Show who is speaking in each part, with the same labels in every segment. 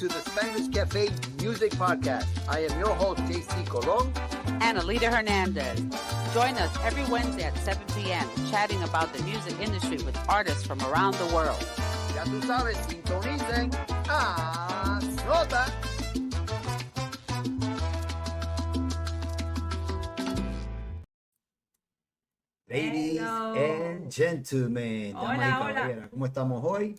Speaker 1: to the Spanglish Cafe Music Podcast. I am your host, JCee Colon.
Speaker 2: And Alida Hernandez. Join us every Wednesday at 7 p.m. chatting about the music industry with artists from around the world.
Speaker 1: Ya tú sabes, sintonicen. Azota. Ladies and gentlemen, damas y caballeros, ¿cómo estamos hoy?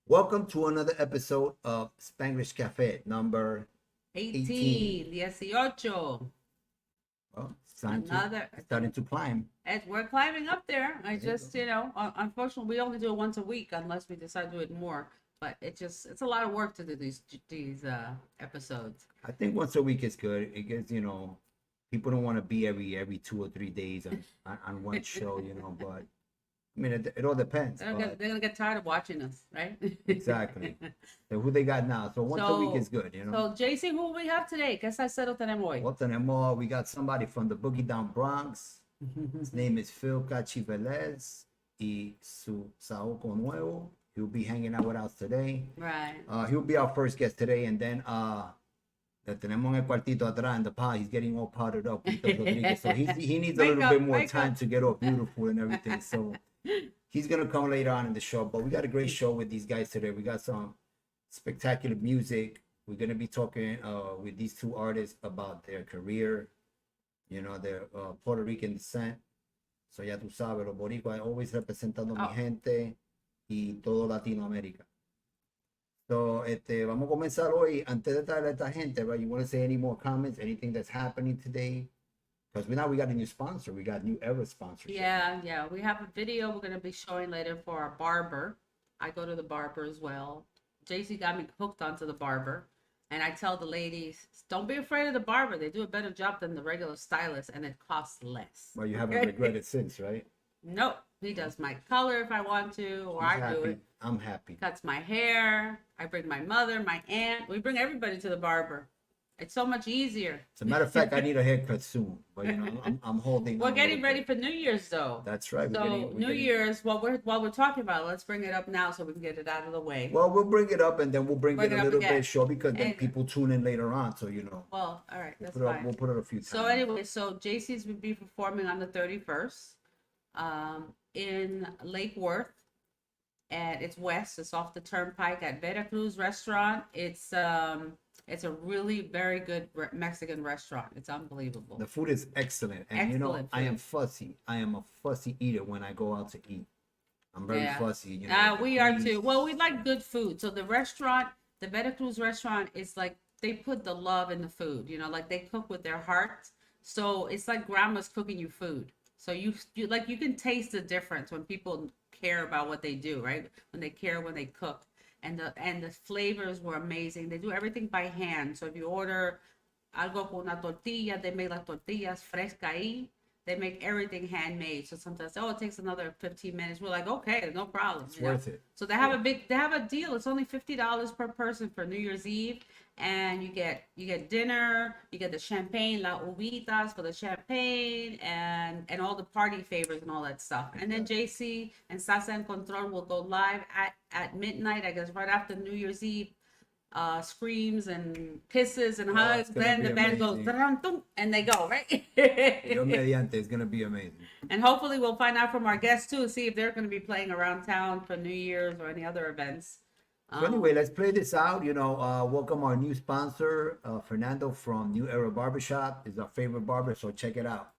Speaker 1: Welcome to another episode of Spanglish Cafe, number
Speaker 2: 18.
Speaker 1: Well, it's starting to climb.
Speaker 2: We're climbing up there. Unfortunately, we only do it once a week unless we decide to do it more. But it's a lot of work to do these episodes.
Speaker 1: I think once a week is good. It gets, people don't want to be every 2 or 3 days on one show, but I mean, it all depends.
Speaker 2: They're going to get tired of watching us, right?
Speaker 1: Exactly. So who they got now? So once a week is good,
Speaker 2: So, JCee, who we have today? ¿Qué salsero tenemos hoy?
Speaker 1: Well, tenemos, we got somebody from the Boogie Down Bronx. His name is Cachi Velez y su saoco nuevo. He'll be hanging out with us today.
Speaker 2: Right.
Speaker 1: He'll be our first guest today, and then le tenemos en el cuartito atrás in the pod. He's getting all powdered up, Wito Rodriquez. So he needs a little bit more time to get all beautiful and everything. So he's gonna come later on in the show. But we got a great show with these guys today. We got some spectacular music. We're gonna be talking with these two artists about their career. Their Puerto Rican descent. So ya tú sabes, los boricuas always representando mi gente y todo Latinoamérica. So, vamos a comenzar hoy. Antes de traer a esta gente, right? You want to say any more comments? Anything that's happening today? Because we got a new sponsor. We got New Era sponsorship.
Speaker 2: Yeah. We have a video we're going to be showing later for our barber. I go to the barber as well. JCee got me hooked onto the barber. And I tell the ladies, don't be afraid of the barber. They do a better job than the regular stylist, and it costs less.
Speaker 1: Well, you haven't regretted since, right?
Speaker 2: Nope. He does my color if I want to, or I do it.
Speaker 1: I'm happy.
Speaker 2: Cuts my hair. I bring my mother, my aunt. We bring everybody to the barber. It's so much easier.
Speaker 1: As a matter of fact, I need a haircut soon. But I'm holding.
Speaker 2: We're getting ready for New Year's, though.
Speaker 1: That's right.
Speaker 2: So New Year's, while we're talking about it, let's bring it up now so we can get it out of the way.
Speaker 1: Well, we'll bring it up and then we'll bring it a little bit short because then people tune in later on. So
Speaker 2: Well, all right, that's fine.
Speaker 1: We'll put it a few times.
Speaker 2: So anyway, JCee's will be performing on the 31st, in Lake Worth. And it's west. It's off the turnpike at Veracruz Restaurant. It's a really very good Mexican restaurant. It's unbelievable.
Speaker 1: The food is excellent. And I am fussy. I am a fussy eater when I go out to eat. I'm very fussy.
Speaker 2: We are too. Well, we like good food. So the restaurant, the Veracruz Restaurant, is like they put the love in the food. Like they cook with their heart. So it's like grandma's cooking you food. So you can taste the difference when people care about what they do, right? When they care when they cook. And the flavors were amazing. They do everything by hand. So if you order algo con una tortilla, they make las tortillas fresca ahí. They make everything handmade. So sometimes, it takes another 15 minutes. We're like, okay, no problem.
Speaker 1: It's worth it.
Speaker 2: So they have a deal. It's only $50 per person for New Year's Eve. And you get dinner, you get the champagne, la uvitas for the champagne, and all the party favors and all that stuff. And then JCee and Salsa en Control will go live at midnight, I guess, right after New Year's Eve. Screams and kisses and hugs. Then the band goes and they go, right?
Speaker 1: It's gonna be amazing.
Speaker 2: And hopefully we'll find out from our guests too, see if they're gonna be playing around town for New Year's or any other events.
Speaker 1: So anyway, let's play this out. Welcome our new sponsor, Fernando from New Era Barbershop. Is our favorite barber, so check it out.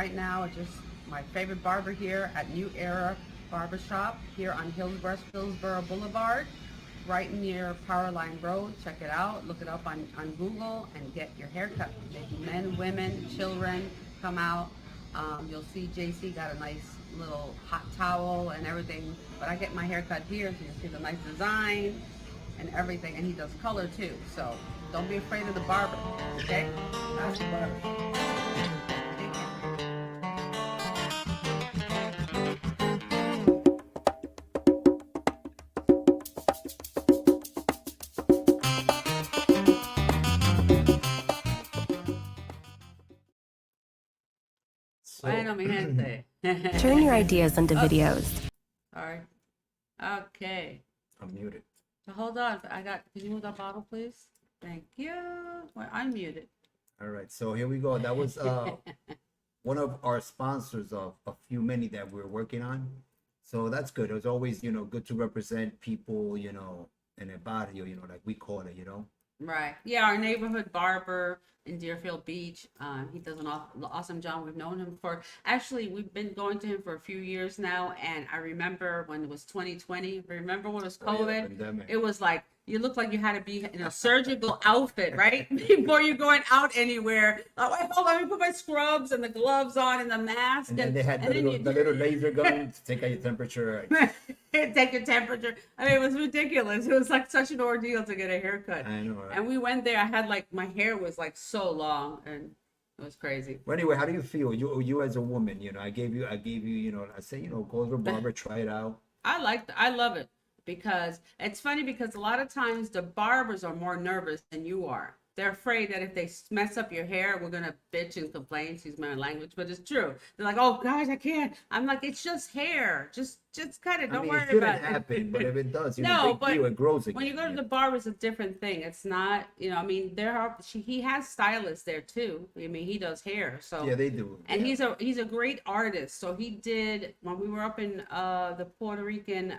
Speaker 2: right now it's just my favorite barber here at New Era Barbershop here on Hillsborough Boulevard, right near Powerline Road. Check it out. Look it up on Google and get your haircut. Men, women, children, come out. You'll see JCee got a nice little hot towel and everything. But I get my haircut here, so you see the nice design and everything. And he does color too. So don't be afraid of the barber, okay? Ask the barber. Bueno, mi gente.
Speaker 3: Turn your ideas into videos.
Speaker 2: Sorry. Okay.
Speaker 1: I'm muted.
Speaker 2: So hold on. Can you move that bottle, please? Thank you. We're unmuted.
Speaker 1: All right, so here we go. That was one of our sponsors of a few many that we're working on. So that's good. It was always, good to represent people, in el barrio, like we call it,
Speaker 2: Right. Yeah, our neighborhood barber in Deerfield Beach. He does an awesome job. We've known him we've been going to him for a few years now. And I remember when it was 2020. Remember when it was COVID?
Speaker 1: Oh, yeah,
Speaker 2: it was like, you looked like you had to be in a surgical outfit, right? Before you're going out anywhere. Like, wait, hold on, let me put my scrubs and the gloves on and the mask.
Speaker 1: And then they had the little laser gun to take out your temperature.
Speaker 2: Take your temperature. I mean, it was ridiculous. It was like such an ordeal to get a haircut.
Speaker 1: I know, right?
Speaker 2: And we went there. I had my hair was so long, and it was crazy.
Speaker 1: Well, anyway, how do you feel? You as a woman, I gave you, I say, go to a barber, try it out.
Speaker 2: I love it because it's funny because a lot of times the barbers are more nervous than you are. They're afraid that if they mess up your hair, we're going to bitch and complain, excuse my language, but it's true. They're like, oh, guys, I can't. I'm like, it's just hair. Just kind of don't worry about it.
Speaker 1: It shouldn't happen, but if it does, it grows again.
Speaker 2: When you go to the barber, it's a different thing. It's not, he has stylists there too. I mean, he does hair. So
Speaker 1: yeah, they do.
Speaker 2: And he's a great artist. So he did, when we were up in the Puerto Rican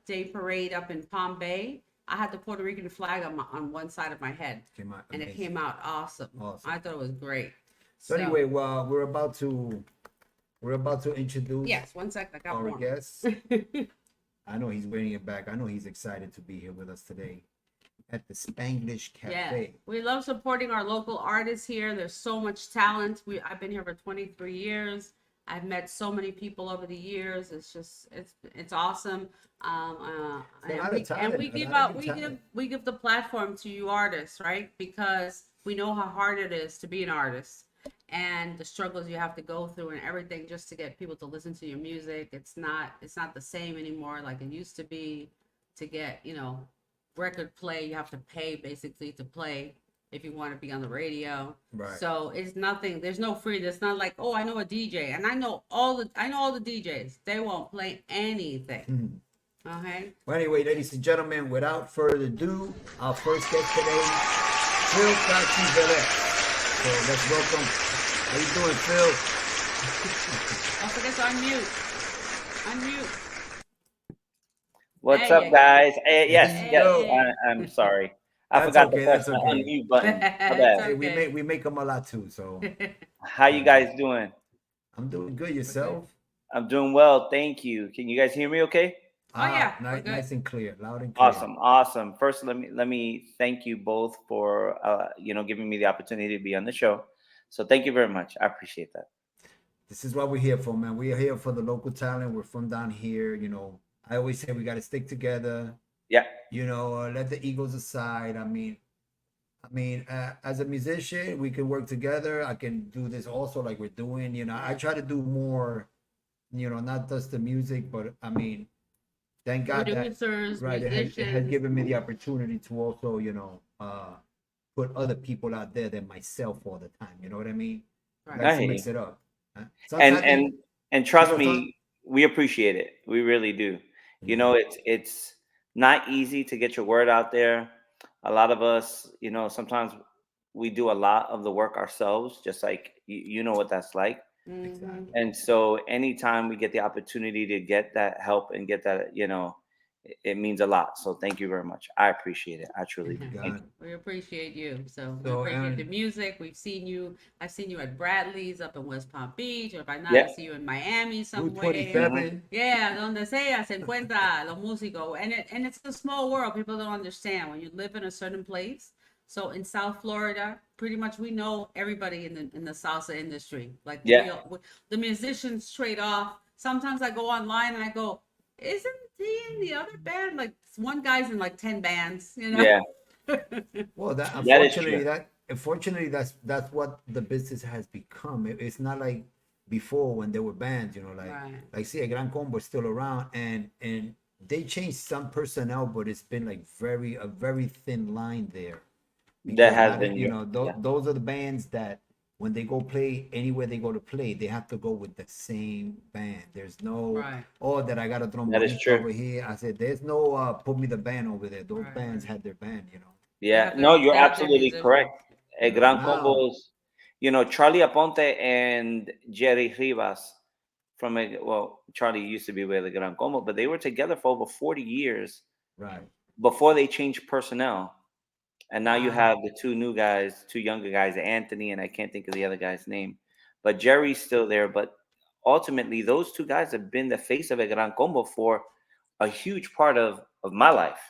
Speaker 2: Day Parade up in Palm Bay, I had the Puerto Rican flag on one side of my head, and it came out awesome. I thought it was great.
Speaker 1: So anyway, we're about to introduce.
Speaker 2: Yes, 1 second. I got
Speaker 1: our
Speaker 2: more.
Speaker 1: guest. I know he's waiting it back. I know he's excited to be here with us today at the Spanglish Cafe.
Speaker 2: Yeah, we love supporting our local artists here. There's so much talent. I've been here for 23 years. I've met so many people over the years. It's just it's awesome. We give the platform to you artists, right? Because we know how hard it is to be an artist and the struggles you have to go through and everything just to get people to listen to your music. It's not the same anymore like it used to be. To get record play, you have to pay basically to play if you want to be on the radio.
Speaker 1: Right.
Speaker 2: So it's nothing. There's no free. It's not like, oh, I know a DJ and I know all the DJs. They won't play anything. Okay.
Speaker 1: Well, anyway, ladies and gentlemen, without further ado, our first guest today, Phil Cachi Velez. So let's welcome. How you doing, Phil?
Speaker 2: Don't forget to unmute.
Speaker 4: What's up, guys? Yes. I'm sorry. I forgot to press the unmute button.
Speaker 2: Okay.
Speaker 1: We make them a lot too. So,
Speaker 4: how you guys doing?
Speaker 1: I'm doing good. Yourself?
Speaker 4: I'm doing well, thank you. Can you guys hear me? Okay.
Speaker 2: Yeah,
Speaker 1: nice and clear, loud and clear.
Speaker 4: Awesome. First, let me thank you both for giving me the opportunity to be on the show. So thank you very much. I appreciate that.
Speaker 1: This is what we're here for, man. We are here for the local talent. We're from down here. I always say we got to stick together.
Speaker 4: Yeah.
Speaker 1: Let the egos aside. I mean, as a musician, we can work together. I can do this also like we're doing. I try to do more, not just the music, but I mean, thank God
Speaker 2: producers,
Speaker 1: that it has given me the opportunity to also, put other people out there than myself all the time. You know what I mean?
Speaker 2: Right.
Speaker 1: Like to mix it up.
Speaker 4: And trust me, we appreciate it. We really do. It's not easy to get your word out there. A lot of us, sometimes we do a lot of the work ourselves, just like you know what that's like.
Speaker 2: Mm-hmm.
Speaker 4: And so anytime we get the opportunity to get that help and get that, it means a lot. So thank you very much. I appreciate it. I truly do. Thank you.
Speaker 2: We appreciate you. So we
Speaker 1: So,
Speaker 2: appreciate the music. I've seen you at Bradley's up in West Palm Beach, or if I not, I see you in Miami
Speaker 1: Route
Speaker 2: somewhere.
Speaker 1: 27.
Speaker 2: Yeah, donde sea se encuentra los músicos. And it's a small world. People don't understand when you live in a certain place. So in South Florida, pretty much we know everybody in the salsa industry. Like the musicians trade off. Sometimes I go online and I go, isn't he in the other band? Like one guy's in like 10 bands, you know?
Speaker 4: Yeah.
Speaker 1: Well, unfortunately, that's what the business has become. It's not like before when there were bands, you know, like see, Gran Combo is still around, and they changed some personnel, but it's been like a very thin line there.
Speaker 4: That has been,
Speaker 1: you know, those are the bands that when they go play anywhere they go to play, they have to go with the same band. There's no that I got a drum over here. I said there's no put me the band over there. Those bands had their band, you know.
Speaker 4: Yeah, no, you're absolutely correct. Gran Combos, you know, Charlie Aponte and Jerry Rivas Charlie used to be with the Gran Combo, but they were together for over 40 years.
Speaker 1: Right.
Speaker 4: Before they changed personnel. And now you have the two younger guys, Anthony, and I can't think of the other guy's name. But Jerry's still there. But ultimately, those two guys have been the face of a Gran Combo for a huge part of my life.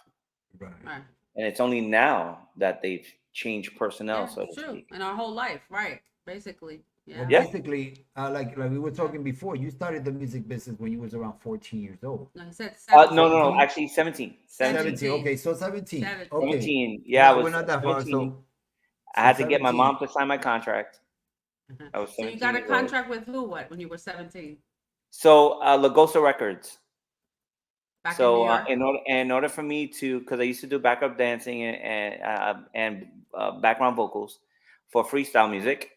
Speaker 1: Right.
Speaker 4: And it's only now that they've changed personnel, so to speak.
Speaker 2: And our whole life, right? Basically. Yeah.
Speaker 1: Well, basically, like we were talking before, you started the music business when you was around 14 years old.
Speaker 2: No, he said 17.
Speaker 4: No, actually 17.
Speaker 2: 17.
Speaker 1: Okay, so 17.
Speaker 2: 17.
Speaker 1: Okay.
Speaker 4: 17. Yeah,
Speaker 1: we're not that far. So
Speaker 4: I had to get my mom to sign my contract. I was 17.
Speaker 2: So you got a contract with who? When you were 17?
Speaker 4: So Lagosa Records.
Speaker 2: Back in New York?
Speaker 4: in order for me to, because I used to do backup dancing and background vocals for freestyle music.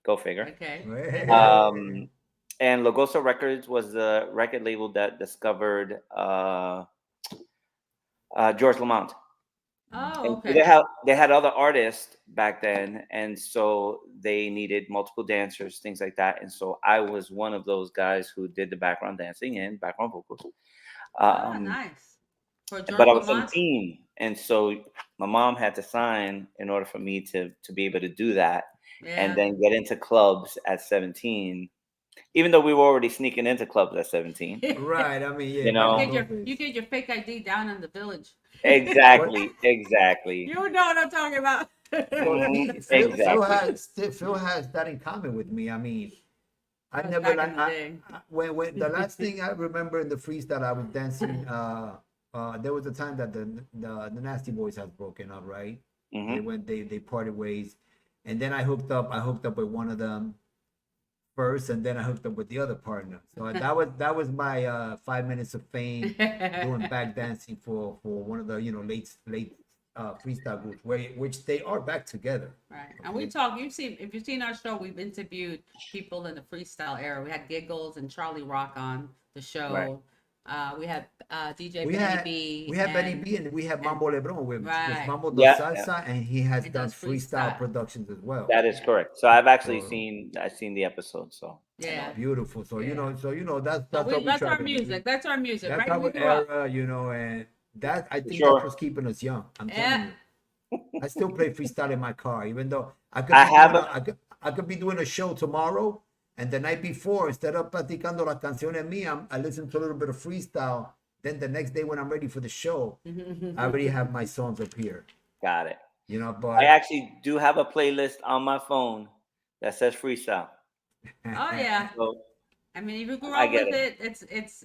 Speaker 4: Go figure.
Speaker 2: Okay.
Speaker 4: And Lagosa Records was the record label that discovered George Lamont.
Speaker 2: Oh, okay.
Speaker 4: They had other artists back then, and so they needed multiple dancers, things like that. And so I was one of those guys who did the background dancing and background vocals.
Speaker 2: Nice.
Speaker 4: But I was 17, and so my mom had to sign in order for me to be able to do that. And then get into clubs at 17, even though we were already sneaking into clubs at 17.
Speaker 1: Right. I mean, yeah.
Speaker 4: You know,
Speaker 2: you get your fake ID down in the village.
Speaker 4: Exactly.
Speaker 2: You know what I'm talking about.
Speaker 1: Phil has that in common with me. I mean, I never when the last thing I remember in the freestyle I was dancing. There was a time that the Nasty Boys has broken up, right? They parted ways. And then I hooked up with one of them first, and then I hooked up with the other partner. So that was my 5 minutes of fame doing back dancing for one of the late freestyle groups, which they are back together.
Speaker 2: Right. And we talk. If you've seen our show, we've interviewed people in the freestyle era. We had Giggles and Charlie Rock on the show.
Speaker 1: Right.
Speaker 2: We had DJ Benny B.
Speaker 1: We have Benny B, and we have Mambo Lebron with Mambo do Salsa, and he has done freestyle productions as well.
Speaker 4: That is correct. So I've actually seen the episode. So
Speaker 1: beautiful. So that's
Speaker 2: our music. That's our music.
Speaker 1: That's
Speaker 2: right?
Speaker 1: our era, and that I think that's what's keeping us young. I'm telling you. I still play freestyle in my car, even though I could be doing a show tomorrow. And the night before, instead of platicando las canciones mías, I listen to a little bit of freestyle. Then the next day when I'm ready for the show, I already have my songs up here.
Speaker 4: Got it.
Speaker 1: But
Speaker 4: I actually do have a playlist on my phone that says freestyle.
Speaker 2: Oh yeah. So, I mean, if you grew up with it,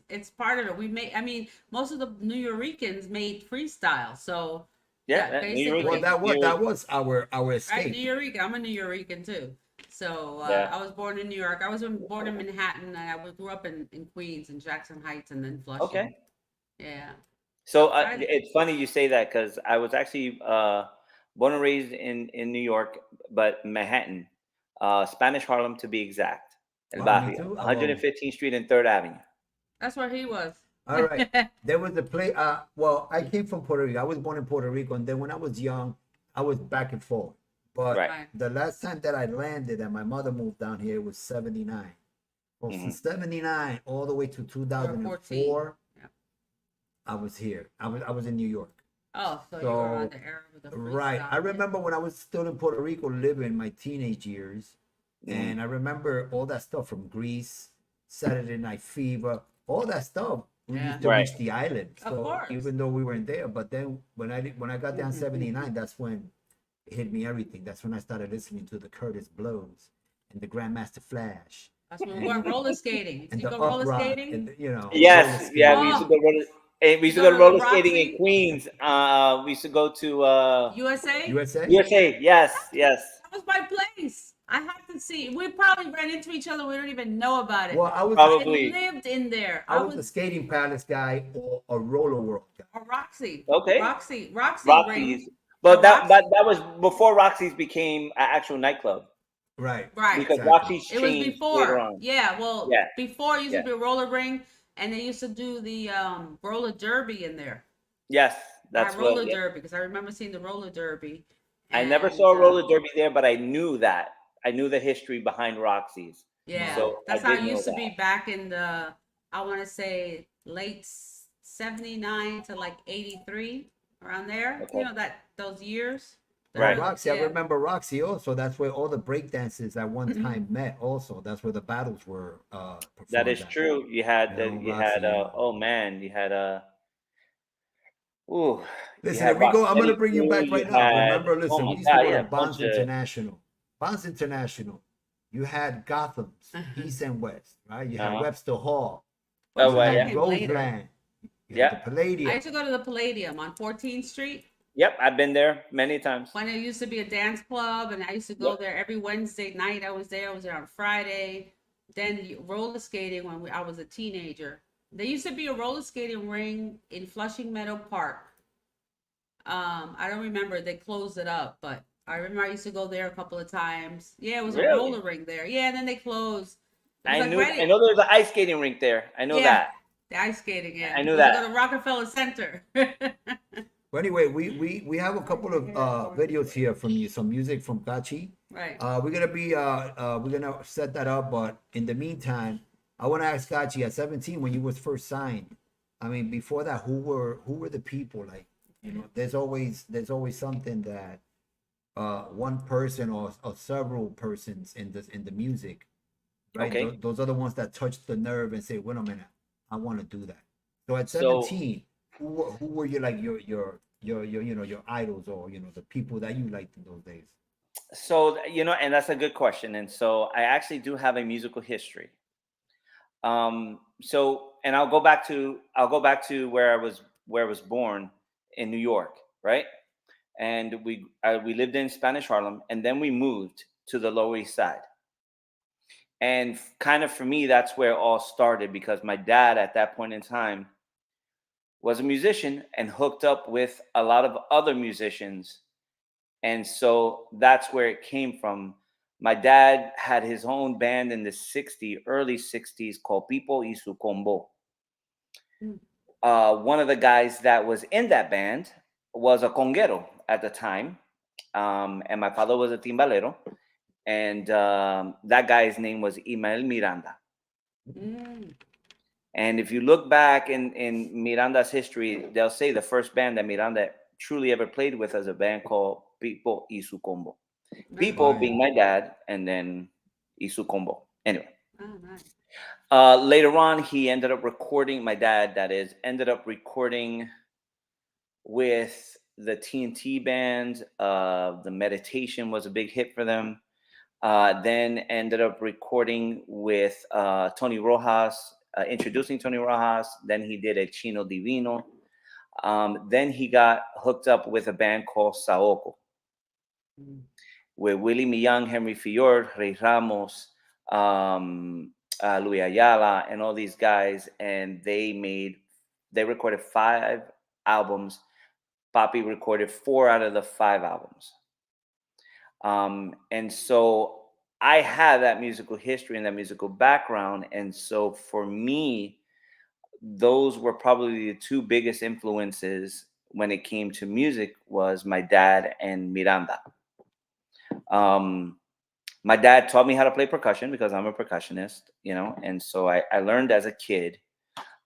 Speaker 2: it's part of it. Most of the New Yorkers made freestyle. So basically,
Speaker 1: that was our escape.
Speaker 2: Right, New York. I'm a New Yorker too. So I was born in New York. I was born in Manhattan, and I grew up in Queens and Jackson Heights, and then Flushing.
Speaker 4: Okay.
Speaker 2: Yeah.
Speaker 4: So it's funny you say that because I was actually born and raised in New York, but Manhattan, Spanish Harlem to be exact. El Barrio, 115th Street and 3rd Avenue.
Speaker 2: That's where he was.
Speaker 1: All right. There was a play. I came from Puerto Rico. I was born in Puerto Rico, and then when I was young, I was back and forth. But the last time that I landed and my mother moved down here was 79. Well, from 79 all the way to 2004, I was here. I was in New York.
Speaker 2: Oh, so you were on the era with the freestyle.
Speaker 1: Right. I remember when I was still in Puerto Rico living my teenage years. And I remember all that stuff from Greece, Saturday Night Fever, all that stuff. We used to reach the island. So
Speaker 2: of course.
Speaker 1: even though we weren't there, but then when I got down 79, that's when it hit me everything. That's when I started listening to the Curtis Blows and the Grandmaster Flash.
Speaker 2: That's when we went roller skating.
Speaker 1: And
Speaker 2: you
Speaker 1: the
Speaker 2: go roller
Speaker 1: uprock,
Speaker 2: skating?
Speaker 1: and we
Speaker 4: Yes, yeah, we used to go roller. And we used to go roller skating
Speaker 2: Roxy?
Speaker 4: in Queens. We used to go to
Speaker 2: USA?
Speaker 4: USA. Yes.
Speaker 2: That was my place. I had to see. We probably ran into each other. We don't even know about it.
Speaker 1: Well, I
Speaker 2: lived in there.
Speaker 1: I was a Skating Palace guy or a Roller World guy.
Speaker 2: Or Roxy.
Speaker 4: Okay.
Speaker 2: Roxy's.
Speaker 4: But that was before Roxy's became an actual nightclub.
Speaker 1: Right.
Speaker 4: Because Roxy's changed.
Speaker 2: It was before.
Speaker 4: Later on.
Speaker 2: Yeah. Well, before it used to be a roller ring, and they used to do the roller derby in there.
Speaker 4: Yes, that's
Speaker 2: roller derby, because I remember seeing the roller derby.
Speaker 4: I never saw a roller derby there, but I knew that. I knew the history behind Roxy's.
Speaker 2: Yeah,
Speaker 4: so
Speaker 2: that's how it used to be back in the, I want to say late 79 to like 83, around there.
Speaker 4: Okay.
Speaker 2: You know, those years.
Speaker 4: Right.
Speaker 1: Roxy, I remember Roxy also. That's where all the breakdances at one time met also. That's where the battles were performed.
Speaker 4: That is true. You had
Speaker 1: Roxy,
Speaker 4: you had
Speaker 1: listen, if we go, I'm gonna bring you back right now. Remember, listen, we used to go to Bonds International. Bonds International. You had Gotham's, East and West, right? You had Webster Hall. You had Roseland. You had the Palladium.
Speaker 2: I used to go to the Palladium on 14th Street.
Speaker 4: Yep, I've been there many times.
Speaker 2: When it used to be a dance club, and I used to go there every Wednesday night. I was there on Friday. Then roller skating when I was a teenager. There used to be a roller skating ring in Flushing Meadow Park. I don't remember. They closed it up, but I remember I used to go there a couple of times. Yeah, it was a roller ring there. Yeah, and then they closed.
Speaker 4: I know there was an ice skating rink there. I know that.
Speaker 2: The ice skating, yeah.
Speaker 4: I knew that.
Speaker 2: Go to Rockefeller Center.
Speaker 1: But anyway, we have a couple of videos here from you, some music from Cachi.
Speaker 2: Right.
Speaker 1: We're gonna set that up, but in the meantime, I want to ask Cachi, at 17 when you was first signed. I mean, before that, who were the people? Like, you know, there's always something that one person or several persons in the music, right?
Speaker 4: Okay.
Speaker 1: Those are the ones that touch the nerve and say, wait a minute, I want to do that. So at 17, who were you, like your your idols, or the people that you liked in those days?
Speaker 4: So and that's a good question. And so I actually do have a musical history. So, and I'll go back to where I was born in New York, right? And we lived in Spanish Harlem, and then we moved to the Lower East Side. And kind of for me, that's where it all started, because my dad at that point in time was a musician and hooked up with a lot of other musicians. And so that's where it came from. My dad had his own band in the early 60s called Pipo y su Combo. One of the guys that was in that band was a conguero at the time. And my father was a timbalero. And that guy's name was Imael Miranda. And if you look back in Miranda's history, they'll say the first band that Miranda truly ever played with was a band called Pipo y su Combo. Pipo being my dad, and then y su Combo. Anyway. Oh, nice. Later on, he ended up recording, my dad, that is, ended up recording with the TNT band. The Meditation was a big hit for them. Then ended up recording with Tony Rojas, introducing Tony Rojas. Then he did El Chino Divino. Then he got hooked up with a band called Saoko, with Willie Millán, Henry Fior, Rey Ramos, Luis Ayala, and all these guys. And they recorded 5 albums. Papi recorded 4 out of the 5 albums. And so I have that musical history and that musical background. And so for me, those were probably the 2 biggest influences when it came to music, was my dad and Miranda. My dad taught me how to play percussion because I'm a percussionist, and so I learned as a kid,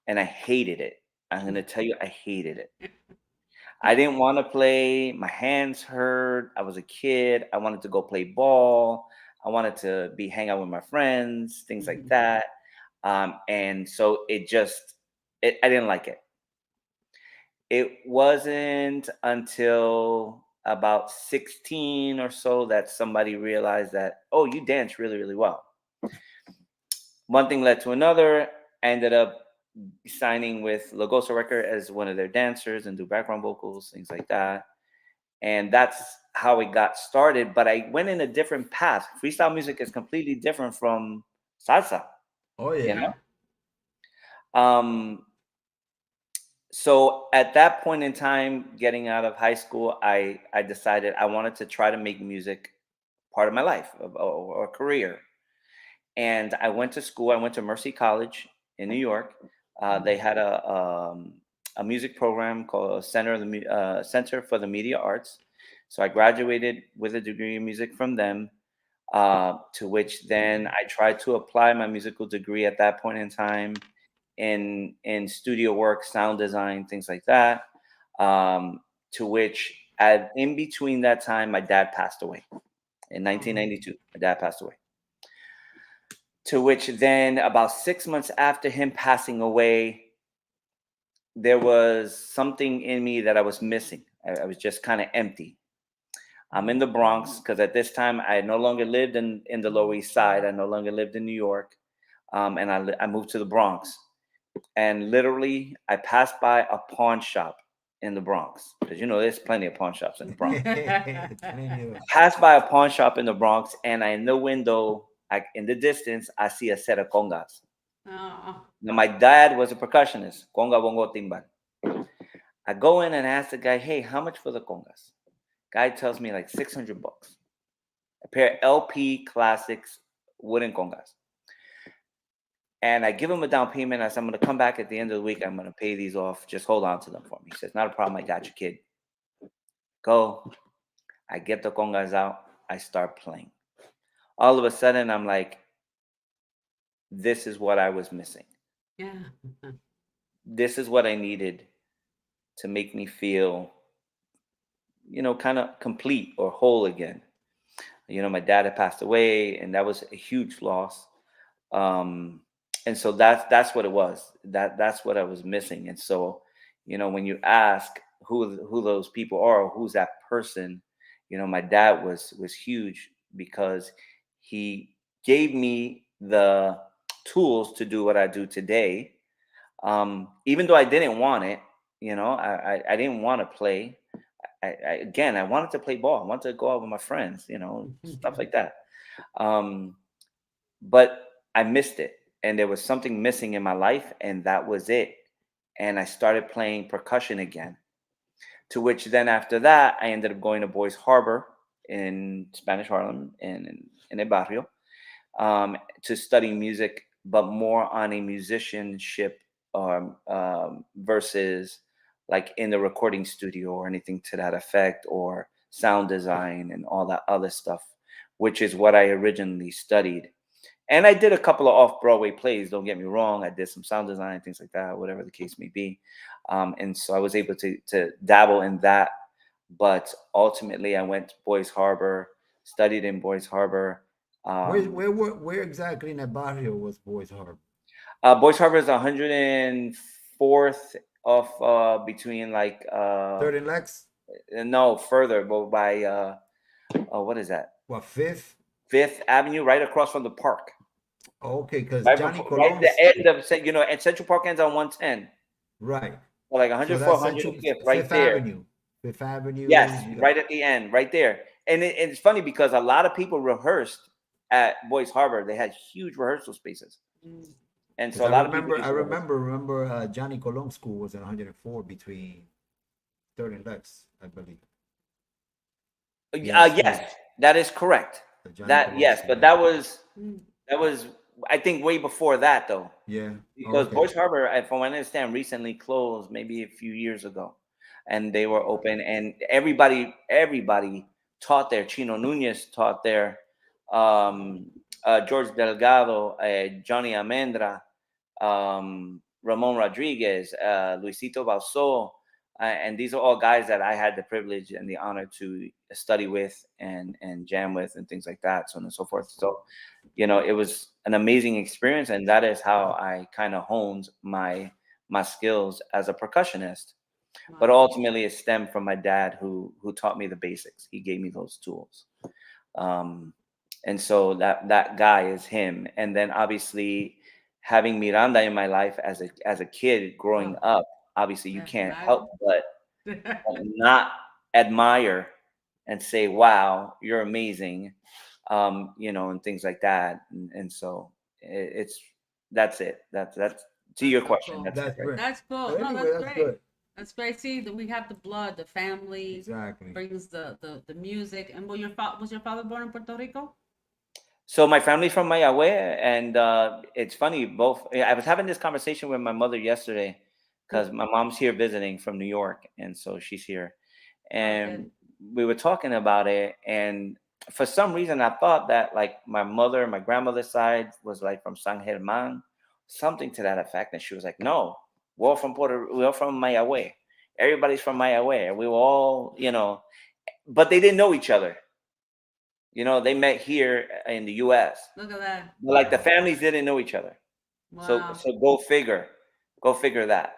Speaker 4: and I hated it. I'm going to tell you, I hated it. I didn't want to play. My hands hurt. I was a kid. I wanted to go play ball. I wanted to hang out with my friends, things like that. And so I didn't like it. It wasn't until about 16 or so that somebody realized that, oh, you dance really, really well. One thing led to another. I ended up signing with Lagosa Record as one of their dancers and do background vocals, things like that. And that's how it got started. But I went in a different path. Freestyle music is completely different from salsa.
Speaker 1: Oh, yeah.
Speaker 4: You know? So at that point in time, getting out of high school, I decided I wanted to try to make music part of my life or career. And I went to school. I went to Mercy College in New York. They had a music program called Center for the Media Arts. So I graduated with a degree in music from them, to which then I tried to apply my musical degree at that point in time in studio work, sound design, things like that. To which in between that time, my dad passed away in 1992. My dad passed away. To which then about 6 months after him passing away, there was something in me that I was missing. I was just kind of empty. I'm in the Bronx because at this time I no longer lived in the Lower East Side. I no longer lived in New York. And I moved to the Bronx. And literally I passed by a pawn shop in the Bronx. Because, there's plenty of pawn shops in the Bronx. Passed by a pawn shop in the Bronx, and in the window, in the distance, I see a set of congas. Oh. Now, my dad was a percussionist, conga, bongo, timbal. I go in and ask the guy, hey, how much for the congas? Guy tells me like $600. A pair of LP classics wooden congas. And I give him a down payment. I said, I'm going to come back at the end of the week. I'm going to pay these off. Just hold on to them for me. He says, not a problem. I got you, kid. Go. I get the congas out. I start playing. All of a sudden, I'm like, this is what I was missing.
Speaker 2: Yeah.
Speaker 4: This is what I needed to make me feel, kind of complete or whole again. My dad had passed away, and that was a huge loss. And so that's what it was. That's what I was missing. And so, when you ask who those people are, or who's that person, my dad was huge because he gave me the tools to do what I do today. Even though I didn't want it, I didn't want to play. I wanted to play ball. I wanted to go out with my friends, stuff like that. But I missed it. And there was something missing in my life, and that was it. And I started playing percussion again. To which then after that, I ended up going to Boys Harbor in Spanish Harlem in El Barrio, to study music, but more on a musicianship versus like in the recording studio or anything to that effect, or sound design and all that other stuff, which is what I originally studied. And I did a couple of off-Broadway plays, don't get me wrong. I did some sound design, things like that, whatever the case may be. And so I was able to dabble in that. But ultimately, I went to Boys Harbor, studied in Boys Harbor.
Speaker 1: Where exactly in El Barrio was Boys Harbor?
Speaker 4: Boys Harbor is 104th off between like...
Speaker 1: 3rd and Lex?
Speaker 4: No, further, but by... what is that?
Speaker 1: What, 5th?
Speaker 4: 5th Avenue, right across from the park.
Speaker 1: Okay, because
Speaker 4: right
Speaker 1: Johnny
Speaker 4: before,
Speaker 1: Colon.
Speaker 4: Right the end of, and Central Park ends on 110.
Speaker 1: Right.
Speaker 4: Well, like 104, 105th, right
Speaker 1: Fifth
Speaker 4: there.
Speaker 1: Avenue. Fifth Avenue.
Speaker 4: Yes, right at the end, right there. And it's funny because a lot of people rehearsed at Boys Harbor. They had huge rehearsal spaces. And so a lot of people.
Speaker 1: I remember Johnny Colon School was in 104 between 3rd and Lex, I believe.
Speaker 4: Yes, that is correct. But that was I think way before that though.
Speaker 1: Yeah.
Speaker 4: Because Boys Harbor, from what I understand, recently closed maybe a few years ago, and they were open, and everybody taught there. Chino Nunez taught there. George Delgado, Johnny Almendra, Ramon Rodriguez, Luisito Balso, and these are all guys that I had the privilege and the honor to study with and jam with and things like that, so on and so forth. So, it was an amazing experience, and that is how I kind of honed my skills as a percussionist. But ultimately, it stemmed from my dad, who taught me the basics. He gave me those tools, and so that guy is him. And then obviously, having Miranda in my life as a kid growing up, obviously you can't help but not admire and say, "Wow, you're amazing," and things like that. And so that's it. That's to your question.
Speaker 2: Cool.
Speaker 1: That's great.
Speaker 2: That's cool.
Speaker 1: But
Speaker 2: No,
Speaker 1: anyway,
Speaker 2: that's
Speaker 1: that's
Speaker 2: great.
Speaker 1: good.
Speaker 2: That's great. See, that we have the blood, the family.
Speaker 1: Exactly.
Speaker 2: Brings the music. And was your father born in Puerto Rico?
Speaker 4: So my family's from Mayagüez, and it's funny. I was having this conversation with my mother yesterday because my mom's here visiting from New York, and so she's here, and we were talking about it. And for some reason, I thought that like my grandmother's side was like from San Germán, something to that effect. And she was like, "No, we're all from Mayagüez. Everybody's from Mayagüez. We were all, but they didn't know each other. They met here in the U.S.
Speaker 2: Look at that.
Speaker 4: But like the families didn't know each other.
Speaker 2: Wow.
Speaker 4: So go figure that.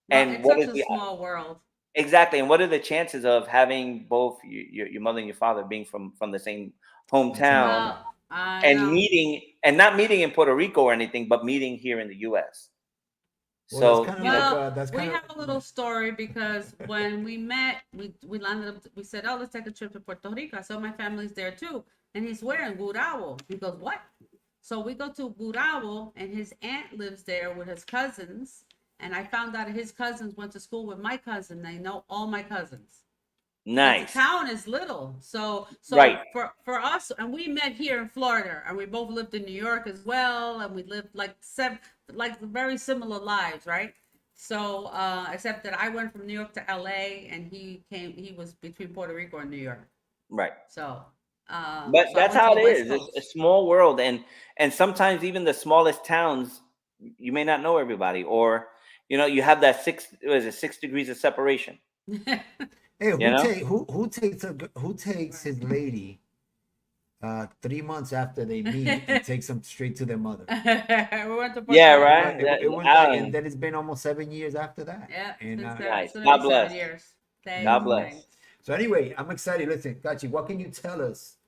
Speaker 2: Well,
Speaker 4: and
Speaker 2: it's
Speaker 4: what
Speaker 2: such
Speaker 4: is
Speaker 2: a small world.
Speaker 4: Exactly. And what are the chances of having both your mother and your father being from the same hometown and not meeting in Puerto Rico or anything, but meeting here in the U.S.?
Speaker 1: Well,
Speaker 2: we have a little story because when we met, we landed up. We said, "Oh, let's take a trip to Puerto Rico." So my family's there too, and he's wearing Gurabo. He goes, "What?" So we go to Gurabo, and his aunt lives there with his cousins. And I found out his cousins went to school with my cousin. They know all my cousins.
Speaker 4: Nice.
Speaker 2: The town is little, so
Speaker 4: right.
Speaker 2: for us, and we met here in Florida, and we both lived in New York as well, and we lived like very similar lives, right? So except that I went from New York to LA, and he was between Puerto Rico and New York.
Speaker 4: Right.
Speaker 2: So
Speaker 4: but that's how it is. It's a small world, and sometimes even the smallest towns, you may not know everybody, or you have that 6 degrees of separation.
Speaker 1: Hey, who takes his lady 3 months after they meet and takes them straight to their mother?
Speaker 2: We went to
Speaker 4: right.
Speaker 1: And then it's been almost 7 years after that.
Speaker 2: Yeah,
Speaker 1: and
Speaker 2: nice.
Speaker 4: God bless.
Speaker 2: 7 years.
Speaker 4: God bless.
Speaker 1: So anyway, I'm excited. Listen, Cachi, what can you tell us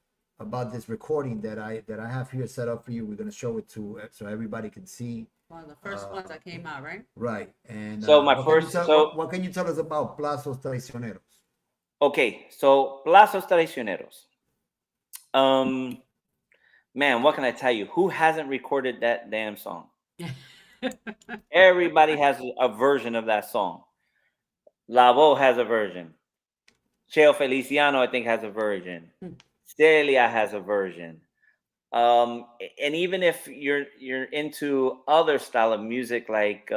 Speaker 1: about this recording that I have here set up for you? We're gonna show it so everybody can see.
Speaker 2: One of the first ones that came out, right?
Speaker 1: Right. And
Speaker 4: so
Speaker 1: what can you tell us about Plazos Traicioneros?
Speaker 4: Okay, so Plazos Traicioneros. Man, what can I tell you? Who hasn't recorded that damn song? Everybody has a version of that song. Lavo has a version. Cheo Feliciano, I think, has a version. Celia has a version. And even if you're into other style of music like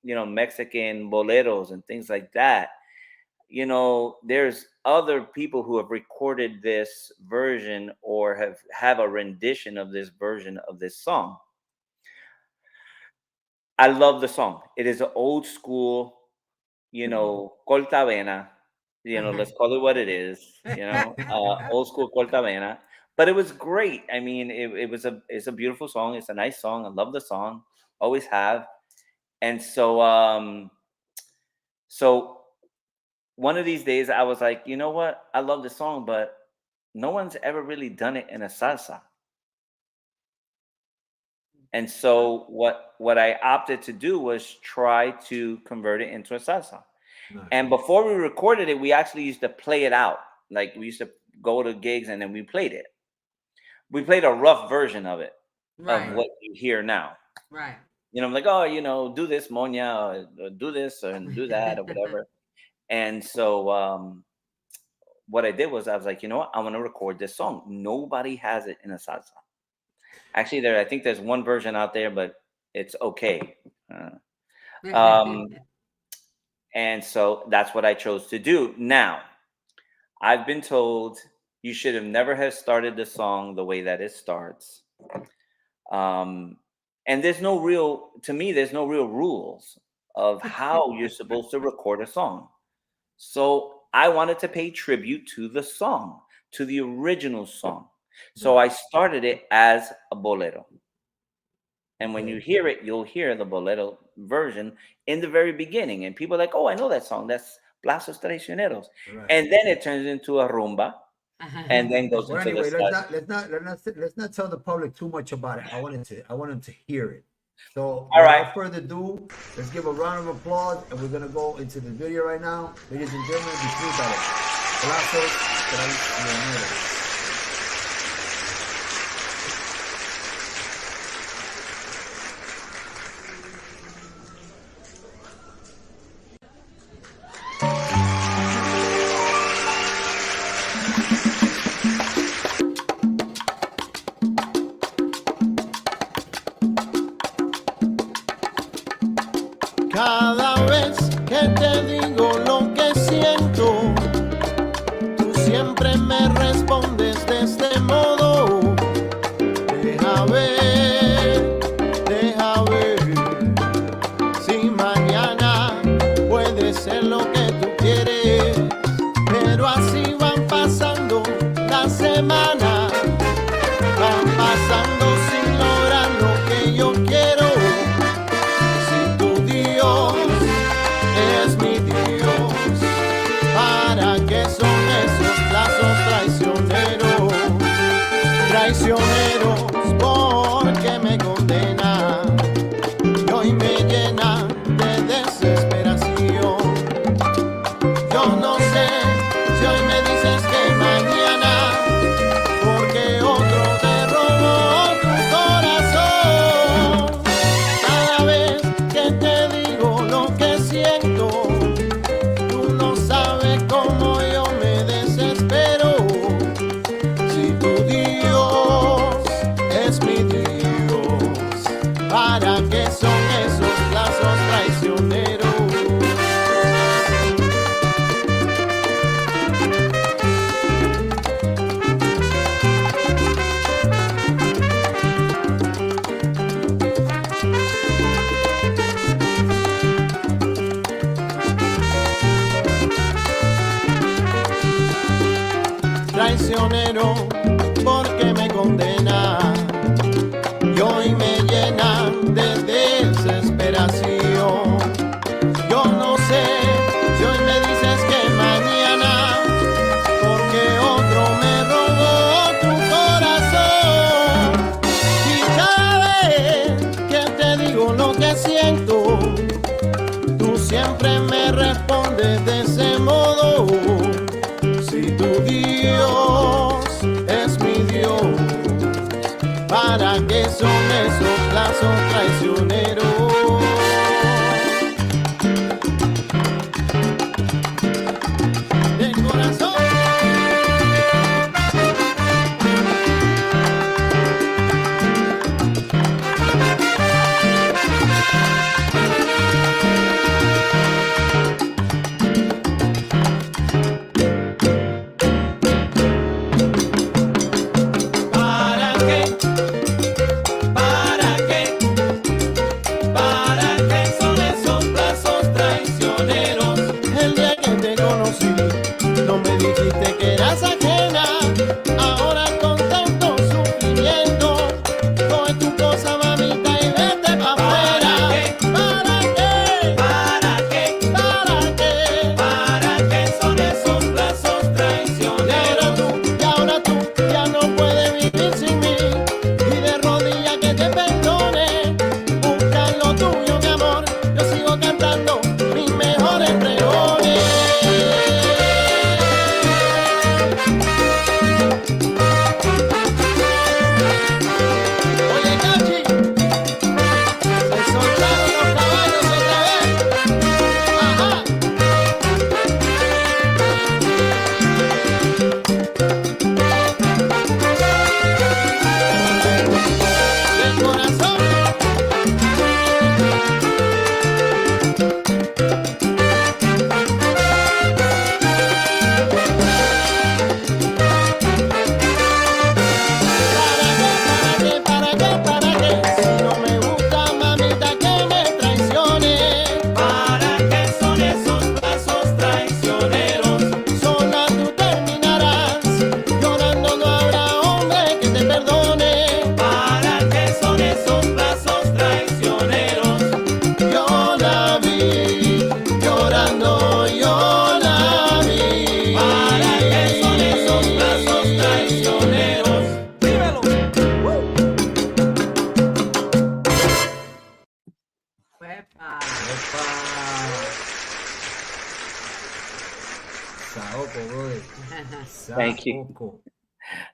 Speaker 4: Mexican boleros and things like that, there's other people who have recorded this version or have a rendition of this version of this song. I love the song. It is an old school, cortavena. Let's call it what it is. Old school cortavena. But it was great. I mean, it's a beautiful song. It's a nice song. I love the song. Always have. And so one of these days I was like, you know what? I love this song, but no one's ever really done it in a salsa. And so what I opted to do was try to convert it into a salsa. Nice. And before we recorded it, we actually used to play it out. Like we used to go to gigs and then we played it. We played a rough version of it, right, of what you hear now.
Speaker 2: Right.
Speaker 4: I'm like, oh, do this, Moña, or do this and do that or whatever. And so what I did was I was like, you know what? I want to record this song. Nobody has it in a salsa. Actually, I think there's one version out there, but it's okay. And so that's what I chose to do. Now, I've been told you should have never have started the song the way that it starts. And there's no real rules of how you're supposed to record a song. So I wanted to pay tribute to the song, to the original song. So I started it as a bolero. And when you hear it, you'll hear the bolero version in the very beginning. And people are like, oh, I know that song. That's Plazos Traicioneros. Right. And then it turns into a rumba. And then goes into
Speaker 1: anyway,
Speaker 4: the
Speaker 1: let's not tell the public too much about it. I want them to hear it. So without further ado, let's give a round of applause, and we're gonna go into the video right now. Ladies and gentlemen, disfrútalo. Plazos Traicioneros.
Speaker 5: Cada vez que te digo lo que siento, tú siempre me respondes de este modo. Deja ver, si mañana puede ser lo que tú quieres, pero así van pasando las semanas, van pasando sin lograr lo que yo quiero. Es mi Dios, ¿para qué son esos plazos traicioneros? Porque me condenan y hoy me llenan de desesperación. Yo no sé si hoy me dices que mañana, porque otro te robó tu corazón. Cada vez que te digo lo que siento, tú no sabes cómo yo me desespero. Si tu Dios es mi Dios, ¿para qué son esos plazos traicioneros? Traicionero, porque me condena y hoy me llenan de desesperación. Yo no sé si hoy me dices que mañana, porque otro me robó tu corazón. Y cada vez que te digo lo que siento, tú siempre me respondes de ese modo. Si tu Dios es mi Dios, ¿para qué son esos plazos traicioneros? De corazón.
Speaker 1: Saoko, brother.
Speaker 4: Thank you.
Speaker 1: Saoko.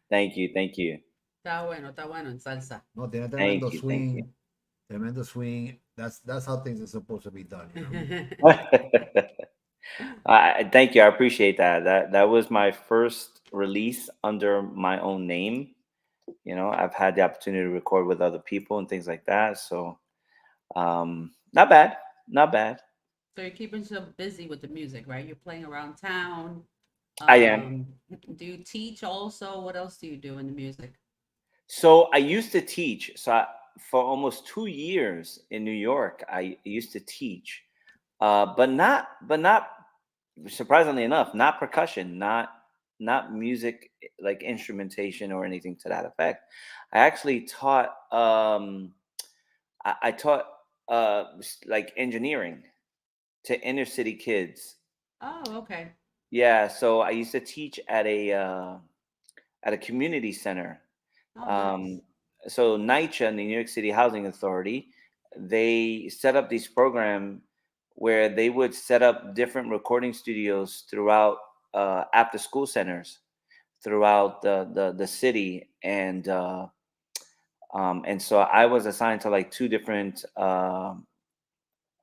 Speaker 4: Thank you.
Speaker 2: Está bueno en salsa.
Speaker 1: No, tiene
Speaker 4: Thank
Speaker 1: tremendo
Speaker 4: you,
Speaker 1: swing. Tremendo swing. That's how things are supposed to be done. You know?
Speaker 4: Thank you. I appreciate that. That was my first release under my own name. You know, I've had the opportunity to record with other people and things like that. So, not bad.
Speaker 2: So you're keeping yourself busy with the music, right? You're playing around town.
Speaker 4: I am.
Speaker 2: Do you teach also? What else do you do in the music?
Speaker 4: So I used to teach. For almost 2 years in New York, I used to teach, but not surprisingly enough, not percussion, not music like instrumentation or anything to that effect. I actually taught. I taught like engineering to inner city kids.
Speaker 2: Oh, okay.
Speaker 4: Yeah, so I used to teach at a community center.
Speaker 2: Oh, nice.
Speaker 4: So NYCHA, the New York City Housing Authority, they set up these program where they would set up different recording studios throughout after school centers throughout the city, and so I was assigned to like 2 different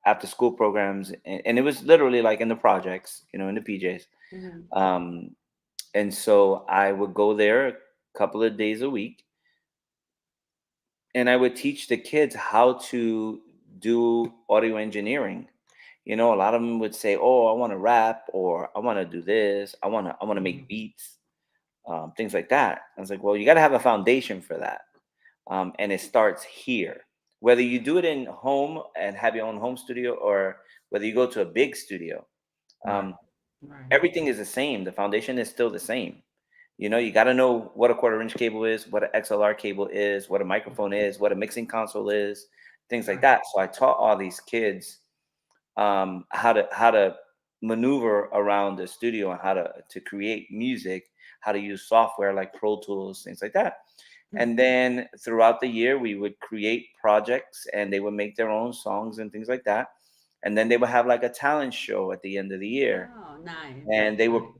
Speaker 4: after school programs, and it was literally like in the projects, you know, in the PJs.
Speaker 2: Mhm.
Speaker 4: And so I would go there a couple of days a week, and I would teach the kids how to do audio engineering. You know, a lot of them would say, "Oh, I want to rap," or "I want to do this. I want to make beats," things like that. I was like, "Well, you got to have a foundation for that, and it starts here. Whether you do it in home and have your own home studio, or whether you go to a big studio,
Speaker 1: Right.
Speaker 2: Right.
Speaker 4: everything is the same. The foundation is still the same. You know, you got to know what a 1/4 inch cable is, what an XLR cable is, what a microphone is, what a mixing console is, things like
Speaker 2: Right.
Speaker 4: that." So I taught all these kids how to maneuver around the studio and how to create music, how to use software like Pro Tools, things like that. And then throughout the year, we would create projects, and they would make their own songs and things like that. And then they would have like a talent show at the end of the year,
Speaker 2: Oh, nice.
Speaker 4: and they would
Speaker 2: Nice.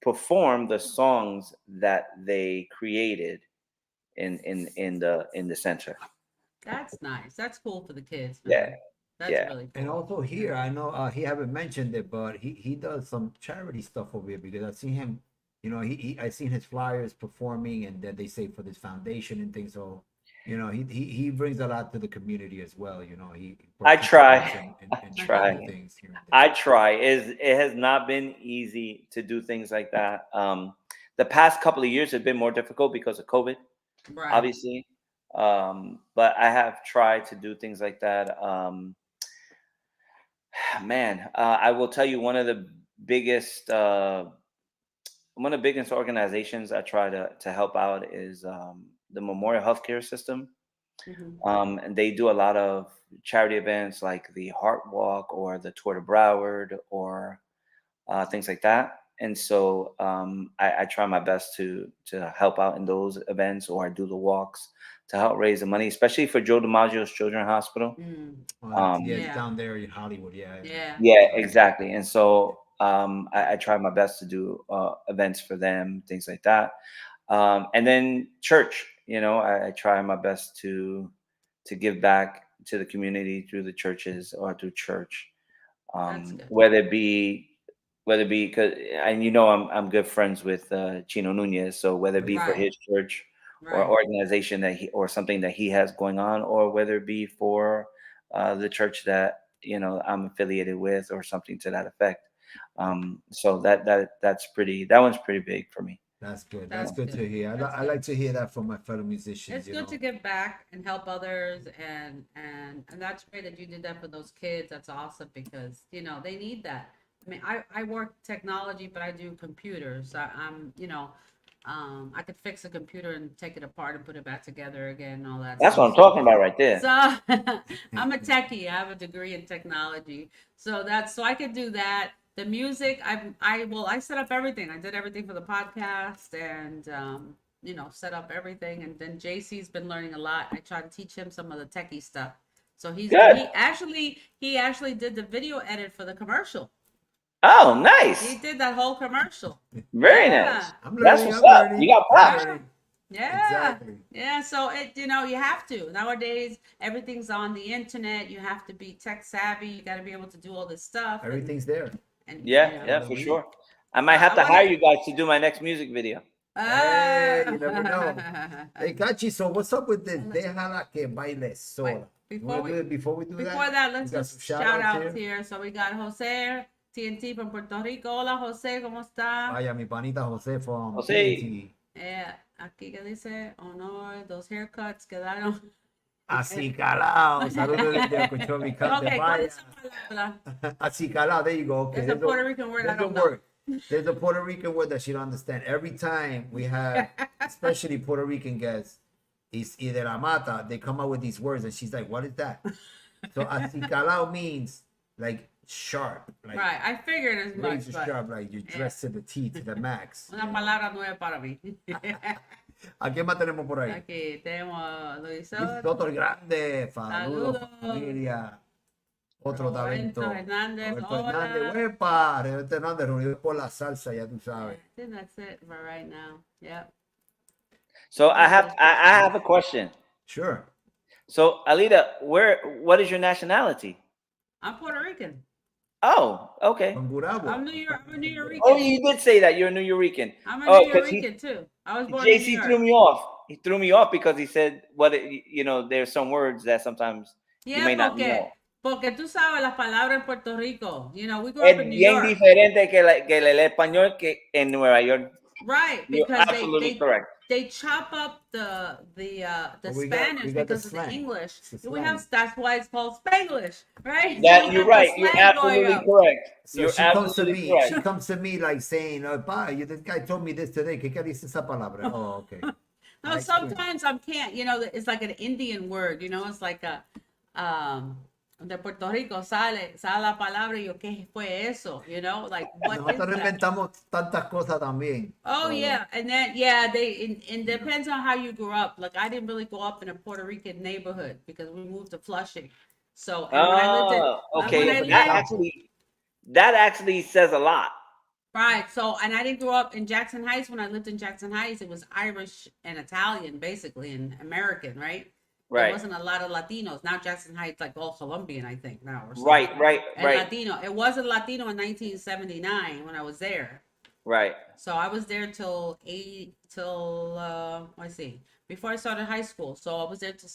Speaker 4: perform the songs that they created in the center.
Speaker 2: That's nice. That's cool for the kids,
Speaker 4: Yeah,
Speaker 2: man. That's
Speaker 4: yeah.
Speaker 2: really
Speaker 1: And
Speaker 2: cool.
Speaker 1: also here, I know he haven't mentioned it, but he does some charity stuff over here, because I've seen him. You know, I seen his flyers performing, and then they say for this foundation and things. So, you know, he brings a lot to the community as well. You know, he
Speaker 4: I try.
Speaker 1: participates in
Speaker 4: I
Speaker 1: other
Speaker 4: try.
Speaker 1: things here and
Speaker 4: I
Speaker 1: there.
Speaker 4: try. It has not been easy to do things like that. The past couple of years have been more difficult because of COVID,
Speaker 2: Right.
Speaker 4: obviously. But I have tried to do things like that. Man, I will tell you one of the biggest organizations I try to help out is the Memorial Healthcare System.
Speaker 2: Mhm.
Speaker 4: And they do a lot of charity events like the Heart Walk or the Tour de Broward, or things like that. And so I try my best to help out in those events, or I do the walks to help raise the money, especially for Joe DiMaggio's Children's Hospital.
Speaker 2: Mm.
Speaker 1: Well, yeah, it's
Speaker 2: Yeah.
Speaker 1: down there in Hollywood. Yeah.
Speaker 2: Yeah.
Speaker 4: Yeah, exactly. And so I try my best to do events for them, things like that. And then church, you know, I try my best to give back to the community through the churches or through church,
Speaker 2: That's good.
Speaker 4: whether it be because, and you know, I'm good friends with Chino Nunez, so whether it be for
Speaker 2: Right.
Speaker 4: his church or
Speaker 2: Right.
Speaker 4: organization or something that he has going on, or whether it be for the church that, you know, I'm affiliated with, or something to that effect. So that one's pretty big for me.
Speaker 1: That's good.
Speaker 2: That's
Speaker 1: That's good to
Speaker 2: good.
Speaker 1: hear.
Speaker 2: That's
Speaker 1: I
Speaker 2: good.
Speaker 1: like to hear that from my fellow musicians.
Speaker 2: It's
Speaker 1: You
Speaker 2: good
Speaker 1: know.
Speaker 2: to give back and help others, and that's great that you did that for those kids. That's awesome, because you know they need that. I mean, I work technology, but I do computers. I'm I could fix a computer and take it apart and put it back together again, and all that
Speaker 4: That's what
Speaker 2: stuff.
Speaker 4: I'm talking about right there.
Speaker 2: So I'm a techie. I have a degree in technology, so I could do that. The music, I set up everything. I did everything for the podcast, and set up everything. And then JCee's been learning a lot. I try to teach him some of the techie stuff. So
Speaker 4: Good.
Speaker 2: he actually did the video edit for the commercial.
Speaker 4: Oh, nice.
Speaker 2: He did that whole commercial.
Speaker 4: Very
Speaker 2: Yeah.
Speaker 4: nice.
Speaker 1: I'm
Speaker 4: That's
Speaker 1: learning,
Speaker 4: what's
Speaker 1: I'm
Speaker 4: up.
Speaker 1: learning.
Speaker 4: You got props.
Speaker 2: Yeah. Yeah.
Speaker 1: Exactly.
Speaker 2: Yeah. So you have to. Nowadays, everything's on the internet. You have to be tech savvy. You got to be able to do all this stuff.
Speaker 1: Everything's there.
Speaker 2: And
Speaker 4: Yeah, for sure. I might have to hire you guys to do my next music video.
Speaker 1: Hey, you never know. Hey, Cachi, so what's up with this? Déjala que baile sola.
Speaker 2: Before we
Speaker 1: do
Speaker 2: that, let's
Speaker 1: we got
Speaker 2: just
Speaker 1: some
Speaker 2: shout outs
Speaker 1: here.
Speaker 2: here. So we got Jose TNT from Puerto Rico. Hola, Jose, ¿cómo está?
Speaker 1: Vaya, mi panita Jose from
Speaker 4: Jose.
Speaker 1: TNT.
Speaker 2: Aquí que dice, honor, those haircuts quedaron.
Speaker 1: Así calado. Saludos desde Okeechobee County.
Speaker 2: Okay, ¿cuál es esa palabra?
Speaker 1: Así calado. There you go. Okay.
Speaker 2: It's a Puerto Rican word, I
Speaker 1: There's a
Speaker 2: don't know.
Speaker 1: word. There's a Puerto Rican word that she don't understand. Every time we have, especially Puerto Rican guests, is de la mata, they come out with these words and she's like, what is that? So acicalao means like sharp. Like,
Speaker 2: Right, I figured as much,
Speaker 1: razor
Speaker 2: but
Speaker 1: sharp, like you dress to the T, to the max.
Speaker 2: una palabra nueva para mí.
Speaker 1: ¿A quién más tenemos por ahí?
Speaker 2: Aquí tenemos a Luis
Speaker 1: Soto el Grande, saludos,
Speaker 2: Saludos.
Speaker 1: familia. Otro talento.
Speaker 2: Hernandez,
Speaker 1: Roberto
Speaker 2: hola.
Speaker 1: Hernández, huepa. Roberto Hernández, reunido por la salsa, ya tú sabes.
Speaker 2: I think that's it for right now. Yep.
Speaker 4: So I have a question.
Speaker 1: Sure.
Speaker 4: So Alida, what is your nationality?
Speaker 2: I'm Puerto Rican.
Speaker 4: Oh, okay.
Speaker 1: From Gurabo.
Speaker 2: I'm a New Yorker.
Speaker 4: Oh, you did say that you're a New Yorker.
Speaker 2: I'm a
Speaker 4: Oh,
Speaker 2: New
Speaker 4: 'cause
Speaker 2: Yorker too. I was born in New
Speaker 4: JCee
Speaker 2: York.
Speaker 4: threw me off. He threw me off because he said there's some words that sometimes you may not know.
Speaker 2: Porque tú sabes las palabras en Puerto Rico. You know, we grew
Speaker 4: Es
Speaker 2: up in New
Speaker 4: bien
Speaker 2: York.
Speaker 4: diferente que el español que en Nueva York.
Speaker 2: Right,
Speaker 4: You're
Speaker 2: because
Speaker 4: absolutely correct.
Speaker 2: they chop up the
Speaker 1: we
Speaker 2: Spanish
Speaker 1: got the
Speaker 2: because of the
Speaker 1: slang.
Speaker 2: English.
Speaker 1: It's the
Speaker 2: We
Speaker 1: slang.
Speaker 2: have that's why it's called Spanglish, right?
Speaker 4: That
Speaker 2: We
Speaker 4: you're
Speaker 2: got the
Speaker 4: right. You're
Speaker 2: slang going
Speaker 4: absolutely
Speaker 2: up.
Speaker 4: correct.
Speaker 1: So
Speaker 4: You're
Speaker 1: she comes to
Speaker 4: absolutely
Speaker 1: me.
Speaker 4: correct.
Speaker 1: She comes to me like saying, "Oh, pa, this guy told me this today. ¿Qué dice esa palabra?" Oh, okay.
Speaker 2: No, sometimes I can't. You know, it's like an Indian word. You know, it's like a de Puerto Rico sale la palabra y yo qué fue eso. You know, like what is
Speaker 1: Nosotros
Speaker 2: that?
Speaker 1: inventamos tantas cosas también.
Speaker 2: Oh yeah, and then it depends on how you grew up. Like I didn't really grow up in a Puerto Rican neighborhood because we moved to Flushing. So and when I lived in,
Speaker 4: okay.
Speaker 2: when I lived-
Speaker 4: That actually says a lot.
Speaker 2: right. So and I didn't grow up in Jackson Heights. When I lived in Jackson Heights, it was Irish and Italian basically, and American, right? There
Speaker 4: Right.
Speaker 2: wasn't a lot of Latinos. Now Jackson Heights like all Colombian, I think now. Or something.
Speaker 4: Right.
Speaker 2: And Latino. It wasn't Latino in 1979 when I was there.
Speaker 4: Right.
Speaker 2: So I was there till let's see, before I started high school. So I was there till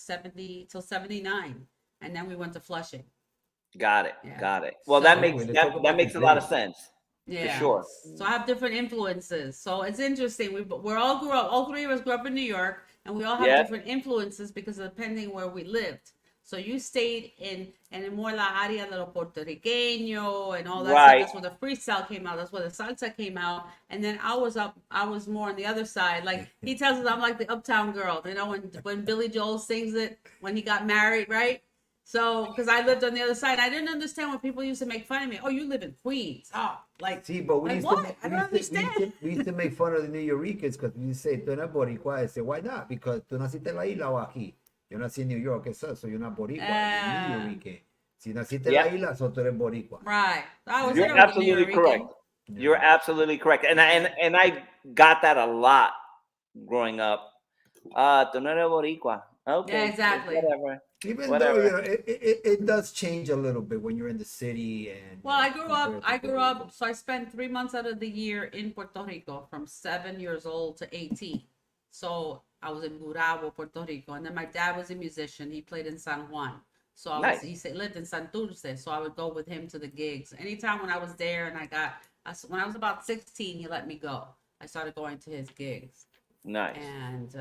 Speaker 2: 79, and then we went to Flushing.
Speaker 4: Got it.
Speaker 2: Yeah.
Speaker 4: Got it. Well,
Speaker 2: So-
Speaker 4: that makes that makes a lot of sense.
Speaker 2: Yeah,
Speaker 4: sure.
Speaker 2: So I have different influences. So it's interesting. We're all grew up. All three of us grew up in New York, and we all have
Speaker 4: Yeah.
Speaker 2: different influences because of depending where we lived. So you stayed in more la área de lo puertorriqueño and all that
Speaker 4: Right.
Speaker 2: stuff. That's where the freestyle came out. That's where the salsa came out. And then I was more on the other side. Like he tells us I'm like the uptown girl. You know, when Billy Joel sings it when he got married, right? So, because I lived on the other side, I didn't understand when people used to make fun of me. Oh, you live in Queens. Oh, like,
Speaker 1: See, but we
Speaker 2: like
Speaker 1: used
Speaker 2: what?
Speaker 1: to,
Speaker 2: I don't understand.
Speaker 1: we used to make fun of the New Yorkers because we say, tú eres boricua. I say, why not? Because tú naciste en la isla o aquí. Yo nací en New York, eso, soy una boricua, New Yorker. Si naciste en la isla, so tú eres boricua.
Speaker 2: Right. I was
Speaker 4: You're
Speaker 2: there with
Speaker 4: absolutely
Speaker 2: New
Speaker 4: correct.
Speaker 2: York.
Speaker 4: You're absolutely correct. And I got that a lot growing up. Tú no eres boricua. Okay.
Speaker 2: Yeah, exactly.
Speaker 4: Whatever.
Speaker 1: Even
Speaker 4: Whatever.
Speaker 1: though it does change a little bit when you're in the city and.
Speaker 2: Well, I grew
Speaker 1: compared to
Speaker 2: up, so I spent 3 months out of the year in Puerto Rico from 7 years old to 18. So I was in Gurabo, Puerto Rico. And then my dad was a musician. He played in San Juan. So he lived in Santurce. So I would go with him to the gigs. Anytime when I was there and when I was about 16, he let me go. I started going to his gigs.
Speaker 4: Nice.
Speaker 2: And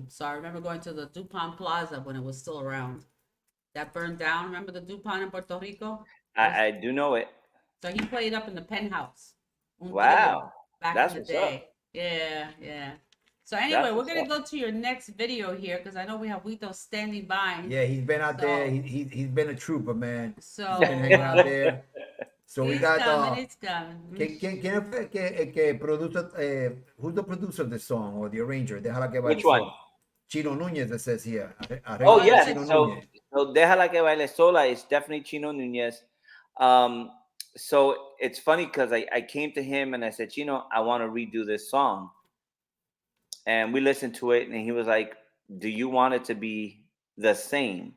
Speaker 2: so I remember going to the DuPont Plaza when it was still around. That burned down. Remember the DuPont in Puerto Rico?
Speaker 4: I do know it.
Speaker 2: So he played up in the penthouse.
Speaker 4: Wow.
Speaker 2: Back
Speaker 4: That's
Speaker 2: in the
Speaker 4: what's
Speaker 2: day.
Speaker 4: up.
Speaker 2: Yeah. So anyway,
Speaker 4: That's
Speaker 2: we're
Speaker 4: what's
Speaker 2: gonna
Speaker 4: up.
Speaker 2: go to your next video here because I know we have Wito standing by.
Speaker 1: Yeah, he's been out there.
Speaker 2: So-
Speaker 1: He's been a trooper, man.
Speaker 2: So
Speaker 1: He's been hanging out there. So we
Speaker 2: it's
Speaker 1: got
Speaker 2: coming, it's coming.
Speaker 1: ¿Quién fue que produce, who's the producer of the song or the arranger? Déjala que baile
Speaker 4: Which one?
Speaker 1: sola. Chino Núñez, it says here.
Speaker 4: Oh,
Speaker 2: Arregla
Speaker 4: yes.
Speaker 1: Chino
Speaker 4: So
Speaker 1: Núñez.
Speaker 4: Déjala que baile sola is definitely Chino Núñez. so it's funny because I came to him and I said, I want to redo this song. And we listened to it, and he was like, do you want it to be the same?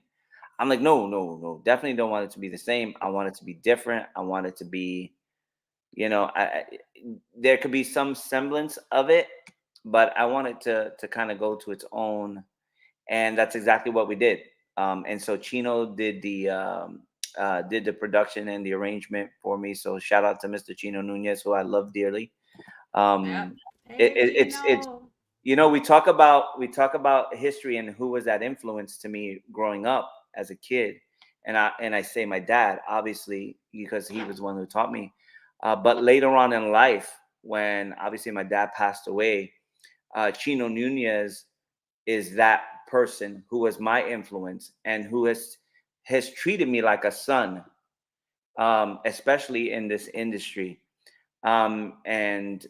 Speaker 4: I'm like, no, definitely don't want it to be the same. I want it to be different. I want it to be, there could be some semblance of it, but I want it to kind of go to its own. And that's exactly what we did. And so Chino did the production and the arrangement for me. So shout out to Mr. Chino Nunez, who I love dearly.
Speaker 2: Yep. Hey,
Speaker 4: It's we talk about history and who was that influence to me growing up as a kid. And I say my dad, obviously, because he was the one who taught me. But later on in life, when obviously my dad passed away, Chino Nunez is that person who was my influence and who has treated me like a son, especially in this industry. And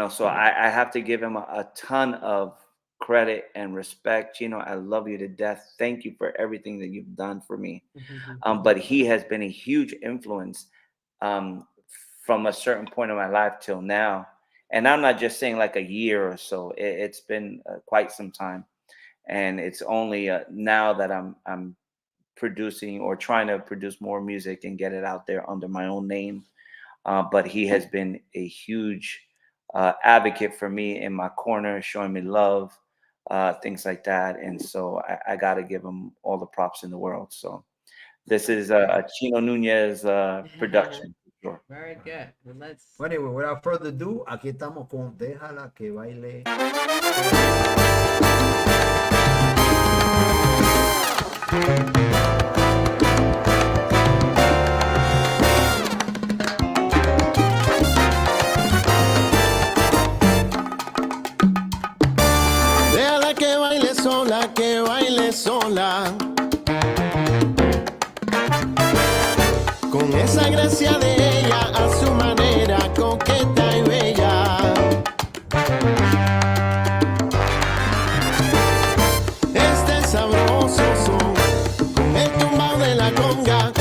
Speaker 4: so I have to give him a ton of credit and respect. Chino, I love you to death. Thank you for everything that you've done for me. But he has been a huge influence from a certain point of my life till now. And I'm not just saying like a year or so. It's been quite some time. And it's only now that I'm producing or trying to produce more music and get it out there under my own name. But he has been a huge advocate for me, in my corner, showing me love, things like that. And so I got to give him all the props in the world. So this is a Chino Nunez production. Sure.
Speaker 2: Very good. Well,
Speaker 1: anyway, without further ado, aquí estamos con Déjala que baile.
Speaker 5: Déjala que baile sola. Con esa gracia de ella, a su manera coqueta y bella. Este sabroso son, con el tumbao de la conga,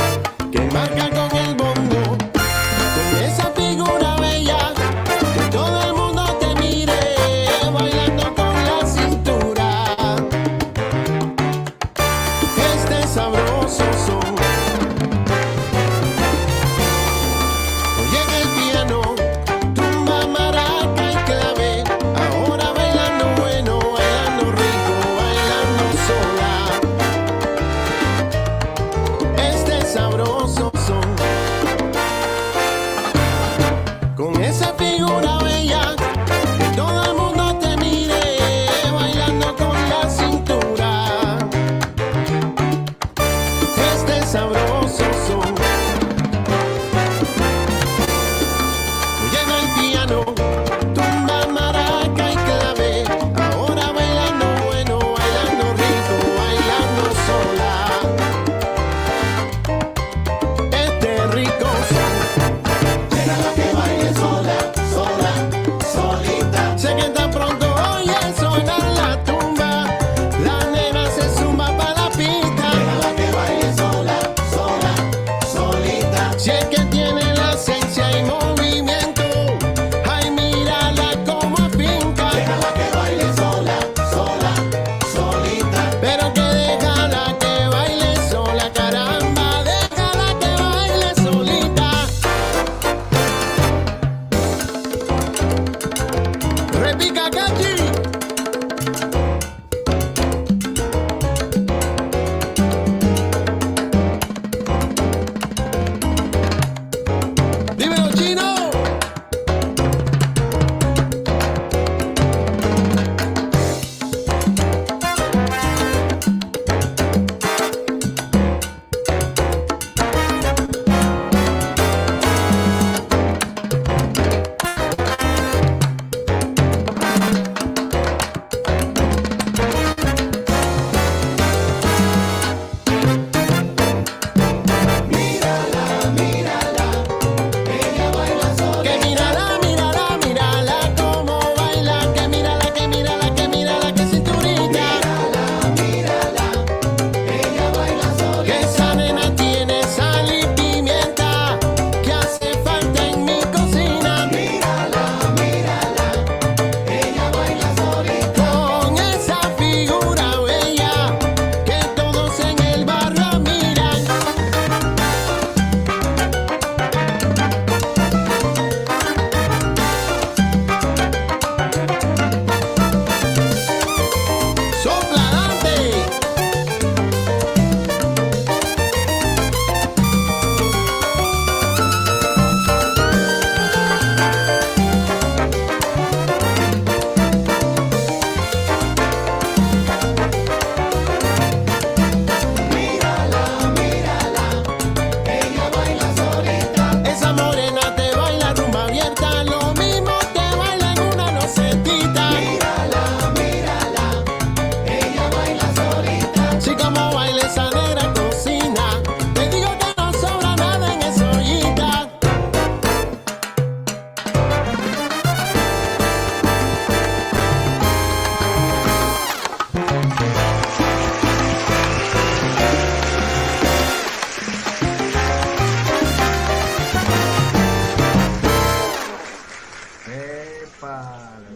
Speaker 5: que marca con el bongo, con esa figura bella, que todo el mundo te mire, bailando con la cintura. Este sabroso son.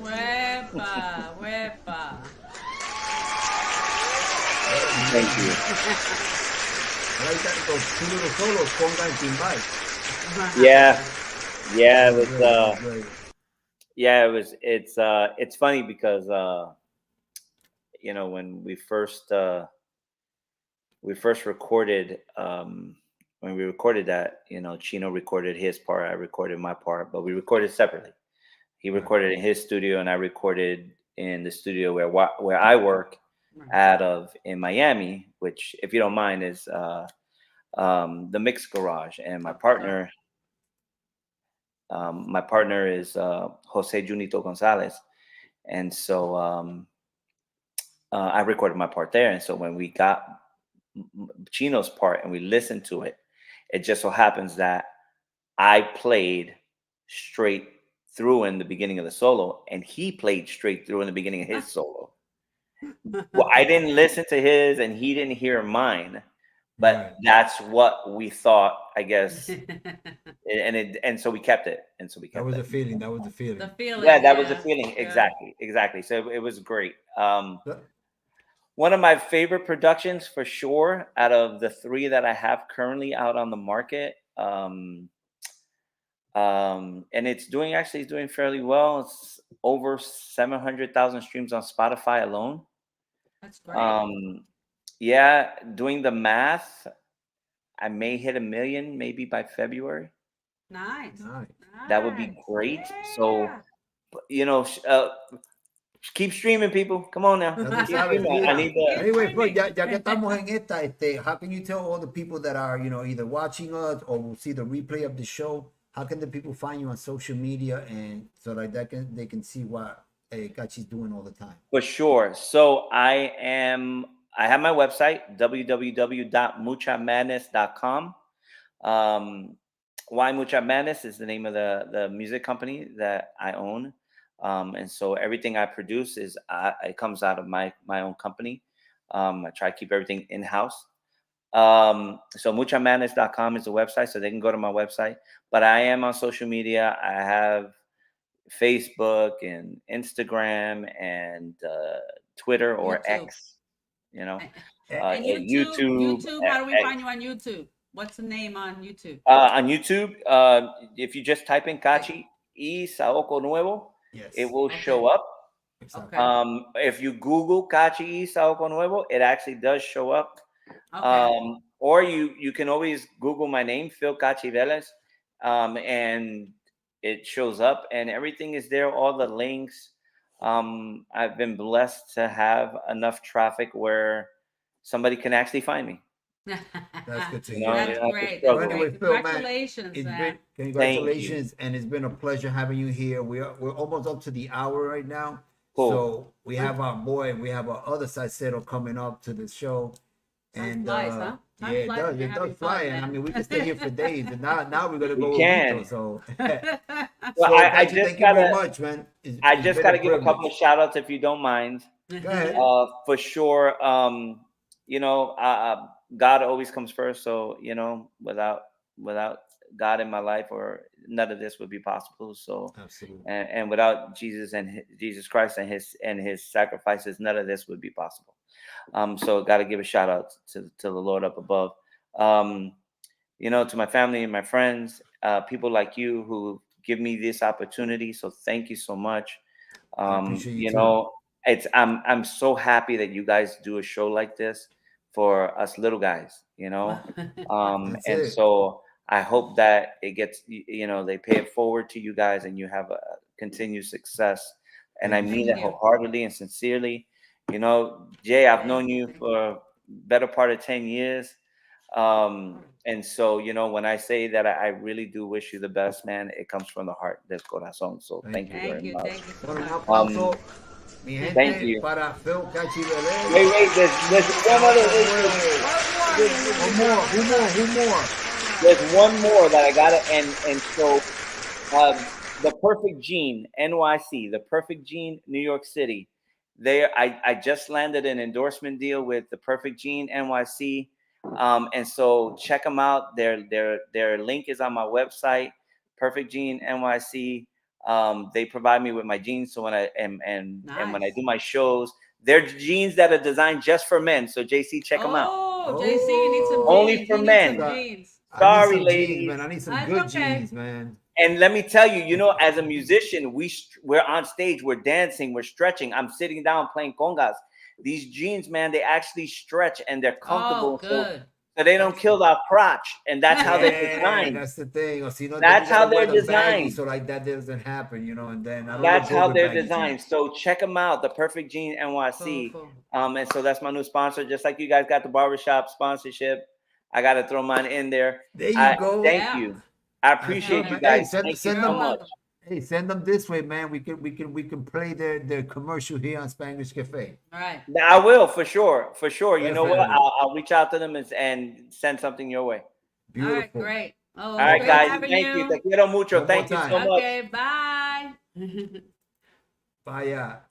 Speaker 2: Huepa, huepa.
Speaker 4: Thank you.
Speaker 1: I like that. Those two little solos, conga and timbal.
Speaker 4: Yeah, it was.
Speaker 1: Great.
Speaker 4: Yeah, it was. It's funny because when we first recorded, when we recorded that, Chino recorded his part, I recorded my part, but we recorded separately. He recorded in his studio, and I recorded in the studio where I work out of in Miami, which, if you don't mind, is the Mix Garage. And my partner is Jose Junito Gonzalez, and so I recorded my part there. And so when we got Chino's part and we listened to it, it just so happens that I played straight through in the beginning of the solo, and he played straight through in the beginning of his solo. Well, I didn't listen to his, and he didn't hear mine, but that's what we thought, I guess. and so we kept it. And so we kept
Speaker 1: That was
Speaker 4: it.
Speaker 1: the feeling.
Speaker 2: The feeling.
Speaker 4: Yeah, that was the feeling. Exactly. So it was great. One of my favorite productions for sure out of the 3 that I have currently out on the market. And it's doing fairly well. It's over 700,000 streams on Spotify alone.
Speaker 2: That's great.
Speaker 4: Yeah, doing the math, I may hit 1 million maybe by February.
Speaker 2: Nice.
Speaker 4: That would be great. So, keep streaming, people. Come on now. Keep streaming. I need that.
Speaker 1: Anyway, Floyd, ya que estamos en esta, how can you tell all the people that are, either watching us or will see the replay of the show, how can the people find you on social media, and so like that they can see what Cachi's doing all the time?
Speaker 4: For sure. So I have my website, www.muchamadness.com. Why Mucha Madness is the name of the music company that I own. And so everything I produce it comes out of my own company. I try to keep everything in-house. So muchamadness.com is the website, so they can go to my website. But I am on social media. I have Facebook and Instagram and Twitter or
Speaker 2: YouTube.
Speaker 4: X,
Speaker 2: And YouTube, how do we find you on YouTube? What's the name on YouTube?
Speaker 4: On YouTube, if you just type in Cachi y Saoko Nuevo, it will show up.
Speaker 1: Exactly.
Speaker 4: If you Google Cachi y Saoko Nuevo, it actually does show up.
Speaker 2: Okay.
Speaker 4: Or you can always Google my name, Phil Cachi Velez, and it shows up, and everything is there, all the links. I've been blessed to have enough traffic where somebody can actually find me.
Speaker 1: That's good to
Speaker 4: hear.
Speaker 2: That's great.
Speaker 1: Well, anyway, Phil,
Speaker 2: Congratulations, man.
Speaker 1: Congratulations, and it's been a pleasure having you here. We're almost up to the hour right now.
Speaker 4: Cool.
Speaker 1: So we have our other Salsero coming up to the show. And
Speaker 2: flies, huh?
Speaker 1: it does fly. And I mean, we can stay here for days. And now we're gonna go.
Speaker 4: We can.
Speaker 1: So,
Speaker 4: well, I just
Speaker 1: thank you very much, man.
Speaker 4: I just gotta give a couple of shout outs if you don't mind.
Speaker 1: Go ahead.
Speaker 4: For sure. God always comes first. So without God in my life, or none of this would be possible. So
Speaker 1: absolutely.
Speaker 4: And without Jesus and Jesus Christ and his sacrifices, none of this would be possible. So got to give a shout out to the Lord up above. To my family and my friends, people like you who give me this opportunity. So thank you so much. I'm so happy that you guys do a show like this for us little guys, and so I hope that it gets, they pay it forward to you guys and you have a continued success. And I mean that wholeheartedly and sincerely. Jay, I've known you for better part of 10 years. And so, when I say that I really do wish you the best, man, it comes from the heart. Del corazón. So thank you very much. Thank you.
Speaker 1: Para Phil Cachi Velez.
Speaker 4: Wait, there's one other.
Speaker 1: Who more?
Speaker 4: There's one more that I gotta and so the Perfect Gene NYC, the Perfect Gene New York City. I just landed an endorsement deal with the Perfect Gene NYC, and so check them out. Their link is on my website, Perfect Gene NYC. They provide me with my jeans. So when I and when I
Speaker 2: Nice.
Speaker 4: do my shows, they're jeans that are designed just for men. So JCee, check them out.
Speaker 2: Oh, JCee, you need some jeans.
Speaker 4: Only for
Speaker 2: You need
Speaker 4: men.
Speaker 2: some jeans.
Speaker 1: I
Speaker 4: Sorry,
Speaker 1: need some
Speaker 4: ladies.
Speaker 1: jeans, man. I need some
Speaker 2: That's
Speaker 1: good
Speaker 2: okay.
Speaker 1: jeans, man.
Speaker 4: And let me tell you, you know, as a musician, we're on stage, we're dancing, we're stretching. I'm sitting down playing congas. These jeans, man, they actually stretch and they're comfortable.
Speaker 2: Oh, good.
Speaker 4: So they don't kill our crotch, and that's how they're
Speaker 1: Yeah,
Speaker 4: designed.
Speaker 1: that's the thing. Or see, no,
Speaker 4: That's
Speaker 1: then you gotta
Speaker 4: how they're
Speaker 1: wear them baggy,
Speaker 4: designed.
Speaker 1: so like that doesn't happen, you know. And then I don't
Speaker 4: That's
Speaker 1: look good
Speaker 4: how
Speaker 1: with
Speaker 4: they're
Speaker 1: baggy
Speaker 4: designed.
Speaker 1: jeans.
Speaker 4: So check them out, the Perfect Jeans NYC.
Speaker 2: Cool.
Speaker 4: And so that's my new sponsor. Just like you guys got the barbershop sponsorship, I got to throw mine in there.
Speaker 1: There you go.
Speaker 4: Thank
Speaker 2: Yeah.
Speaker 4: you. I appreciate you
Speaker 1: Hey,
Speaker 4: guys.
Speaker 1: send
Speaker 4: Thank you
Speaker 1: them.
Speaker 4: so much.
Speaker 1: Hey, send them this way, man. We can play their commercial here on Spanglish Cafe.
Speaker 2: All right.
Speaker 4: I will, for sure. For sure. You know what?
Speaker 1: Definitely.
Speaker 4: I'll reach out to them and send something your way.
Speaker 1: Beautiful.
Speaker 2: All right, great. Oh,
Speaker 4: All right,
Speaker 2: great
Speaker 4: guys.
Speaker 2: having
Speaker 4: Thank you. Te quiero mucho.
Speaker 1: One
Speaker 4: Thank you
Speaker 1: more
Speaker 4: so
Speaker 1: time.
Speaker 4: much.
Speaker 2: Okay, bye.
Speaker 1: Vaya.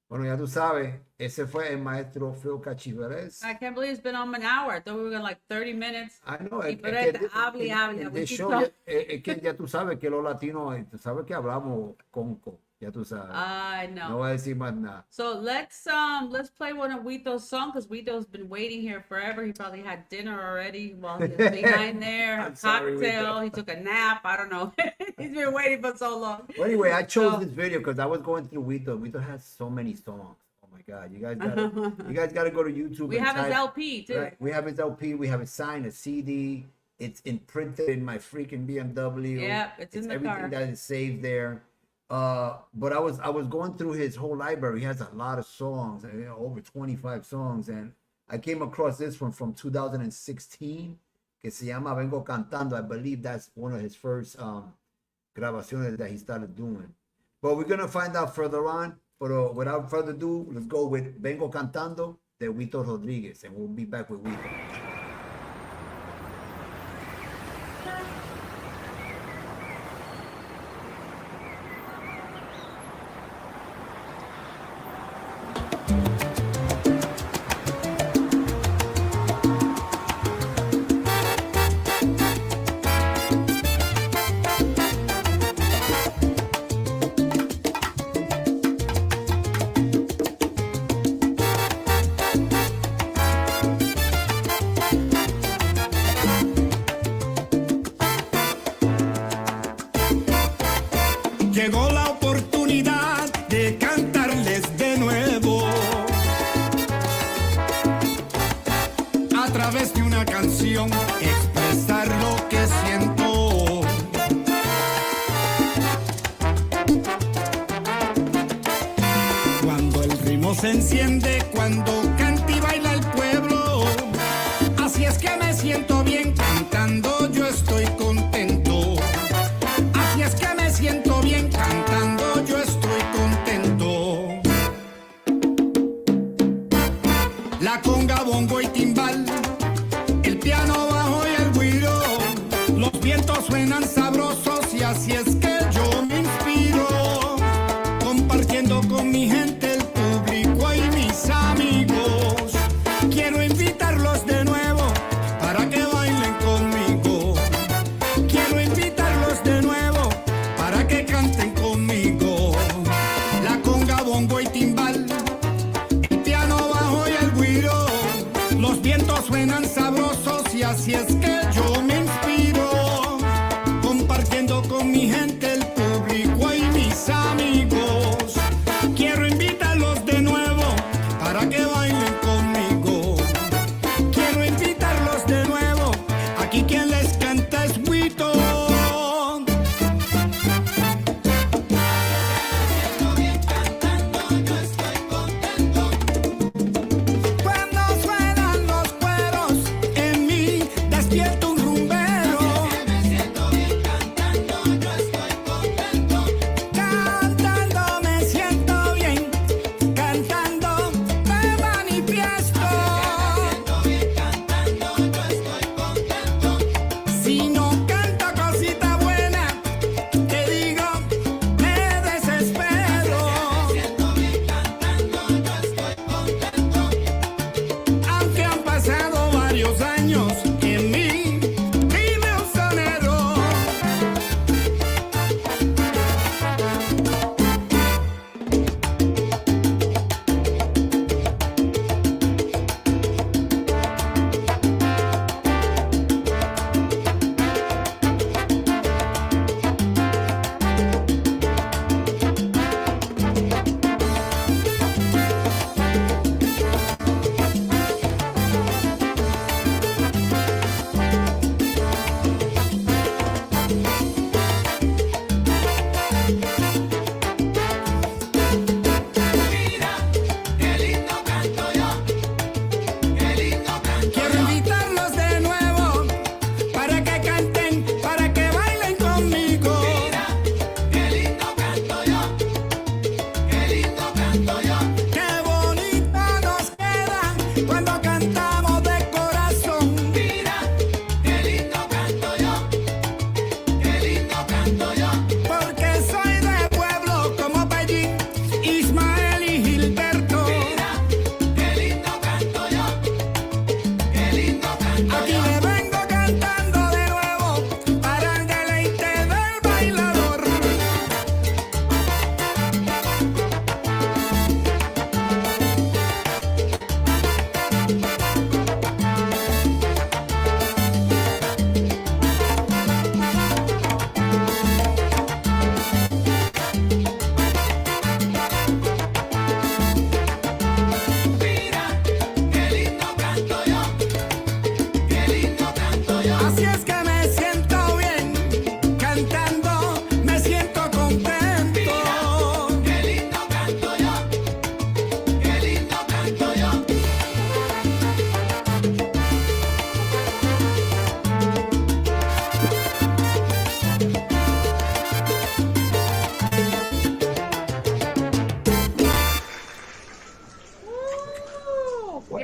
Speaker 1: Bueno, ya tú sabes, ese fue el maestro Cachi Velez.
Speaker 2: I can't believe it's been on an hour. I thought we were going like 30 minutes.
Speaker 1: I know,
Speaker 2: Y
Speaker 1: es
Speaker 2: por
Speaker 1: que
Speaker 2: esto, hable y hable,
Speaker 1: de
Speaker 2: we keep
Speaker 1: show,
Speaker 2: talking.
Speaker 1: es que ya tú sabes que los latinos, tú sabes que hablamos conco, ya tú sabes.
Speaker 2: I know.
Speaker 1: No voy a decir más nada.
Speaker 2: So let's play one of Wito's songs because Wito's been waiting here forever. He probably had dinner already while he was behind there. A
Speaker 1: I'm sorry,
Speaker 2: cocktail.
Speaker 1: Wito.
Speaker 2: He took a nap. I don't know. He's been waiting for so long.
Speaker 1: Well, anyway, I chose
Speaker 2: So-
Speaker 1: this video because I was going through Wito. Wito has so many songs. Oh my God, you guys gotta go to YouTube.
Speaker 2: We
Speaker 1: and
Speaker 2: have his
Speaker 1: type-
Speaker 2: LP too.
Speaker 1: Right, we have his LP. We have it signed, a CD. It's imprinted in my freaking BMW.
Speaker 2: Yeah, it's in the
Speaker 1: everything
Speaker 2: car.
Speaker 1: that is saved there. But I was going through his whole library. He has a lot of songs, over 25 songs, and I came across this one from 2016 que se llama Vengo Cantando. I believe that's one of his first grabaciones that he started doing. But we're gonna find out further on. But without further ado, let's go with Vengo Cantando de Wito Rodriquez, and we'll be back with Wito.
Speaker 5: Llegó la oportunidad de cantarles de nuevo a través de una canción, expresar lo que siento. Cuando el ritmo se enciende, cuando canta y baila el pueblo, así es que me siento bien cantando, yo estoy contento. Así es que me siento bien cantando, yo estoy contento. La conga, bongo y timbal, el piano bajo y el güiro, los vientos suenan sabrosos y así es que yo me inspiro, compartiendo con mi gente, el público y mis amigos. Quiero invitarlos de nuevo para que bailen conmigo.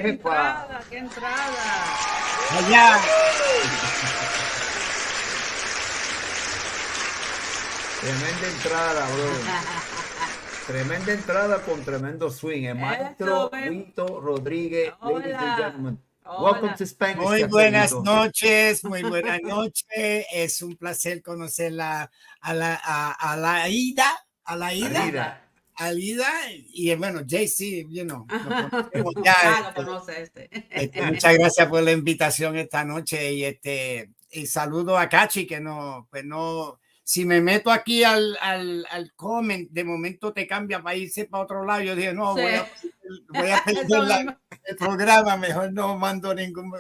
Speaker 2: entrada, qué entrada.
Speaker 6: Allá.
Speaker 1: Tremenda entrada, bro. Tremenda entrada con tremendo swing. El maestro Wito Rodriquez, ladies and gentlemen. Welcome to Spanglish
Speaker 6: Muy
Speaker 1: Cafe,
Speaker 6: buenas
Speaker 1: Wito.
Speaker 6: noches, muy buenas noches. Es un placer conocerla a la Alida. Alida y bueno, JCee, you know, lo
Speaker 2: conoce
Speaker 6: muchas gracias por la invitación esta noche y saludo a Cachi que si me meto aquí al comment, de momento te cambia para irse para otro lado. Yo dije, no, voy a perder el programa, mejor no mando ningún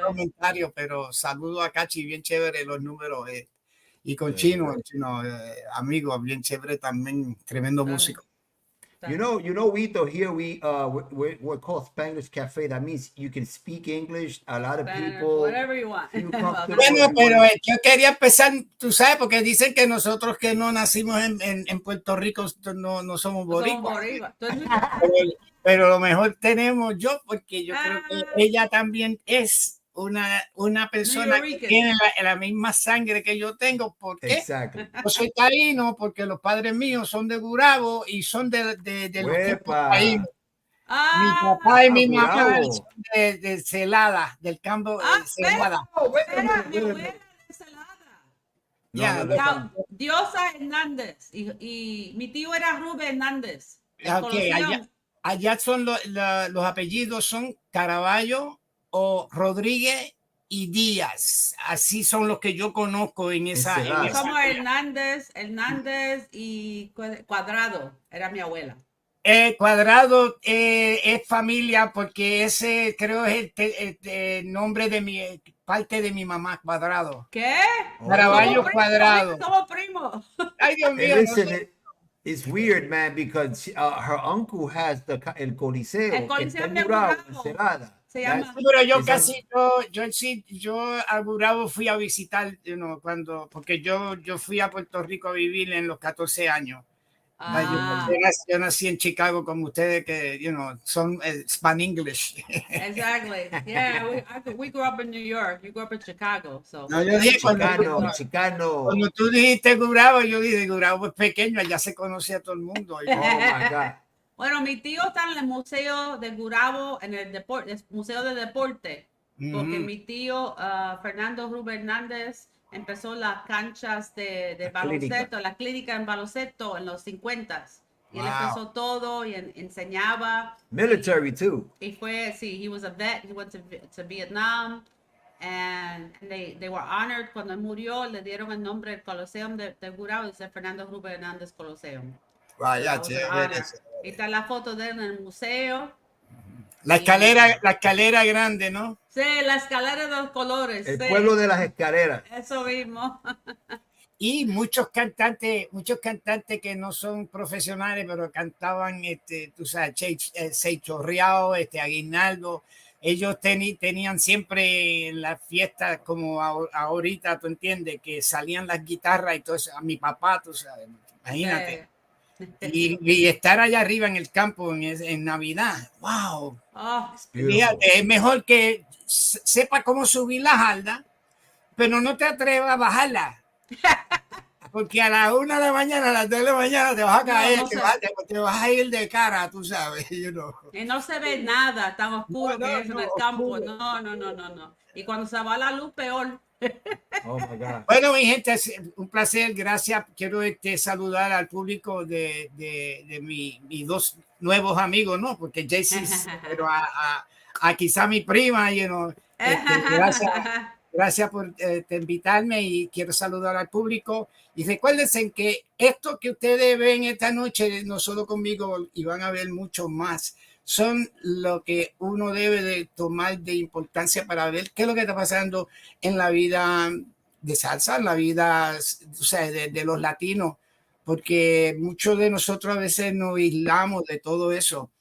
Speaker 6: comentario, pero saludo a Cachi, bien chévere los números. Y con Chino, amigo, bien chévere también, tremendo músico.
Speaker 1: You know, Wito, here we're called Spanglish Cafe. That means you can speak English. A lot of people.
Speaker 2: Whatever you want.
Speaker 6: Bueno, pero yo quería empezar, tú sabes, porque dicen que nosotros que no nacimos en Puerto Rico no somos boricuas. Pero lo mejor tenemos yo, porque yo creo que ella también es una persona que tiene la misma sangre que yo tengo. ¿Por qué?
Speaker 1: Exacto.
Speaker 6: Yo soy taíno porque los padres míos son de Gurabo y son de los taínos. Mi papá y mi mamá son de Celada, del campo de Celada.
Speaker 2: Mi abuela de Celada. Diosa Hernandez y mi tío era Rubén Hernández.
Speaker 6: Okay, allá son los apellidos son Caraballo o Rodríguez y Díaz, así son los que yo conozco en esa.
Speaker 2: Somos Hernández y Cuadrado, era mi abuela.
Speaker 6: Cuadrado es familia porque ese creo es el nombre de parte de mi mamá, Cuadrado.
Speaker 2: ¿Qué?
Speaker 6: Caraballo Cuadrado.
Speaker 2: Somos primos.
Speaker 6: Ay, Dios mío.
Speaker 1: It's weird, man, because her uncle has el Coliseo.
Speaker 2: El Coliseo de
Speaker 1: Gurabo.
Speaker 2: Se llama.
Speaker 6: Pero yo a Gurabo fui a visitar, porque yo fui a Puerto Rico a vivir en los 14 años. Yo nací en Chicago como ustedes que, son Spanglish.
Speaker 2: Exactly. Yeah, we grew up in New York. You grew up in Chicago. So.
Speaker 6: No, yo dije
Speaker 1: Chicano.
Speaker 6: Cuando tú dijiste Gurabo, yo dije Gurabo es pequeño, ya se conoce a todo el mundo.
Speaker 1: Oh my God.
Speaker 2: Bueno, mi tío está en el museo de Gurabo, en el museo de deporte, porque mi tío Fernando Rubén Hernández empezó las canchas de baloncesto, la clínica en baloncesto en los 50s. Y él empezó todo y enseñaba.
Speaker 1: Military too.
Speaker 2: Y fue, he was a vet. He went to Vietnam. And they were honored. Cuando él murió, le dieron el nombre del Coliseum de Gurabo, dice Fernando Rubén Hernández Coliseum.
Speaker 6: Vaya,
Speaker 2: y está la foto de él en el museo.
Speaker 6: La escalera grande, ¿no?
Speaker 2: Sí, la escalera de los colores.
Speaker 1: El pueblo de las escaleras.
Speaker 2: Eso mismo.
Speaker 6: Y muchos cantantes que no son profesionales, pero cantaban, tú sabes, Seicho Riao, Aguinaldo. Ellos tenían siempre en las fiestas, como ahorita, tú entiendes, que salían las guitarras y todo eso. A mi papá, tú sabes, imagínate. Y estar allá arriba en el campo en Navidad, wow. Fíjate, es mejor que sepa cómo subir la jarda, pero no te atrevas a bajarla. Porque a las 1 de la mañana, a las 2 de la mañana te vas a caer, te vas a ir de cara, tú sabes.
Speaker 2: Y no se ve nada tan oscuro que es en el campo. No. Y cuando se va la luz, peor.
Speaker 1: Oh my God.
Speaker 6: Bueno, mi gente, es un placer, gracias. Quiero saludar al público de mis dos nuevos amigos, ¿no? Porque JCee, pero a quizá mi prima, gracias por invitarme y quiero saludar al público. Y recuérdense que esto que ustedes ven esta noche, no solo conmigo, y van a ver mucho más, son lo que uno debe de tomar de importancia para ver qué es lo que está pasando en la vida de salsa, en la vida, o sea, de los latinos, porque muchos de nosotros a veces nos aislamos de todo eso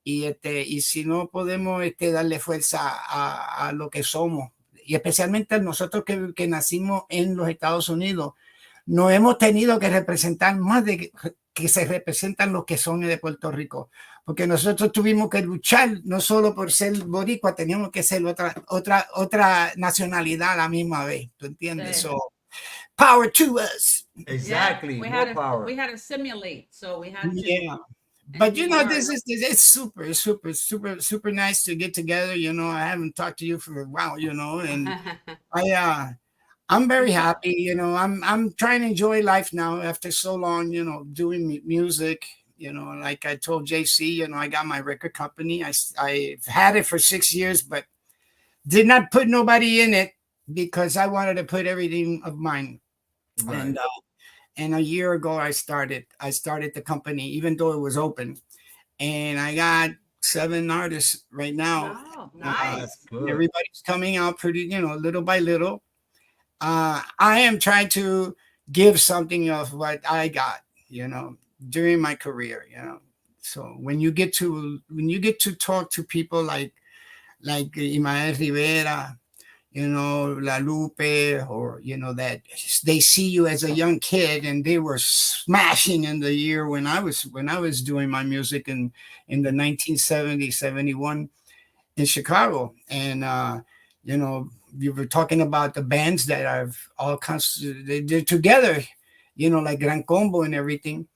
Speaker 6: y si no podemos darle fuerza a lo que somos, y especialmente nosotros que nacimos en los Estados Unidos, nos hemos tenido que representar más de que se representan los que son de Puerto Rico. Porque nosotros tuvimos que luchar no solo por ser boricua, teníamos que ser otra nacionalidad a la misma vez. ¿Tú entiendes?
Speaker 2: Sí.
Speaker 6: So, power to us.
Speaker 1: Exactly.
Speaker 2: We
Speaker 1: More
Speaker 2: had
Speaker 1: power.
Speaker 2: we had to simulate, so we had to.
Speaker 6: Yeah. But you know, it's super nice to get together. You know, I haven't talked to you for a while, you know, and I'm very happy. You know, I'm trying to enjoy life now after so long, you know, doing music. You know, like I told JCee, you know, I got my record company. I've had it for 6 years, but did not put nobody in it because I wanted to put everything of mine.
Speaker 1: Right.
Speaker 6: And a year ago, I started the company, even though it was open, and I got 7 artists right now.
Speaker 2: Oh, nice.
Speaker 1: That's good.
Speaker 6: Everybody's coming out pretty, you know, little by little. I am trying to give something of what I got, you know, during my career, you know. So when you get to talk to people like Imael Rivera, you know, La Lupe, or, you know, that they see you as a young kid, and they were smashing in the year when I was doing my music in the 1970, 71 in Chicago. And, you know, you were talking about the bands that I've all they're together, you know, like Gran Combo and everything.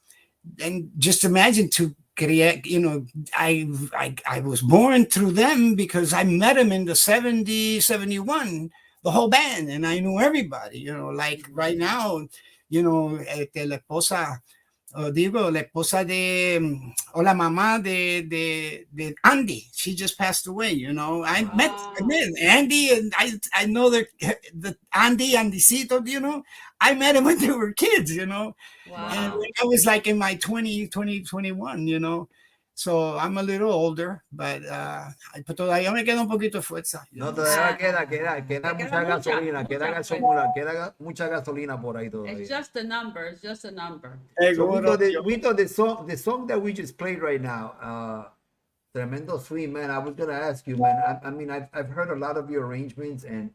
Speaker 6: And just imagine to create, you know, I was born through them because I met them in the 70, 71, the whole band, and I knew everybody, you know, like right now, you know, la esposa de, o la mamá de Andy, she just passed away, you know. I met Andy, and I know the Andycito, you know, I met him when they were kids, you know.
Speaker 2: Wow.
Speaker 6: And I was like in my 21, you know. So I'm a little older, but todavía me queda un poquito de fuerza.
Speaker 1: No, todavía queda mucha gasolina, queda mucha gasolina por ahí todavía.
Speaker 2: It's just a number. It's just a number.
Speaker 1: So Wito, the song that we just played right now, Tremendo Sweet, man. I was gonna ask you, man. I mean, I've heard a lot of your arrangements, and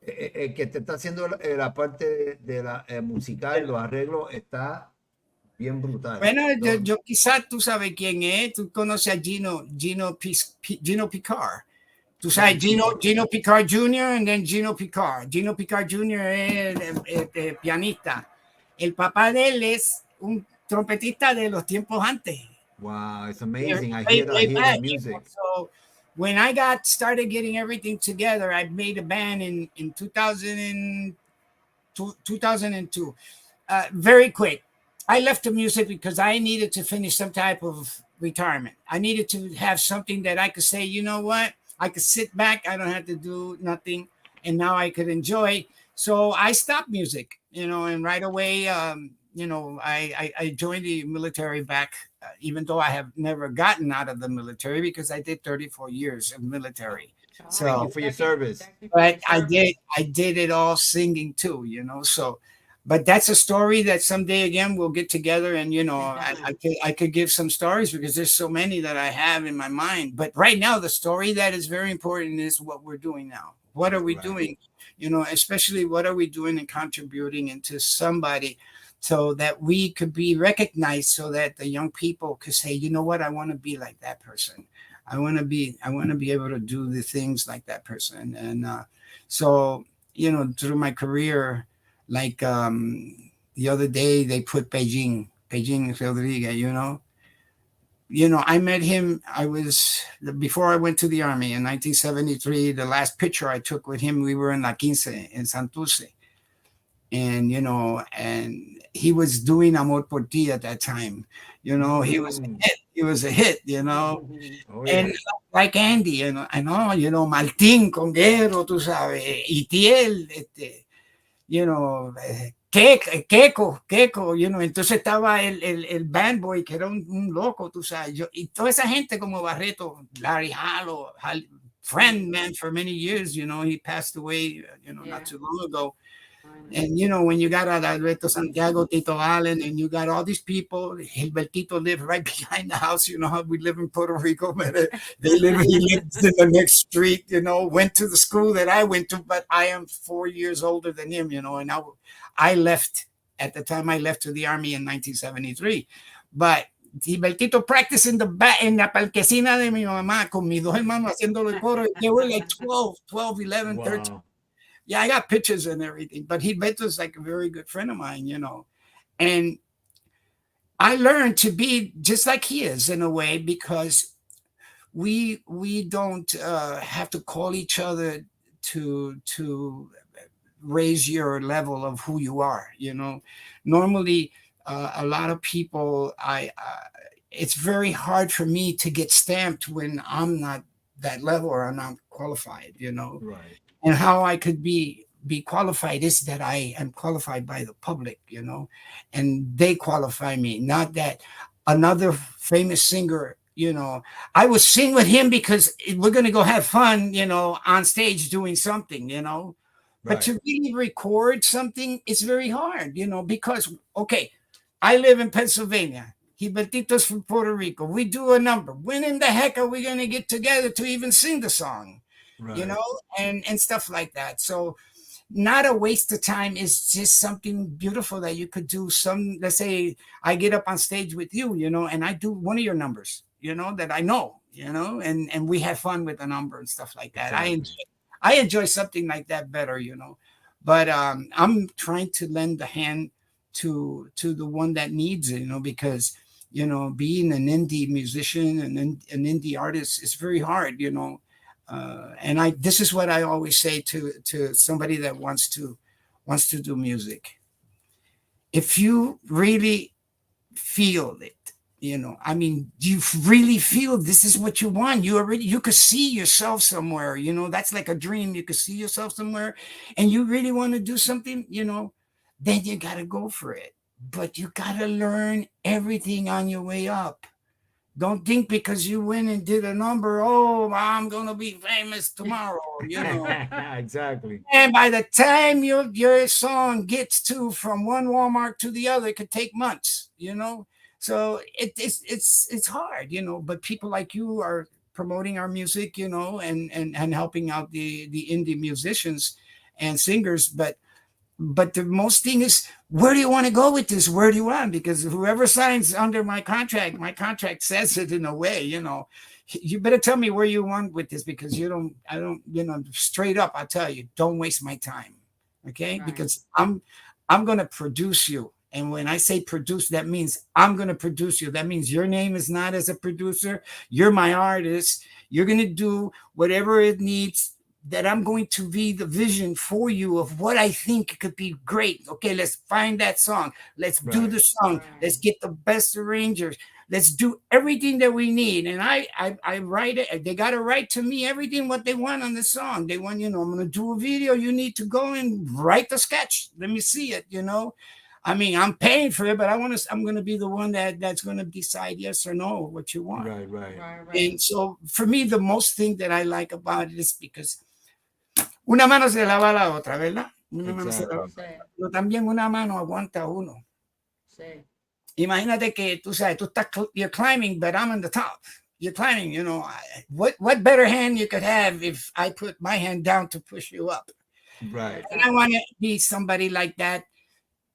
Speaker 1: que te está haciendo la parte de la musical, los arreglos, está bien brutal.
Speaker 6: Bueno, yo quizás tú sabes quién es. Tú conoces a Gino Picard. Tú sabes Gino Picard Jr. and then Gino Picard. Gino Picard Jr. es el pianista. El papá de él es un trompetista de los tiempos antes.
Speaker 1: Wow, it's amazing. I hear the music.
Speaker 6: So when I started getting everything together, I made a band in 2002. Very quick. I left the music because I needed to finish some type of retirement. I needed to have something that I could say, you know what? I could sit back. I don't have to do nothing. And now I could enjoy. So I stopped music, you know, and right away, you know, I joined the military back, even though I have never gotten out of the military because I did 34 years of military. So
Speaker 1: thank you for your service.
Speaker 6: But I did it all singing too, you know, so. But that's a story that someday again we'll get together, and you know I could give some stories because there's so many that I have in my mind. But right now the story that is very important is what we're doing now. What are we doing? You know, especially what are we doing and contributing into somebody so that we could be recognized, so that the young people could say, you know what, I want to be like that person. I want to be able to do the things like that person. And so, you know, through my career. Like the other day, they put Beijing Rodriguez, you know, I met him. Before I went to the army in 1973, the last picture I took with him, we were in La Quince in Santurce. And, you know, and he was doing Amor por Ti at that time. You know, he was a hit, you know. Oh, yeah. And like Andy, you know, Martín Conguero, tú sabes, Itiel, you know, Keiko, you know, entonces estaba el band boy que era un loco, tú sabes, y toda esa gente como Barreto, Larry Hallow, friend, man, for many years, you know, he passed away, you know, not too long ago. And, you know, when you got Alberto Santiago, Tito Allen, and you got all these people, Gilbertito lived right behind the house, you know how we live in Puerto Rico, but he lived in the next street, you know, went to the school that I went to, but I am 4 years older than him, you know, and I left at the time I left to the army in 1973. But Gilbertito practiced in la parquesina de mi mamá con mis dos hermanos haciendo el coro. They were like 12, 11, 13.
Speaker 1: Wow.
Speaker 6: Yeah, I got pictures and everything. But Gilberto's like a very good friend of mine, you know. And I learned to be just like he is in a way, because we don't have to call each other to raise your level of who you are. You know, normally a lot of people, it's very hard for me to get stamped when I'm not that level or I'm not qualified. You know,
Speaker 1: Right.
Speaker 6: and how I could be qualified is that I am qualified by the public, you know, and they qualify me, not that another famous singer, you know, I would sing with him because we're going to go have fun, you know, on stage doing something, you know, but to really record something is very hard, you know, because, okay, I live in Pennsylvania. Gilbertito's from Puerto Rico. We do a number. When in the heck are we going to get together to even sing the song?
Speaker 1: Right.
Speaker 6: You know, and stuff like that. So not a waste of time. Is just something beautiful that you could do. Let's say I get up on stage with you, you know, and I do one of your numbers, you know, that I know, you know, and we have fun with the number and stuff like that.
Speaker 1: Exactly.
Speaker 6: I enjoy something like that better, you know, but I'm trying to lend a hand to the one that needs it, you know, because, you know, being an indie musician and an indie artist is very hard, you know. And this is what I always say to somebody that wants to do music. If you really feel it, you know, I mean, you really feel this is what you want. You could see yourself somewhere, you know, that's like a dream. You could see yourself somewhere and you really want to do something, you know, then you got to go for it. But you got to learn everything on your way up. Don't think because you went and did a number, oh, I'm going to be famous tomorrow, you know.
Speaker 1: Exactly.
Speaker 6: And by the time your song gets to from one Walmart to the other, it could take months, you know. So it's hard, you know, but people like you are promoting our music, you know, and helping out the indie musicians and singers. But the most thing is, where do you want to go with this? Where do you want? Because whoever signs under my contract says it in a way, you know, you better tell me where you want with this, because I don't, you know, straight up, I'll tell you, don't waste my time. Okay. Right. Because I'm going to produce you. And when I say produce, that means I'm going to produce you. That means your name is not as a producer. You're my artist. You're going to do whatever it needs, that I'm going to be the vision for you of what I think could be great. Okay, let's find that song. Let's do the song. Let's get the best arrangers. Let's do everything that we need. And I write it. They got to write to me everything what they want on the song. They want, you know, I'm going to do a video. You need to go and write the sketch. Let me see it, you know. I mean, I'm paying for it, but I'm going to be the one that's going to decide yes or no what you want.
Speaker 1: Right.
Speaker 6: And so for me, the most thing that I like about it is because una mano se lava la otra, ¿verdad? Una mano se lava. Pero también una mano aguanta uno.
Speaker 2: Sí.
Speaker 6: Imagínate que tú sabes, you're climbing, but I'm on the top. You're climbing, you know. What better hand you could have if I put my hand down to push you up?
Speaker 1: Right.
Speaker 6: And I want to be somebody like that,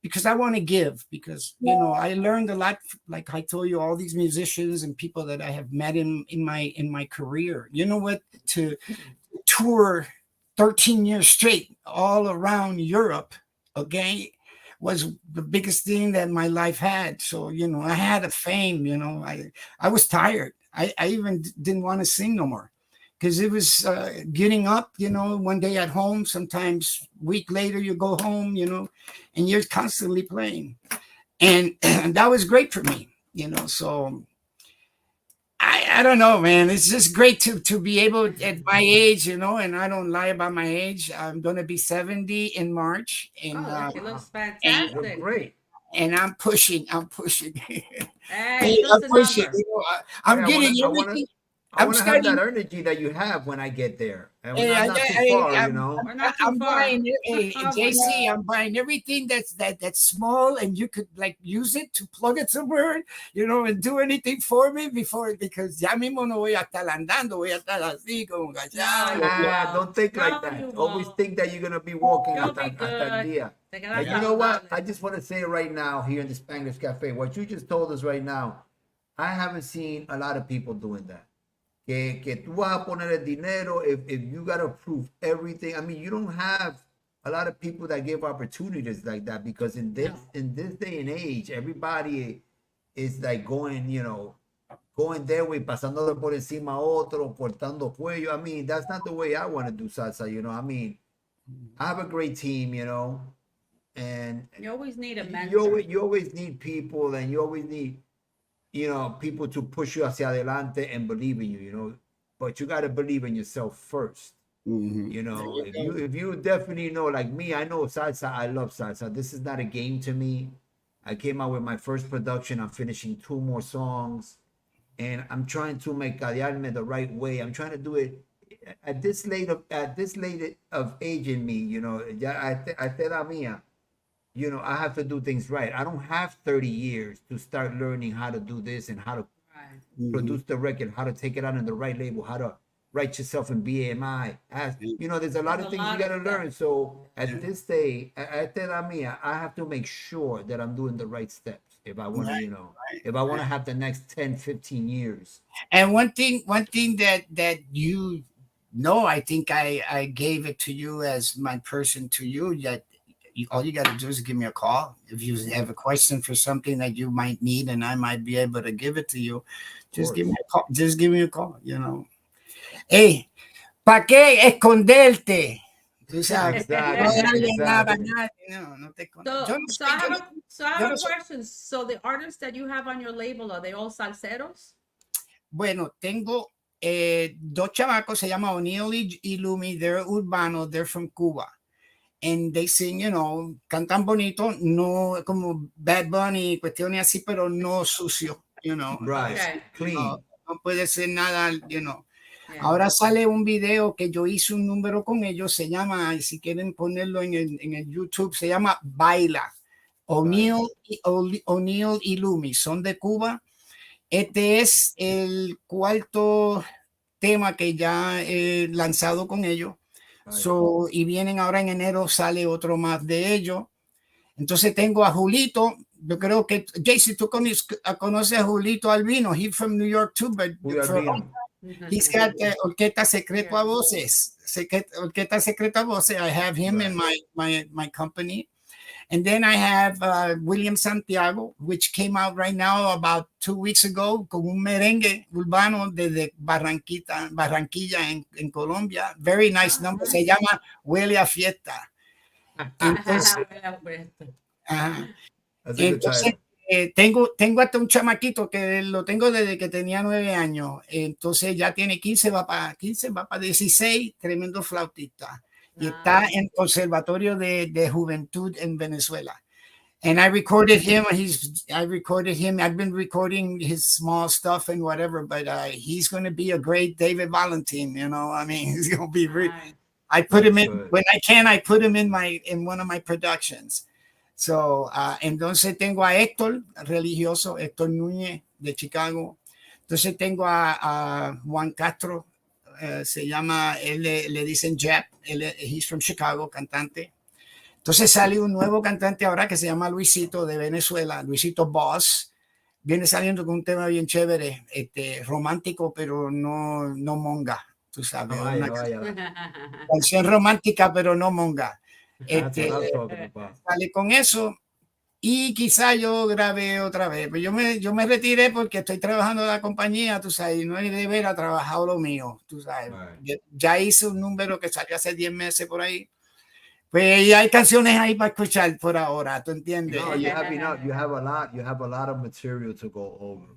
Speaker 6: because I want to give, because, you know, I learned a lot, like I told you, all these musicians and people that I have met in my career. You know what? To tour 13 years straight all around Europe, okay, was the biggest thing that my life had. So, you know, I had a fame, you know, I was tired. I even didn't want to sing no more, because it was getting up, you know, one day at home, sometimes a week later you go home, you know, and you're constantly playing. And that was great for me, you know. So I don't know, man. It's just great to be able at my age, you know, and I don't lie about my age. I'm going to be 70 in March. And,
Speaker 2: it looks fantastic.
Speaker 1: Great.
Speaker 6: And I'm pushing.
Speaker 2: Hey,
Speaker 6: I'm pushing. You know, I'm getting everything.
Speaker 1: I want to have that energy that you have when I get there. And
Speaker 6: Hey,
Speaker 1: I'm not too far, you know.
Speaker 2: We're not too
Speaker 6: I'm
Speaker 2: far.
Speaker 6: buying
Speaker 2: Oh,
Speaker 6: JCee. I'm buying everything that's small, and you could like use it to plug it somewhere, you know, and do anything for me because ya mismo no voy a estar andando, voy a estar así como callado.
Speaker 1: Ah, don't think
Speaker 2: No,
Speaker 1: like that.
Speaker 2: you
Speaker 1: Always
Speaker 2: won't.
Speaker 1: think that you're gonna be walking
Speaker 2: You'll
Speaker 1: hasta
Speaker 2: be good.
Speaker 1: día.
Speaker 2: Te quedas
Speaker 1: And you know what?
Speaker 2: saludable.
Speaker 1: I just want to say right now here in the Spanglish Cafe, what you just told us right now, I haven't seen a lot of people doing that. Que tú vas a poner el dinero if you got to prove everything. I mean, you don't have a lot of people that give opportunities like that because in this day and age, everybody is like going, you know, going their way, pasándole por encima a otro, cortando cuello. I mean, that's not the way I want to do salsa, you know. I mean, I have a great team, you know, and
Speaker 2: You always need a mentor.
Speaker 1: you always need people, and you always need, you know, people to push you hacia adelante and believe in you, you know. But you got to believe in yourself first. You know, if you definitely know, like me, I know salsa. I love salsa. This is not a game to me. I came out with my first production. I'm finishing 2 more songs, and I'm trying to make Callarme the right way. I'm trying to do it at this late of age in me. You know, ya a esta edad mía, you know, I have to do things right. I don't have 30 years to start learning how to do this and how to produce the record, how to take it out in the right label, how to write yourself in BMI. You know, there's a lot of things you got to learn. So at this day, at esta edad mía, I have to make sure that I'm doing the right steps if I want to, you know, if I want to have the next 10, 15 years.
Speaker 6: And one thing that you know, I think I gave it to you as my person to you, that all you got to do is give me a call. If you have a question for something that you might need and I might be able to give it to you, just give me a call. Just give me a call, you know. Hey, ¿para qué esconderte? Tú sabes,
Speaker 1: Exactly,
Speaker 6: no darle nada a
Speaker 1: exactly.
Speaker 6: nadie, no te escondas.
Speaker 2: So I have a
Speaker 6: sé.
Speaker 2: question. So the artists that you have on your label, are they all salseros?
Speaker 6: Bueno, tengo 2 chamacos, se llama O'Neill y Lumi. They're urbanos, they're from Cuba. And they sing, you know, cantan bonito, no como Bad Bunny, cuestiones así, pero no sucio, you know.
Speaker 1: Right,
Speaker 2: Okay.
Speaker 1: clean.
Speaker 6: No puede ser nada, you know.
Speaker 2: Yeah.
Speaker 6: Ahora sale un video que yo hice un número con ellos, se llama, y si quieren ponerlo en el YouTube, se llama Baila. O'Neill y Lumi son de Cuba. Este es el 4º tema que ya he lanzado con ellos. So, y vienen ahora en enero, sale otro más de ellos. Entonces tengo a Julito. Yo creo que JCee, tú conoces a Julito Albino. He's from New York too, but he's got Orquesta Secreto a Voces. Orquesta Secreto a Voces. I have him in my company. And then I have William Santiago, which came out right now about 2 weeks ago con un merengue urbano desde Barranquilla en Colombia. Very nice number. Se llama Huele a Fiesta. Entonces tengo hasta un chamaquito que lo tengo desde que tenía 9 años. Entonces ya tiene 15, va para 16, tremendo flautista. Y está en conservatorio de juventud en Venezuela. And I recorded him. I've been recording his small stuff and whatever, but he's going to be a great David Valentin. You know, I mean, he's going to be really. I put him in when I can. I put him in one of my productions. So, entonces tengo a Héctor religioso, Héctor Núñez de Chicago. Entonces tengo a Juan Castro. Se llama, él le dicen Jap, he's from Chicago, cantante. Entonces sale un nuevo cantante ahora que se llama Luisito de Venezuela, Luisito Boss. Viene saliendo con un tema bien chévere, romántico, pero no monga, tú sabes. Canción romántica, pero no monga. Sale con eso. Y quizá yo grabé otra vez, pero yo me retiré porque estoy trabajando en la compañía, tú sabes, y no hay de ver a trabajado lo mío, tú sabes. Ya hice un número que salió hace 10 meses por ahí. Pues y hay canciones ahí para escuchar por ahora, ¿tú entiendes?
Speaker 1: No, you have a lot of material to go over.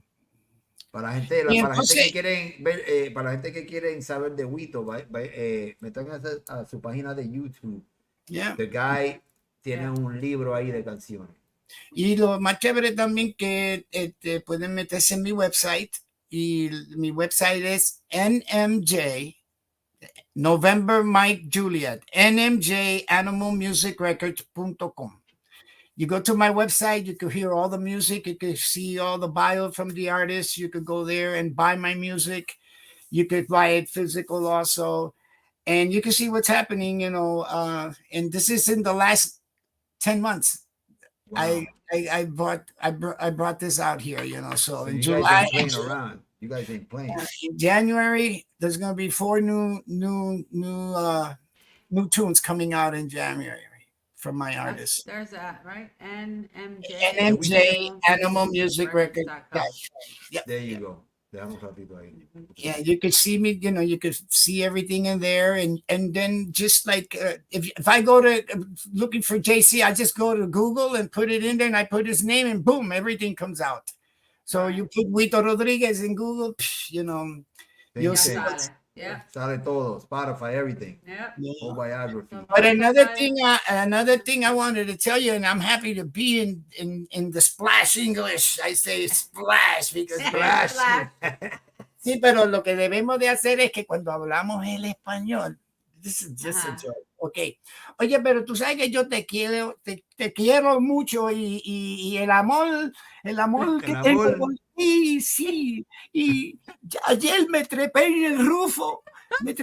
Speaker 1: Para la gente que quieren ver, para la gente que quieren saber de Wito, metan a su página de YouTube.
Speaker 6: Yeah.
Speaker 1: The guy tiene un libro ahí de canciones.
Speaker 6: Y lo más chévere también que pueden meterse en mi website y mi website es NMJ, November Mike Juliet, nmjanimalmusicrecords.com. You go to my website, you can hear all the music, you can see all the bio from the artists, you could go there and buy my music, you could buy it physical also, and you can see what's happening, you know, and this is in the last 10 months.
Speaker 1: Wow.
Speaker 6: I brought this out here, you know, so in
Speaker 1: you
Speaker 6: July,
Speaker 1: guys ain't playing around. You guys ain't playing.
Speaker 6: In January, there's going to be 4 new tunes coming out in January from my artists.
Speaker 2: There's that, right? NMJ.
Speaker 6: NMJ Animal Music Record.
Speaker 1: Yep. There you go. Yeah,
Speaker 6: you could see me, you know, you could see everything in there. And then just like if I go to looking for JCee, I just go to Google and put it in there and I put his name and boom, everything comes out. So you put Wito Rodriquez in Google, you know, you'll see.
Speaker 2: Yeah.
Speaker 1: Sale todo, Spotify, everything.
Speaker 2: Yeah.
Speaker 1: Whole biography.
Speaker 6: But another thing I wanted to tell you, and I'm happy to be in the Splash English. I say splash because
Speaker 1: Splash.
Speaker 6: Sí, pero lo que debemos de hacer es que cuando hablamos el español, this is just a joke. Okay. Oye, pero tú sabes que yo te quiero mucho y el amor que tengo por ti, sí. Y ayer me trepé en el rufo y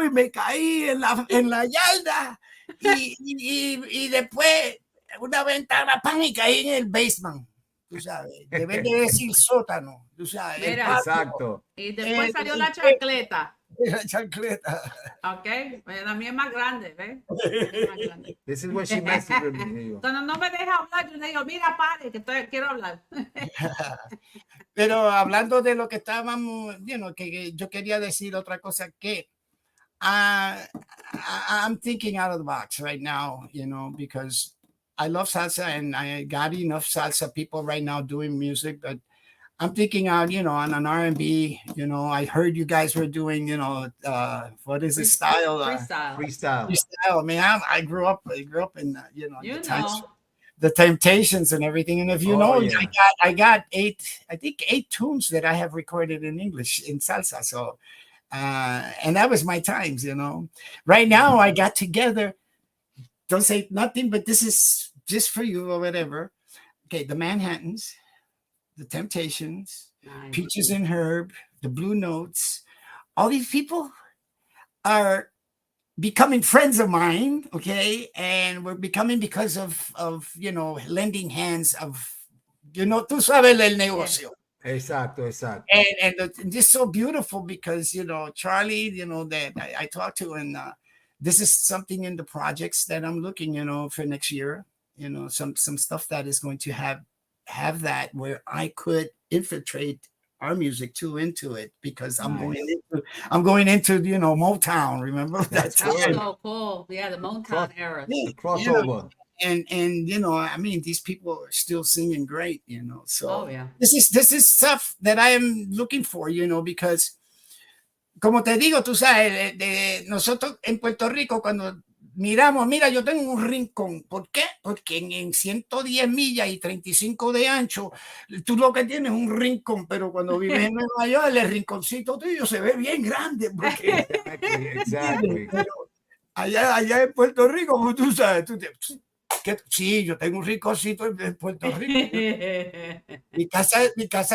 Speaker 6: me caí en la yarda y después una ventana pan y caí en el basement. Tú sabes, debes de decir sótano, tú sabes.
Speaker 2: Mira,
Speaker 1: exacto.
Speaker 2: Y después salió la chancleta.
Speaker 6: La chancleta.
Speaker 2: Ok, pues la mía es más grande, ¿ves?
Speaker 1: This is what she messes with me.
Speaker 2: Cuando no me deja hablar, yo le digo, mira, pare, que quiero hablar.
Speaker 6: Pero hablando de lo que estábamos, que yo quería decir otra cosa que I'm thinking out of the box right now, because I love salsa and I got enough salsa people right now doing music, but I'm thinking out, on an R&B, I heard you guys were doing, what is the style? Freestyle. Man, I grew up in, the Temptations and everything. And if I got 8 tunes that I have recorded in English in salsa. So, and that was my times, Right now I got together, don't say nothing, but this is just for you or whatever. Okay, the Manhattans, the Temptations, nice. Peaches and Herb, the Blue Notes, all these people are becoming friends of mine, okay? And we're becoming because of lending hands of, tú sabes el negocio.
Speaker 1: Exacto.
Speaker 6: And just so beautiful because, Charlie, that I talked to, and this is something in the projects that I'm looking, for next year, some stuff that is going to have that where I could infiltrate our music too into it, because I'm going into Motown. Remember
Speaker 2: that's so cool. Yeah, the Motown era.
Speaker 1: The crossover.
Speaker 6: And I mean, these people are still singing great. So
Speaker 2: yeah.
Speaker 6: This is stuff that I am looking for. Because como te digo, tú sabes, de nosotros en Puerto Rico cuando miramos, mira, yo tengo un rincón. ¿Por qué? Porque en 110 millas y 35 de ancho, tú lo que tienes es un rincón, pero cuando vives en Nueva York, el rinconcito tuyo se ve bien grande. Porque,
Speaker 1: exactly.
Speaker 6: Pero allá en Puerto Rico, como tú sabes, sí, yo tengo un rinconcito en Puerto Rico. Mi casa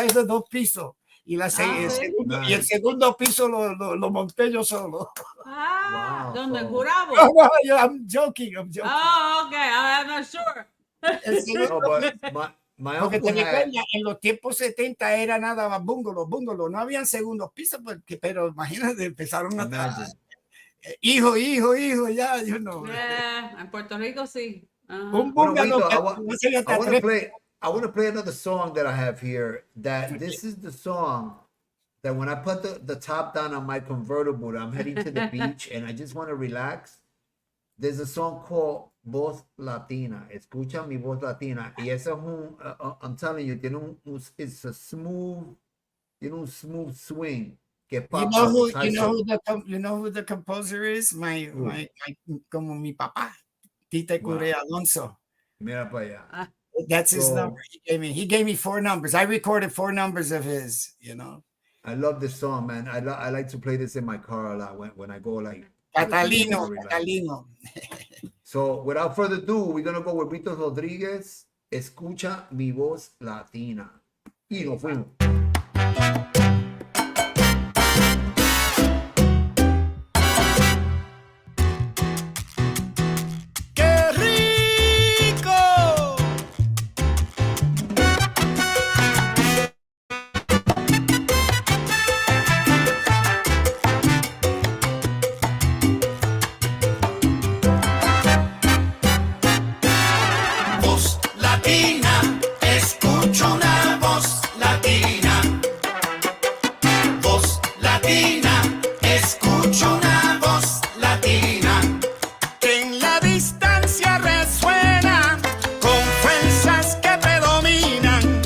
Speaker 6: es de 2 pisos. Y el segundo piso lo monté yo solo.
Speaker 2: Wow, ¿dónde jurabo?
Speaker 6: No, I'm joking.
Speaker 2: Oh, okay, I'm not sure.
Speaker 6: Porque te recuerdas, en los tiempos 70 era nada más bungalow. No habían segundos pisos, pero imagínate, empezaron a... Hijo, ya,
Speaker 2: En Puerto Rico sí.
Speaker 6: Un bungalow.
Speaker 1: I want to play another song that I have here. That this is the song that when I put the top down on my convertible, I'm heading to the beach and I just want to relax. There's a song called Voz Latina. Escucha mi voz latina. Y ese es I'm telling you, it's a smooth, un smooth swing.
Speaker 6: You know who the composer is? My como mi papá, Tite Correa Alonso.
Speaker 1: Mira para allá.
Speaker 6: That's his
Speaker 1: So-
Speaker 6: number. He gave me 4 numbers. I recorded 4 numbers of his, you know.
Speaker 1: I love this song, man. I like to play this in my car a lot when I go like.
Speaker 6: Catalino,
Speaker 1: relax.
Speaker 6: Catalino.
Speaker 1: So without further ado, we're gonna go with Wito Rodriquez. Escucha mi voz latina. Y nos fuimos.
Speaker 5: ¡Qué rico! Voz latina, escucho una voz latina. Voz latina, escucho una voz latina. Que en la distancia resuena con fuerzas que predominan,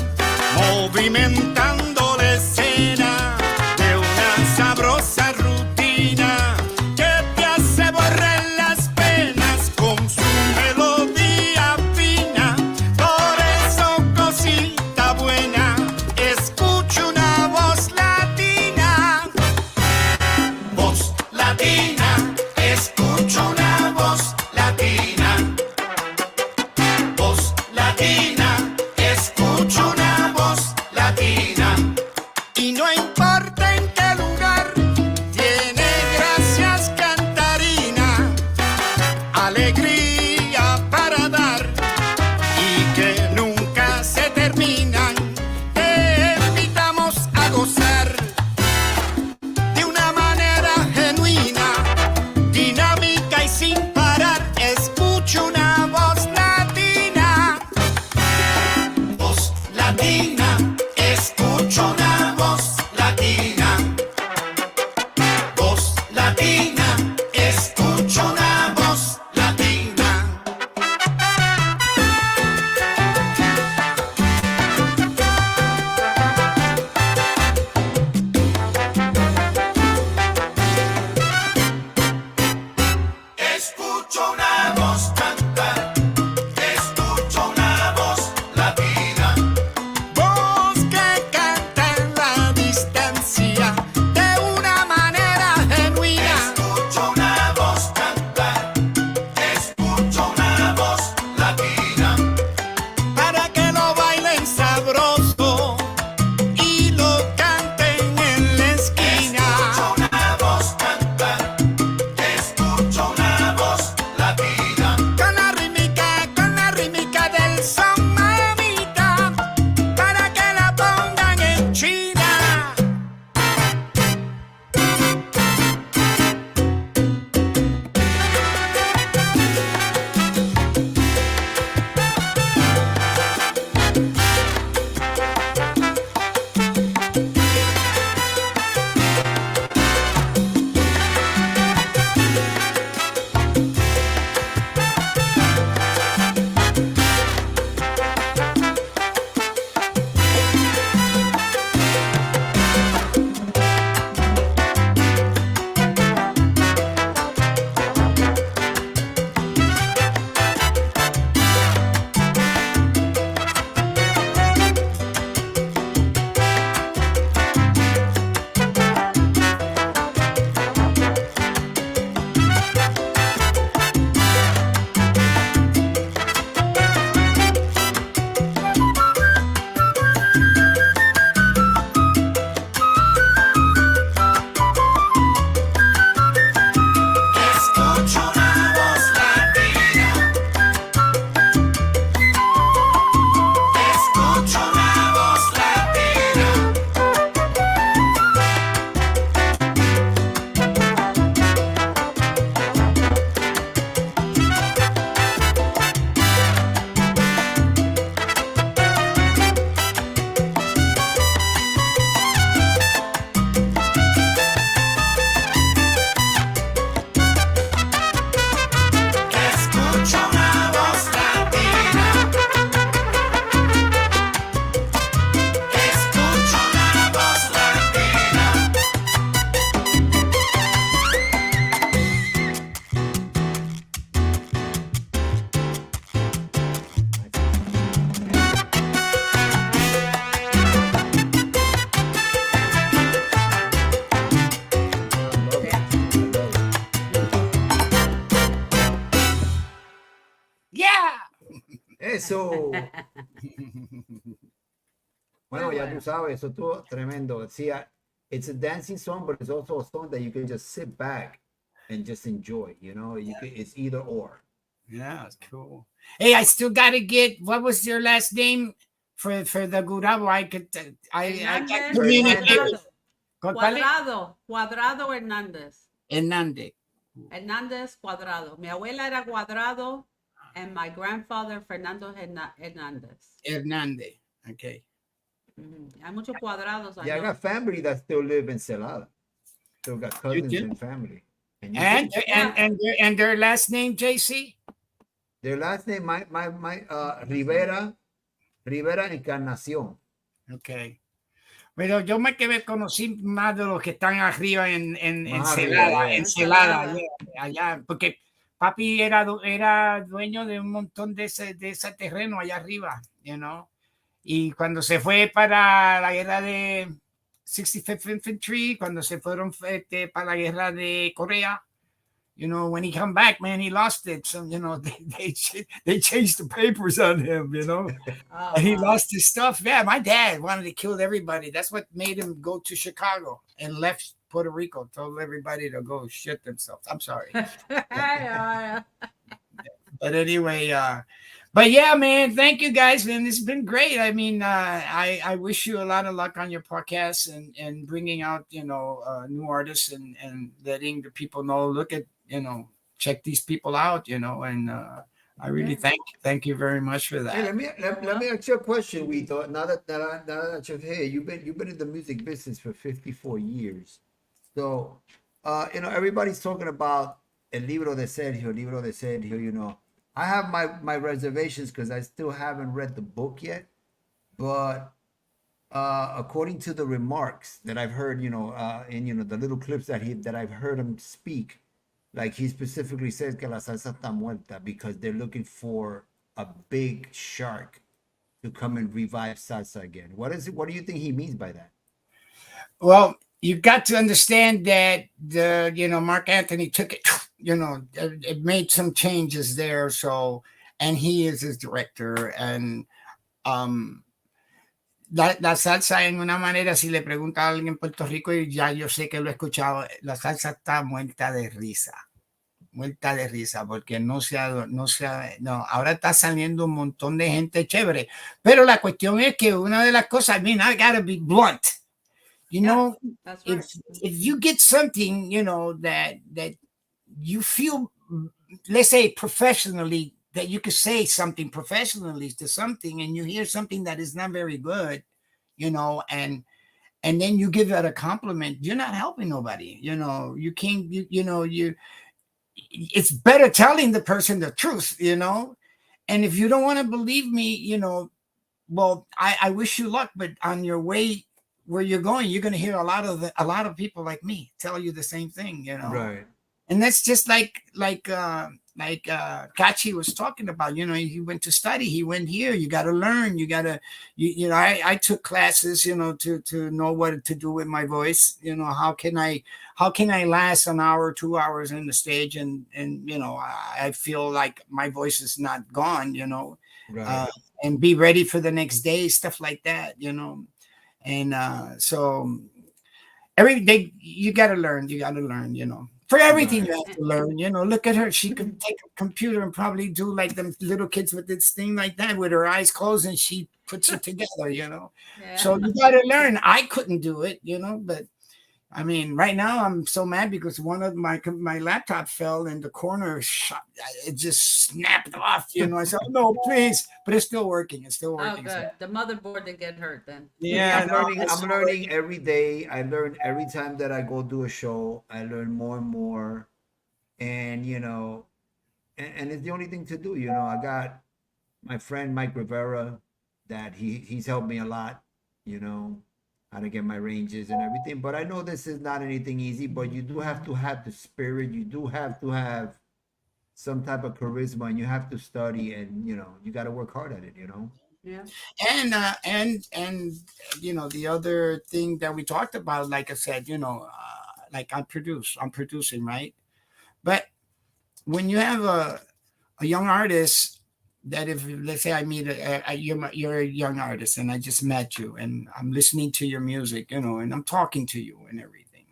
Speaker 5: movimentando la escena de una sabrosa rutina que te hace borrar las penas con su melodía fina. Por eso, cosita buena, escucho una voz latina. Voz latina, escucho una voz latina. Voz latina, escucho una voz latina. Y no importa en qué lugar, tiene gracias cantarina, alegría para dar y que nunca se terminan. Te invitamos a gozar de una manera genuina, dinámica y sin parar. Escucho una voz latina. Voz latina, escucho una voz latina. Voz latina, escucho una voz latina. Escucho una voz cantar, escucho una voz latina. Voz
Speaker 1: Eso. Bueno,
Speaker 2: Muy
Speaker 1: ya
Speaker 2: bueno.
Speaker 1: tú sabes, eso estuvo tremendo. See, it's a dancing song, but it's also a song that you can just sit back and just enjoy. You know, it's either or.
Speaker 6: Yeah, it's cool. Hey, I still gotta get, what was your last name for the Gurabo? I
Speaker 2: Hernandez,
Speaker 6: communicate.
Speaker 2: Cuadrado.
Speaker 6: ¿Cuál es?
Speaker 2: Cuadrado Hernandez.
Speaker 6: Hernandez.
Speaker 2: Hernandez Cuadrado. Mi abuela era Cuadrado, and my grandfather Fernando Hernandez.
Speaker 6: Hernandez. Okay.
Speaker 2: Hay muchos cuadrados.
Speaker 1: Yeah, I got family that still live in Celada. Still got cousins and family.
Speaker 6: And their last name, JCee?
Speaker 1: Their last name, my Rivera Encarnación.
Speaker 6: Okay. Pero yo me quedé conocí más de los que están arriba en Celada, allá, porque papi era dueño de un montón de ese terreno allá arriba, you know. Y cuando se fue para la guerra de 65th Infantry, cuando se fueron para la guerra de Corea, you know, when he come back, man, he lost it. So, you know, they changed the papers on him, you know, and he lost his stuff. Yeah, my dad wanted to kill everybody. That's what made him go to Chicago and left Puerto Rico, told everybody to go shit themselves. I'm sorry. But anyway, but yeah, man, thank you guys, man. It's been great. I mean, I wish you a lot of luck on your podcast and bringing out, you know, new artists and letting the people know, look at, you know, check these people out, you know, and I really thank you very much for that.
Speaker 1: Hey, let me ask you a question, Wito. Now that you're here, you've been in the music business for 54 years. So, you know, everybody's talking about el libro de Sergio, you know. I have my reservations because I still haven't read the book yet, but according to the remarks that I've heard, you know, in, you know, the little clips that I've heard him speak, like he specifically says que la salsa está muerta because they're looking for a big shark to come and revive salsa again. What do you think he means by that?
Speaker 6: Well, you got to understand that you know, Mark Anthony took it, you know, it made some changes there. So, and he is his director, and la salsa en una manera, si le pregunta a alguien en Puerto Rico, y ya yo sé que lo he escuchado, la salsa está muerta de risa, porque no, ahora está saliendo un montón de gente chévere, pero la cuestión es que una de las cosas, I mean, I gotta be blunt. You know,
Speaker 2: that's right.
Speaker 6: if you get something, you know, that you feel, let's say professionally, that you could say something professionally to something, and you hear something that is not very good, you know, and then you give that a compliment, you're not helping nobody. You know, you can't, it's better telling the person the truth, you know, and if you don't want to believe me, you know, well, I wish you luck, but on your way where you're going, you're going to hear a lot of people like me tell you the same thing, you know.
Speaker 1: Right.
Speaker 6: And that's just like Cachi was talking about, you know, he went to study, he went here, you got to learn, you know, I took classes, you know, to know what to do with my voice, you know, how can I last an hour, 2 hours in the stage and you know, I feel like my voice is not gone, you know,
Speaker 1: Right.
Speaker 6: And be ready for the next day, stuff like that, you know. And so every day you got to learn, you know. For everything you have to learn, you know. Look at her. She could take a computer and probably do like them little kids with this thing like that with her eyes closed, and she puts it together, you know.
Speaker 2: Yeah.
Speaker 6: So you got to learn. I couldn't do it, you know, but I mean, right now I'm so mad because one of my laptop fell in the corner. It just snapped off, you know. I said, no, please. But it's still working.
Speaker 2: Oh, good. So. The motherboard didn't get hurt then.
Speaker 6: Yeah,
Speaker 1: I'm learning every day. I learn every time that I go do a show. I learn more and more. And, you know, and it's the only thing to do. You know, I got my friend Mike Rivera that he's helped me a lot, you know, how to get my ranges and everything. But I know this is not anything easy, but you do have to have the spirit. You do have to have some type of charisma, and you have to study, and, you know, you got to work hard at it, you know?
Speaker 2: Yeah.
Speaker 6: And you know, the other thing that we talked about, like I said, you know, like I'm producing, right? But when you have a young artist, that if, let's say I meet you're a young artist and I just met you and I'm listening to your music, and I'm talking to you and everything.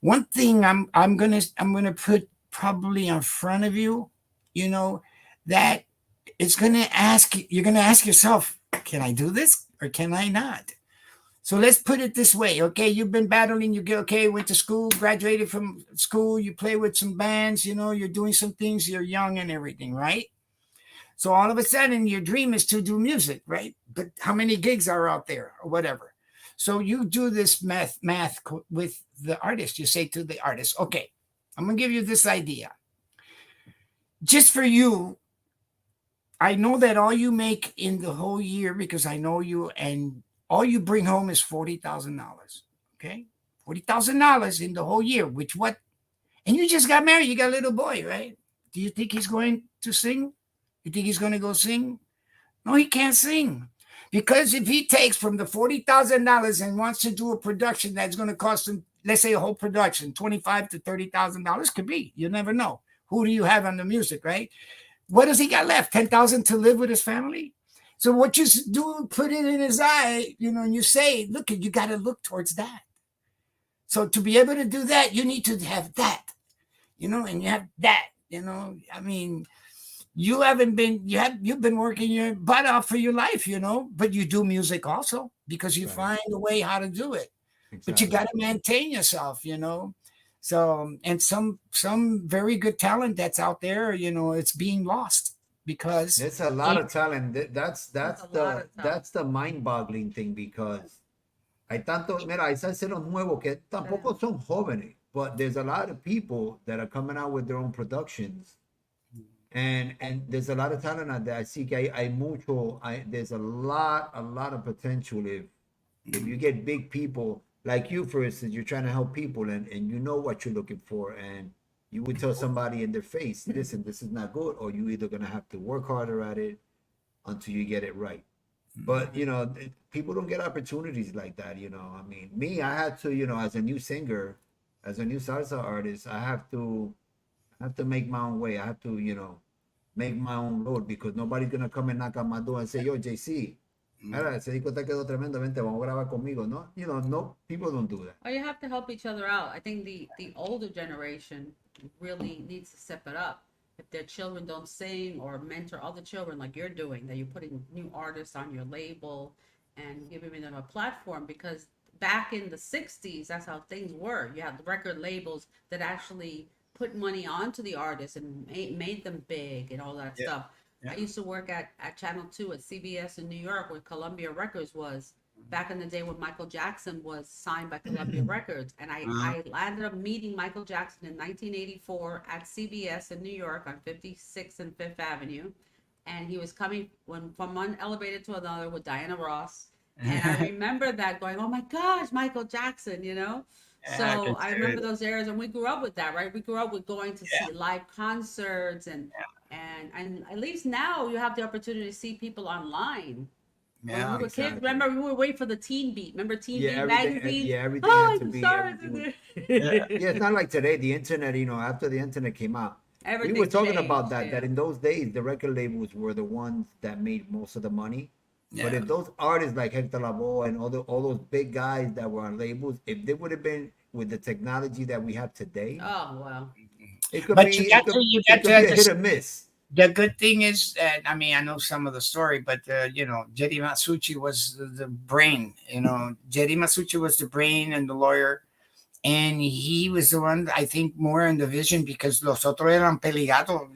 Speaker 6: One thing I'm gonna put probably in front of you, that you're gonna ask yourself, can I do this or can I not? So let's put it this way. Okay, you've been battling, went to school, graduated from school, you play with some bands, you're doing some things, you're young and everything, right? So all of a sudden your dream is to do music, right? But how many gigs are out there or whatever? So you do this math with the artist. You say to the artist, okay, I'm gonna give you this idea. Just for you, I know that all you make in the whole year, because I know you, and all you bring home is $40,000. Okay, $40,000 in the whole year. And you just got married. You got a little boy, right? Do you think he's going to sing? You think he's going to go sing? No, he can't sing, because if he takes from the $40,000 and wants to do a production that's going to cost him, let's say a whole production, $25,000 to $30,000, could be. You never know. Who do you have on the music, right? What does he got left? $10,000 to live with his family? So what you do, put it in his eye, and you say, look, you got to look towards that. So to be able to do that, you need to have that, and you have that, I mean, you've been working your butt off for your life, but you do music also because you find a way how to do it. Exactly. But you got to maintain yourself, So, and some very good talent that's out there, it's being lost. Because
Speaker 1: it's a lot of talent. That's the mind-boggling thing, because hay salseros nuevos que tampoco son jóvenes, but there's a lot of people that are coming out with their own productions, and there's a lot of talent out there. I see que there's a lot of potential if you get big people like you, for instance. You're trying to help people, and you know what you're looking for, and you would tell somebody in their face, listen, this is not good, or you either going to have to work harder at it until you get it right. But, people don't get opportunities like that, I mean, me, I had to, as a new singer, as a new salsa artist, I have to make my own way. I have to, make my own road, because nobody's going to come and knock on my door and say, yo, JCee, ese disco te quedó tremendo, vente, vamos a grabar conmigo. No, no, people don't do that.
Speaker 2: Oh, you have to help each other out. I think the older generation really needs to step it up. If their children don't sing or mentor other children like you're doing, that you're putting new artists on your label and giving them a platform, because back in the 60s, that's how things were. You had the record labels that actually put money onto the artists and made them big and all that stuff. Yeah. I used to work at Channel 2 at CBS in New York, where Columbia Records was, back in the day when Michael Jackson was signed by Columbia Records. And I ended up meeting Michael Jackson in 1984 at CBS in New York on 56th and 5th Avenue. And he was coming from one elevator to another with Diana Ross. And I remember that, going, oh my gosh, Michael Jackson, So I remember those eras, and we grew up with that, right? We grew up with going to see live concerts, and at least now you have the opportunity to see people online. Yeah, when we were kids, remember we would wait for the Teen Beat. Remember Teen Beat magazine?
Speaker 1: Yeah, everything had to be. It's not like today. The internet, after the internet came out, we were talking about that. Yeah. That in those days, the record labels were the ones that made most of the money. Yeah. But if those artists like Hector Lavoe and all those big guys that were on labels, if they would have been with the technology that we have today,
Speaker 2: oh wow,
Speaker 1: it could be a hit or miss.
Speaker 6: The good thing is that, I mean, I know some of the story, but Jerry Masucci was the brain. Jerry Masucci was the brain and the lawyer, and he was the one, I think, more in the vision, because los otros eran peligatos,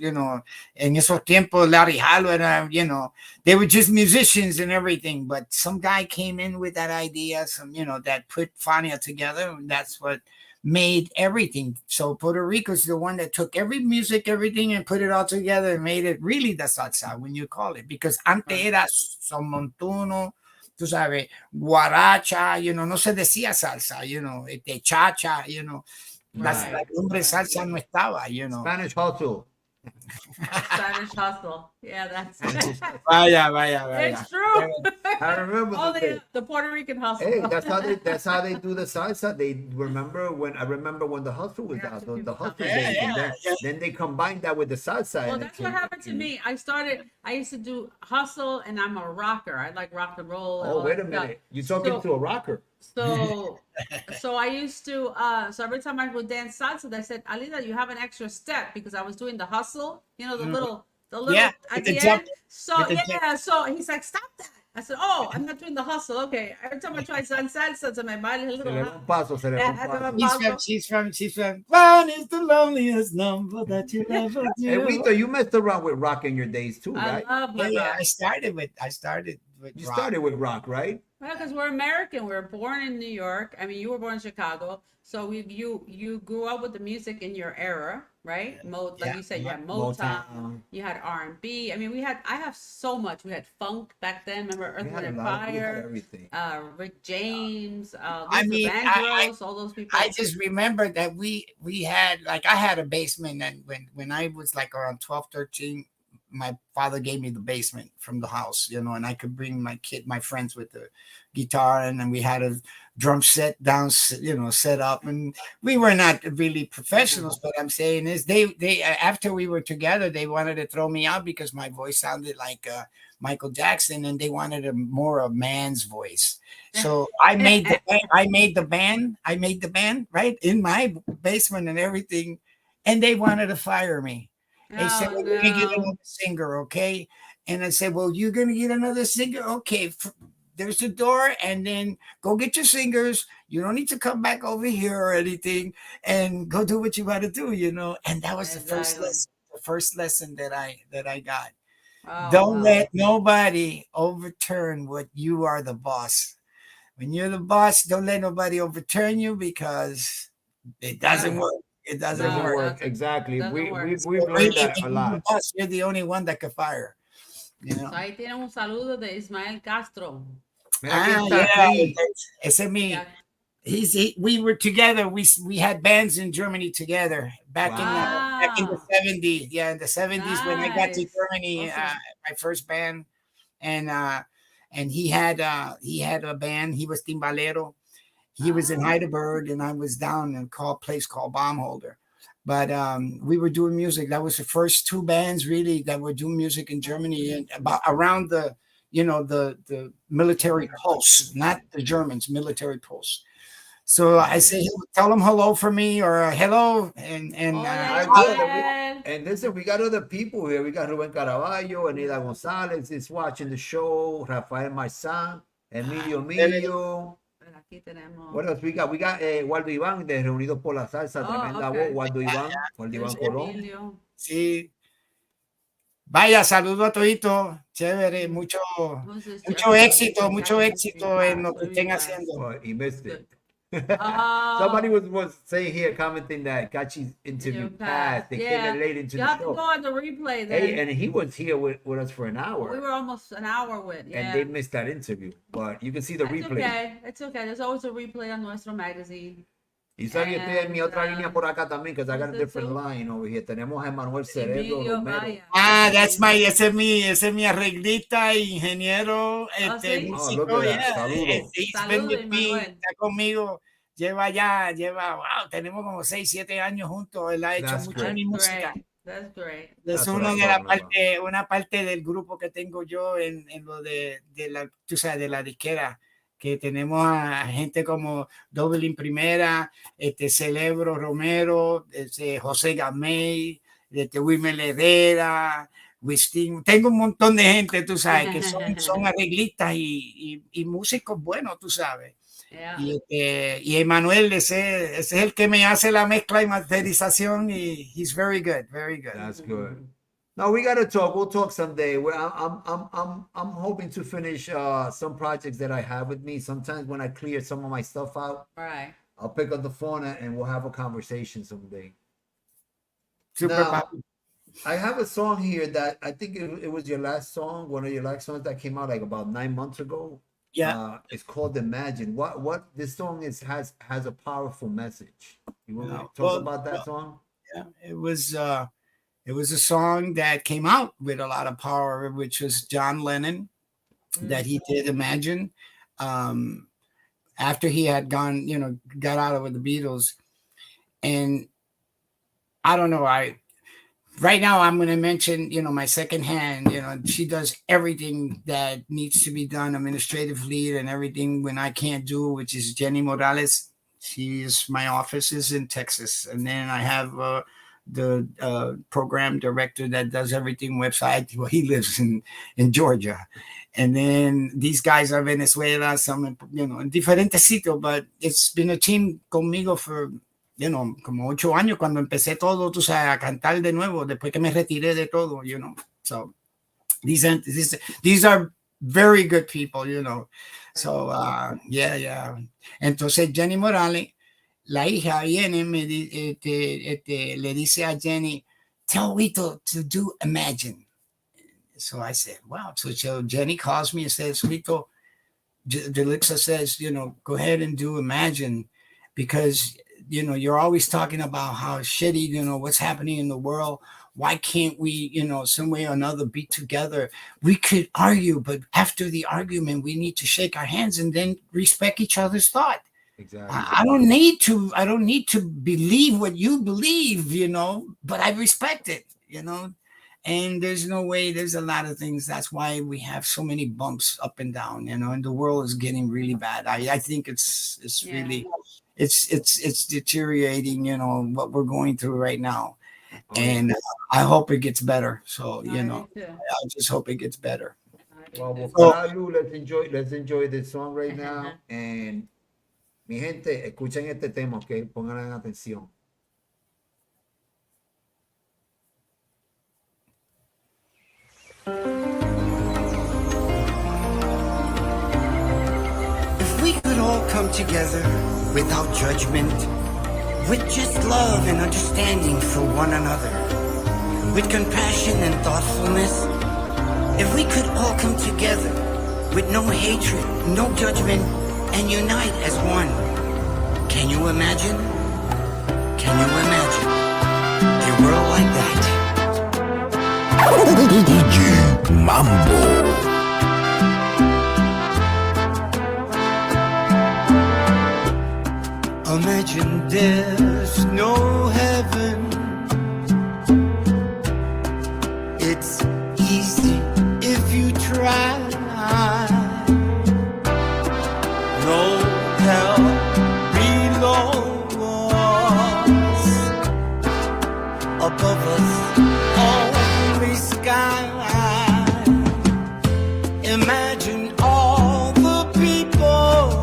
Speaker 6: en esos tiempos. Larry Halo era, they were just musicians and everything, but some guy came in with that idea, that put Fania together, and that's what made everything. So Puerto Rico's the one that took every music, everything, and put it all together and made it really the salsa, when you call it, because antes era son montuno, tú sabes, guaracha, no se decía salsa, chacha, la lumbre salsa no estaba,
Speaker 1: Spanish hustle.
Speaker 2: Spanish hustle. Yeah, that's
Speaker 6: Vaya.
Speaker 2: it's true.
Speaker 1: I remember
Speaker 2: Only the Puerto Rican hustle.
Speaker 1: Hey, that's how they do the salsa. They remember when the hustle was out, the hustle days, and then they combined that with the salsa.
Speaker 2: Well, that's what happened to me. I used to do hustle, and I'm a rocker. I like rock and roll. And
Speaker 1: Oh,
Speaker 2: all
Speaker 1: wait
Speaker 2: that
Speaker 1: a minute.
Speaker 2: stuff.
Speaker 1: You're talking to a rocker.
Speaker 2: So I used to so every time I would dance salsa, they said, Alida, you have an extra step, because I was doing the hustle, the little at
Speaker 6: with
Speaker 2: the
Speaker 6: the
Speaker 2: end.
Speaker 6: jump,
Speaker 2: So
Speaker 6: with the
Speaker 2: yeah, so he's like, stop that. I said, oh, I'm not doing the hustle. Okay. Every time I try salsa, to my body a
Speaker 1: Se
Speaker 2: little
Speaker 1: le va un paso, se le va un paso.
Speaker 6: She's from One is the loneliest number that you'll ever do.
Speaker 1: Hey, Wito, you messed around with rock in your days too,
Speaker 2: I
Speaker 1: right?
Speaker 2: love my
Speaker 6: Yeah,
Speaker 2: rock.
Speaker 6: I started with
Speaker 1: You
Speaker 6: rock.
Speaker 1: started with rock, right?
Speaker 2: Well, because we're American. We were born in New York. I mean, you were born in Chicago. So you grew up with the music in your era, right? Like you said, you had Motown, you had R&B. I mean, I have so much. We had funk back then. Remember Earth, Wind and Fire,
Speaker 1: everything.
Speaker 2: Rick James,
Speaker 6: I mean,
Speaker 2: Vandross, all those people.
Speaker 6: I just remember that we had, like, I had a basement, and when I was like around 12, 13, my father gave me the basement from the house, and I could bring my friends with the guitar, and then we had a drum set down, set up, and we were not really professionals, but I'm saying is they after we were together, they wanted to throw me out because my voice sounded like Michael Jackson, and they wanted a man's voice. So I made the band right in my basement and everything, and they wanted to fire me. They said, we're going to get another singer, okay? And I said, well, you're going to get another singer? Okay, there's the door, and then go get your singers. You don't need to come back over here or anything, and go do what you got to do, And that was the first lesson that I got. Don't let nobody overturn what you are the boss. When you're the boss, don't let nobody overturn you, because it doesn't work. It doesn't work.
Speaker 1: Exactly. We've learned that a lot.
Speaker 6: You're the only one that can fire.
Speaker 2: So ahí tiene un saludo de Ismael Castro.
Speaker 6: Ese es me. We were together. We had bands in Germany together back in the 70s. Yeah, in the 70s when I got to Germany, my first band, and he had a band. He was timbalero. He was in Heidelberg, and I was down in a place called Baumholder. But we were doing music. That was the first two bands really that were doing music in Germany, and around the military pulse, not the Germans, military pulse. So I say, tell them hello for me, or hello, and
Speaker 1: listen, we got other people here. We got Ruben Caraballo, Anida Gonzalez is watching the show, Rafael Marzán, Emilio Millo. What else we got? We got Waldo Iván de Reunidos por la Salsa, tremenda voz, Waldo Iván Colón.
Speaker 6: Sí. Vaya, saludo a todito, chévere, mucho éxito en lo que estén haciendo.
Speaker 1: He missed it. Somebody was saying here, commenting that Cachi's interview passed. They came in late into the show.
Speaker 2: You have to go on the replay then.
Speaker 1: Hey, and he was here with us for an hour.
Speaker 2: We were almost an hour with,
Speaker 1: and they missed that interview. But you can see the replay.
Speaker 2: It's okay. There's always a replay on Nuestro Magazine.
Speaker 1: Y sabe que estoy en mi otra línea por acá también, because I got a different line over here. Tenemos a Emanuel Cerebro Romero.
Speaker 6: Ese es mi arreglista, ingeniero, músico.
Speaker 2: Saludos,
Speaker 6: está conmigo. Lleva, tenemos como 6, 7 años juntos. Él ha hecho mucha música.
Speaker 2: That's great.
Speaker 6: Es una parte del grupo que tengo yo en lo de la disquera, que tenemos a gente como Doble Primera, Celebro Romero, José Gamay, Wilmer Herrera, Wisting. Tengo un montón de gente, tú sabes, que son arreglistas y músicos buenos, tú sabes.
Speaker 2: Yeah.
Speaker 6: Y Emanuel, ese es el que me hace la mezcla y masterización, y he's very good, very good.
Speaker 1: That's good. No, we gotta talk. We'll talk someday. I'm hoping to finish some projects that I have with me. Sometimes when I clear some of my stuff out,
Speaker 2: right,
Speaker 1: I'll pick up the phone and we'll have a conversation someday.
Speaker 6: Super
Speaker 1: now, I have a song here that I think it was your last song, one of your last songs that came out like about 9 months ago.
Speaker 6: Yeah,
Speaker 1: it's called Imagine. What this song has a powerful message. You want to talk about that song?
Speaker 6: Yeah, it was It was a song that came out with a lot of power, which was John Lennon, that he did Imagine. After he had gone, got out with the Beatles. And I don't know, right now I'm going to mention, my second hand, she does everything that needs to be done, administrative lead and everything when I can't do, which is Jenny Morales. My office is in Texas. And then I have the program director that does everything website. Well, he lives in Georgia. And then these guys are Venezuela, some, in differentes sitios, but it's been a team conmigo for, como 8 años cuando empecé todo, tú sabes, a cantar de nuevo, después que me retiré de todo, So these are very good people, So, yeah. Entonces, Jenny Morales, la hija viene, le dice a Jenny, tell Wito to do Imagine. So I said, wow. So Jenny calls me and says, Wito, Jalixa says, go ahead and do Imagine, because, you're always talking about how shitty, what's happening in the world. Why can't we, some way or another be together? We could argue, but after the argument, we need to shake our hands and then respect each other's thought.
Speaker 1: Exactly.
Speaker 6: I don't need to believe what you believe, but I respect it, And there's no way, there's a lot of things. That's why we have so many bumps up and down, and the world is getting really bad. I think it's really, it's deteriorating, what we're going through right now. And I hope it gets better. So, I just hope it gets better.
Speaker 1: Well, let's enjoy this song right now. And mi gente, escuchen este tema, ¿ok? Pongan atención.
Speaker 7: If we could all come together without judgment, with just love and understanding for one another, with compassion and thoughtfulness, if we could all come together with no hatred, no judgment, and unite as one, can you imagine? Can you imagine a world like that?
Speaker 8: DJ Mambo.
Speaker 7: Imagine there's no heaven. It's easy if you try. No hell below us. Above us, only sky. Imagine all the people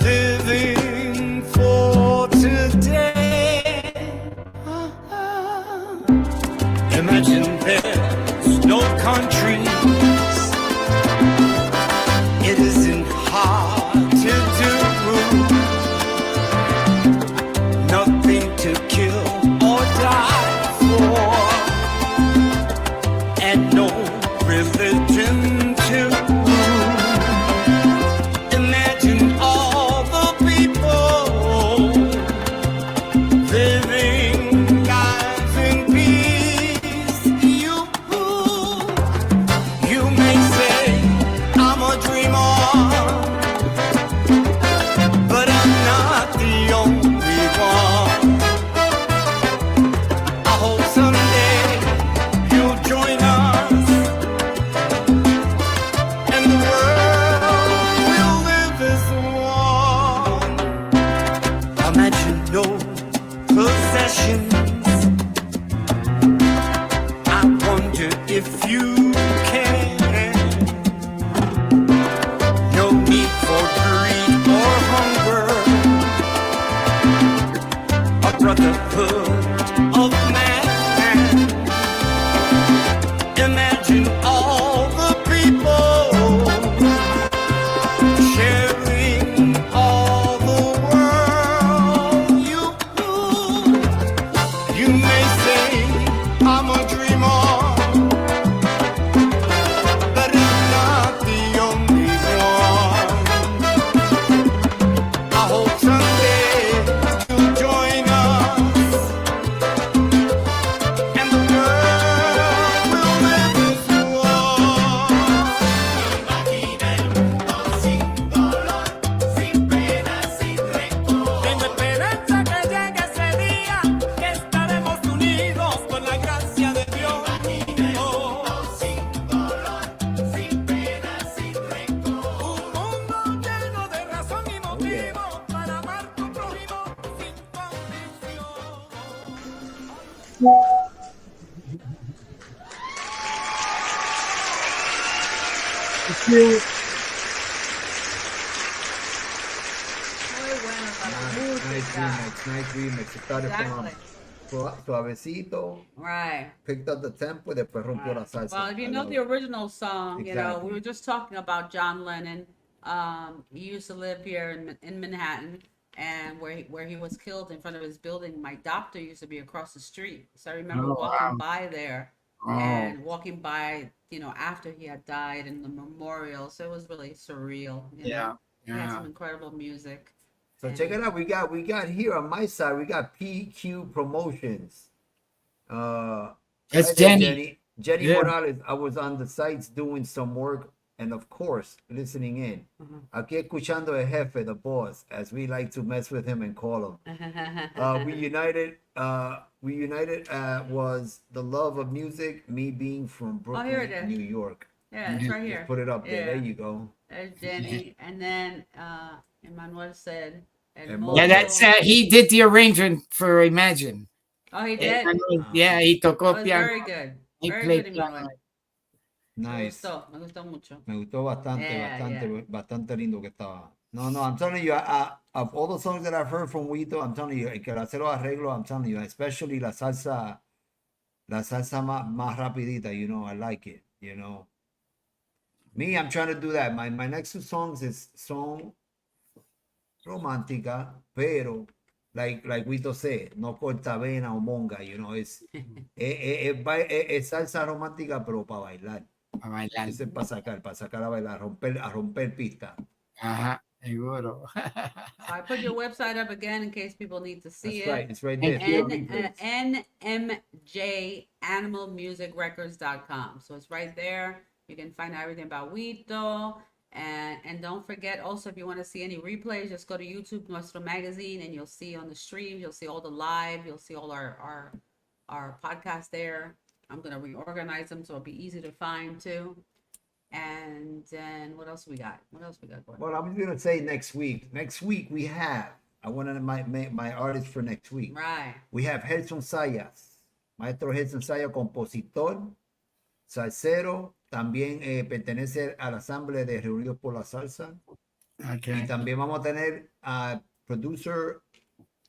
Speaker 7: living for today. Imagine there's no countries. It isn't hard to do. Nothing to kill or die for, and no religion too. Imagine all the people living lives in peace. You may say I'm a dreamer,
Speaker 2: Muy bueno para la
Speaker 1: Nice
Speaker 2: música.
Speaker 1: remix, nice remix. It started
Speaker 2: Exactly.
Speaker 1: from suavecito,
Speaker 2: Right.
Speaker 1: picked up the tempo, y después rompió la salsa.
Speaker 2: Well, if you
Speaker 1: I
Speaker 2: know
Speaker 1: love
Speaker 2: the
Speaker 1: it.
Speaker 2: original song, you know, we
Speaker 1: Exactly.
Speaker 2: were just talking about John Lennon. He used to live here in Manhattan, and where he was killed in front of his building. My doctor used to be across the street, so I remember
Speaker 6: Oh,
Speaker 2: walking
Speaker 6: wow.
Speaker 2: by there
Speaker 6: Oh.
Speaker 2: and walking by, after he had died in the memorial. So it was really surreal. You know? He had some incredible music.
Speaker 1: So
Speaker 2: And-
Speaker 1: check it out. We got here on my side. We got PQ Promotions.
Speaker 6: That's
Speaker 1: right there,
Speaker 6: Jenny.
Speaker 1: Jenny
Speaker 6: Yeah.
Speaker 1: Morales. I was on the sites doing some work, and of course, listening in. Aquí escuchando el jefe, the boss, as we like to mess with him and call him. We united. Was the love of music. Me being from Brooklyn,
Speaker 2: here it is.
Speaker 1: New York.
Speaker 2: Yeah, it's right here.
Speaker 1: Just put it up there. There
Speaker 2: Yeah.
Speaker 1: you go.
Speaker 2: There's Jenny, and then Emmanuel said,
Speaker 1: Hermoso.
Speaker 6: Yeah, that's he did the arrangement for Imagine.
Speaker 2: Oh, he did.
Speaker 6: Yeah, he
Speaker 2: That
Speaker 6: tocó
Speaker 2: was
Speaker 6: piano.
Speaker 2: very good.
Speaker 6: He
Speaker 2: Very
Speaker 6: played
Speaker 2: good,
Speaker 6: piano.
Speaker 2: Emmanuel.
Speaker 1: Nice.
Speaker 2: Me gustó mucho.
Speaker 1: Me gustó bastante,
Speaker 2: Yeah,
Speaker 1: bastante lindo que estaba. No, I'm telling you, of all the songs that I've heard from Wito, I'm telling you, el que le hace los arreglos, I'm telling you, especially la salsa más rapidita, I like it, Me, I'm trying to do that. My next two songs son romántica, pero like Wito said, no cortavena o monga, es salsa romántica, pero para bailar.
Speaker 6: A bailar.
Speaker 1: Ese es para sacar a bailar, a romper pista.
Speaker 6: Ajá, seguro.
Speaker 2: So I put your website up again in case people need to see
Speaker 1: That's
Speaker 2: it.
Speaker 1: right, it's right there.
Speaker 2: nmjanimalmusicrecords.com. So it's right there. You can find out everything about Wito. And don't forget also, if you want to see any replays, just go to YouTube, Nuestro Magazine, and you'll see on the stream, you'll see all the live, you'll see all our podcasts there. I'm going to reorganize them so it'll be easy to find too. And then what else we got? Going?
Speaker 1: Well, I was going to say next week we have, I wanted my artist for next week.
Speaker 2: Right.
Speaker 1: We have Gerson Sayas, Maestro Gerson Sayas, compositor, salsero, también pertenece a la asamblea de Reunidos por la Salsa.
Speaker 6: Okay.
Speaker 1: Y también vamos a tener a producer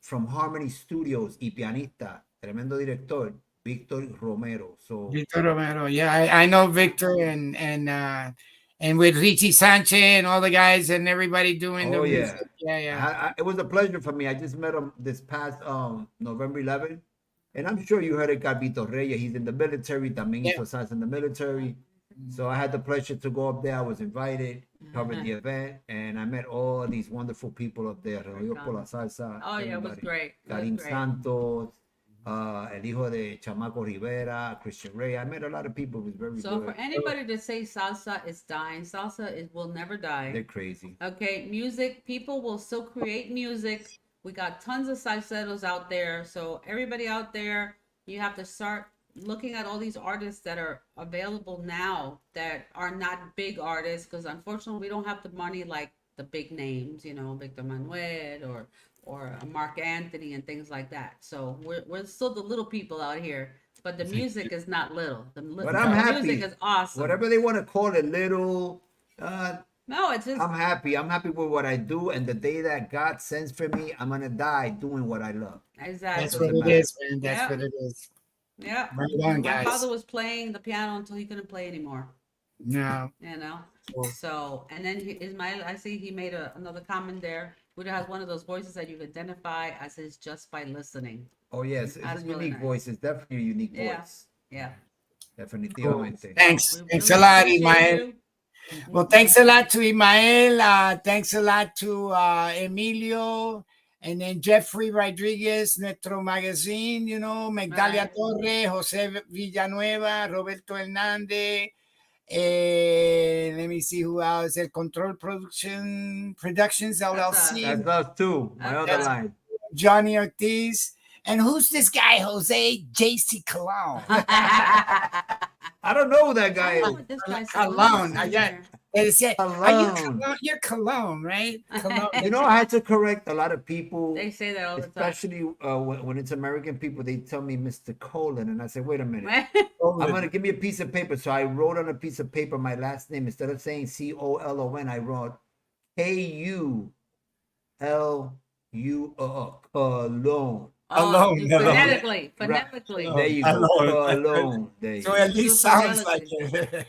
Speaker 1: from Harmony Studios y pianista, tremendo director, Víctor Romero. So
Speaker 6: Victor Romero. Yeah, I know Victor and with Richie Sanchez and all the guys and everybody doing the music. Yeah.
Speaker 1: It was a pleasure for me. I just met him this past November 11th. And I'm sure you heard of Carlito Reyes. He's in the military. También hizo salsa in the military. So I had the pleasure to go up there. I was invited, covered the event, and I met all these wonderful people up there. Reunidos por la Salsa.
Speaker 2: Oh, yeah, it was great.
Speaker 1: Karim Santos, el hijo de Chamaco Rivera, Christian Ray. I met a lot of people. It was very good.
Speaker 2: So for anybody to say salsa is dying, salsa will never die.
Speaker 1: They're crazy.
Speaker 2: Okay, music, people will still create music. We got tons of salseros out there. So everybody out there, you have to start looking at all these artists that are available now that are not big artists, because unfortunately we don't have the money like the big names, Victor Manuel or Mark Anthony and things like that. So we're still the little people out here, but the music is not little.
Speaker 1: But I'm happy.
Speaker 2: Music is awesome.
Speaker 1: Whatever they want to call it, little.
Speaker 2: No, it's just.
Speaker 1: I'm happy. I'm happy with what I do, and the day that God sends for me, I'm gonna die doing what I love.
Speaker 2: Exactly.
Speaker 6: That's what it is, man. That's what it is.
Speaker 2: Yeah.
Speaker 6: Right on,
Speaker 2: My
Speaker 6: guys.
Speaker 2: father was playing the piano until he couldn't play anymore.
Speaker 6: No.
Speaker 2: Cool. So, and then Ismael, I see he made another comment there. Wito has one of those voices that you can identify as his just by listening.
Speaker 1: Oh yes, it's
Speaker 2: That's
Speaker 1: a
Speaker 2: really
Speaker 1: unique voice. It's definitely a unique voice.
Speaker 2: Yeah.
Speaker 1: Definitivamente.
Speaker 6: Thanks.
Speaker 2: We
Speaker 6: Thanks
Speaker 2: really
Speaker 6: a lot,
Speaker 2: appreciate
Speaker 6: Imael.
Speaker 2: you.
Speaker 6: Well, thanks a lot to Imael. Thanks a lot to Emilio. And then Jeffrey Rodriguez, Nuestro Magazine, Megdalia Torre, Jose Villanueva, Roberto Hernandez. Let me see who else. El Control Productions LLC.
Speaker 1: That's us too. My other line.
Speaker 6: Johnny Ortiz. And who's this guy, Jose JCee Cologne?
Speaker 1: I don't know who that guy
Speaker 2: I don't know
Speaker 1: is.
Speaker 2: what this guy's
Speaker 6: Alone.
Speaker 2: saying
Speaker 6: Yeah.
Speaker 2: here.
Speaker 6: They say,
Speaker 1: Cologne.
Speaker 6: you're Cologne, right? Cologne.
Speaker 1: You know, I had to correct a lot of people.
Speaker 2: They say that all the time.
Speaker 1: Especially when it's American people, they tell me Mr. Colon, and I say, wait a minute. I'm gonna give me a piece of paper. So I wrote on a piece of paper my last name. Instead of saying Colon, I wrote Kulun. Cologne.
Speaker 2: Oh, phonetically.
Speaker 1: There you go. Cologne. There you
Speaker 6: So
Speaker 1: go.
Speaker 6: at least sounds like it.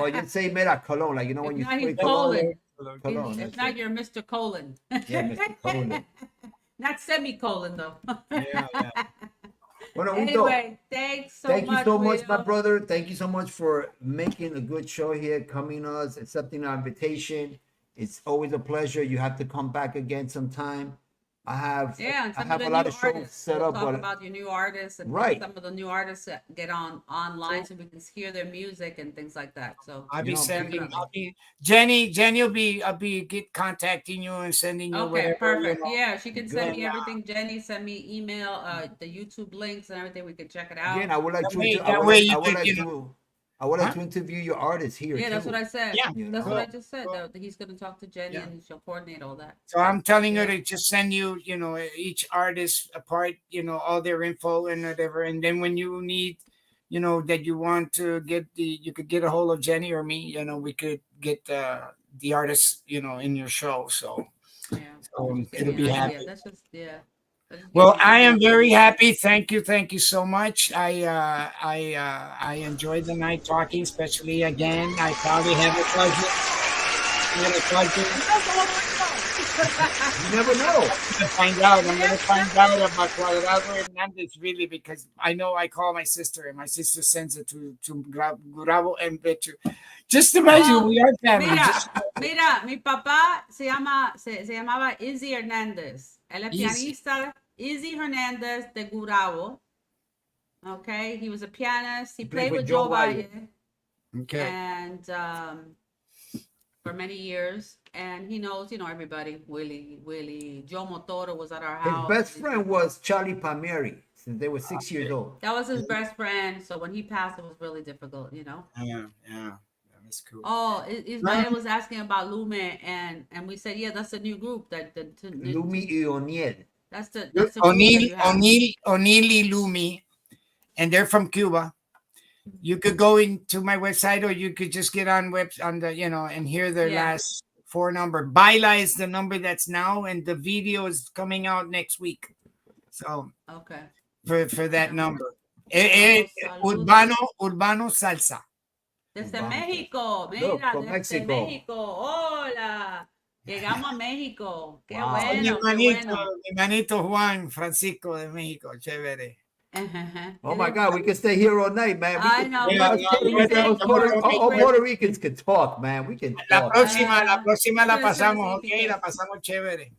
Speaker 1: Or you say mira Cologne, like you know when you
Speaker 2: If not,
Speaker 1: say
Speaker 2: he's Colon.
Speaker 1: Cologne.
Speaker 2: If not, you're Mr. Colon.
Speaker 1: Yeah, Mr. Colon.
Speaker 2: Not semicolon though.
Speaker 6: Yeah.
Speaker 1: Bueno, Wito,
Speaker 2: Anyway, thanks so
Speaker 1: thank
Speaker 2: much.
Speaker 1: you so much, my
Speaker 2: Wito.
Speaker 1: brother. Thank you so much for making a good show here, coming us, accepting our invitation. It's always a pleasure. You have to come back again sometime. I have a lot of shows set up.
Speaker 2: Talk about your new artists and
Speaker 1: Right.
Speaker 2: some of the new artists that get online so we can hear their music and things like that. So
Speaker 6: I'll be
Speaker 1: You know,
Speaker 6: sending. Jenny will be contacting you and sending you.
Speaker 2: okay,
Speaker 6: whatever,
Speaker 2: perfect.
Speaker 6: you know.
Speaker 2: Yeah, she can send me
Speaker 6: Good.
Speaker 2: everything. Jenny, send me email, the YouTube links and everything. We can check it out.
Speaker 1: Again, I would like to interview your artists here.
Speaker 2: Yeah, that's
Speaker 1: too.
Speaker 2: what I said.
Speaker 6: Yeah.
Speaker 2: That's
Speaker 1: Cool.
Speaker 2: what I just said. That he's going to talk to Jenny and she'll coordinate all that.
Speaker 6: So I'm telling her to just send you, each artist apart, all their info and whatever. And then when you need, that you want to you could get a hold of Jenny or me, we could get the artist, in your show. So,
Speaker 2: Yeah.
Speaker 6: it'll be happy.
Speaker 2: Yeah, that's just
Speaker 6: Well, I am very happy. Thank you so much. I enjoyed the night talking, especially again. I probably have a pleasure.
Speaker 1: You never know.
Speaker 6: I'm gonna find out about Cuadrado Hernandez really, because I know I call my sister and my sister sends it to Gurabo and Betu. Just imagine we are family.
Speaker 2: Mira, mi papá se llamaba Izzy Hernandez. Él es pianista, Izzy Hernandez de Gurabo. Okay, he was a pianist. He played with Joe Valle.
Speaker 6: Okay.
Speaker 2: And for many years, and he knows, everybody. Willie, Joe Motoro was at our house.
Speaker 1: His best friend was Charlie Palmieri since they were 6 years old.
Speaker 2: That was his best friend. So when he passed, it was really difficult,
Speaker 6: Yeah. That's cool.
Speaker 2: Oh, Ismael was asking about Lume, and we said, yeah, that's a new group
Speaker 1: Lumi y O'Neill.
Speaker 2: That's the group that you have.
Speaker 6: O'Neill y Lumi, and they're from Cuba. You could go into my website, or you could just get on and hear their last 4 number. Baila is the number that's now, and the video is coming out next week. So
Speaker 2: Okay.
Speaker 6: for that number, Urbano Salsa.
Speaker 2: Desde México,
Speaker 1: Look,
Speaker 2: mira,
Speaker 1: from
Speaker 2: desde
Speaker 1: Mexico.
Speaker 2: México. Hola. Llegamos a México. Qué
Speaker 1: Wow.
Speaker 2: bueno, qué bueno.
Speaker 6: Mi manito Juan Francisco de México, chévere.
Speaker 1: Oh my God, we can stay here all night, man.
Speaker 2: I know.
Speaker 1: All Puerto Ricans can talk, man. We can
Speaker 6: La
Speaker 1: talk.
Speaker 6: próxima la pasamos, ok, la pasamos chévere.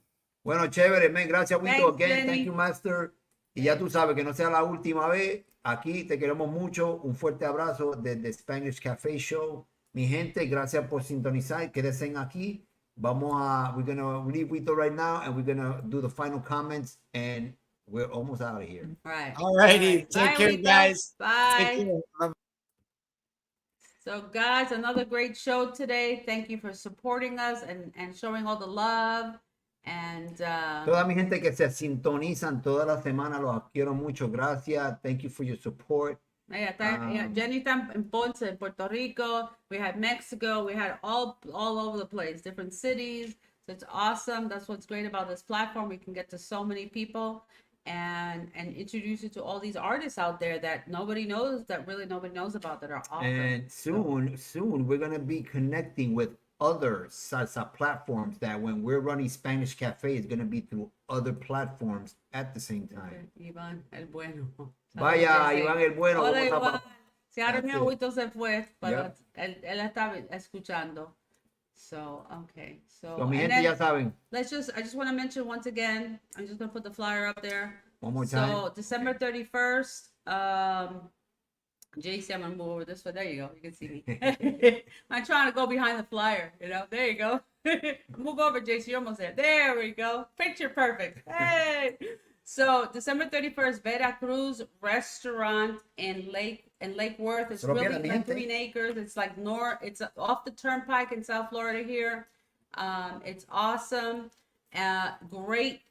Speaker 1: Bueno, chévere, man. Gracias, Wito.
Speaker 2: Thanks,
Speaker 1: Again,
Speaker 2: Jenny.
Speaker 1: thank you, Master. Y ya tú sabes que no sea la última vez. Aquí te queremos mucho. Un fuerte abrazo desde Spanglish Cafe Show. Mi gente, gracias por sintonizar. Quédense aquí. We're gonna leave Wito right now, and we're gonna do the final comments, and we're almost out of here.
Speaker 2: Right.
Speaker 6: All righty. Take
Speaker 2: Bye,
Speaker 6: care,
Speaker 2: Wito.
Speaker 6: guys.
Speaker 2: Bye.
Speaker 6: Take care. Bye.
Speaker 2: So, guys, another great show today. Thank you for supporting us and showing all the love. And
Speaker 1: Toda mi gente que se sintonizan toda la semana, los quiero mucho. Gracias. Thank you for your support.
Speaker 2: Jenny está en Ponce, in Puerto Rico. We had Mexico. We had all over the place, different cities. So it's awesome. That's what's great about this platform. We can get to so many people and introduce you to all these artists out there that nobody knows about, that are awesome.
Speaker 1: And soon we're gonna be connecting with other salsa platforms that when we're running Spanglish Cafe is gonna be through other platforms at the same time.
Speaker 2: Iván el bueno.
Speaker 1: Vaya, Iván el bueno.
Speaker 2: Hola,
Speaker 1: vamos a-
Speaker 2: Iván. Si ahora mi
Speaker 1: That's it.
Speaker 2: abuelito se fue, pero
Speaker 1: Yep.
Speaker 2: él está escuchando. So, okay.
Speaker 1: So, mi
Speaker 2: and
Speaker 1: gente
Speaker 2: then
Speaker 1: ya saben.
Speaker 2: I just want to mention once again, I'm just going to put the flyer up there.
Speaker 1: One more
Speaker 2: So,
Speaker 1: time.
Speaker 2: December 31st, JCee, I'm going to move over this way. There you go. You can see me. I'm trying to go behind the flyer, There you go. Move over, JCee. You're almost there. There we go. Picture perfect. Hey. So, December 31st, Veracruz Restaurant in Lake in Lake Worth. It's
Speaker 1: Se lo
Speaker 2: really
Speaker 1: pierdan, mi
Speaker 2: like
Speaker 1: gente.
Speaker 2: Green Acres. It's like it's off the turnpike in South Florida here. It's awesome. Great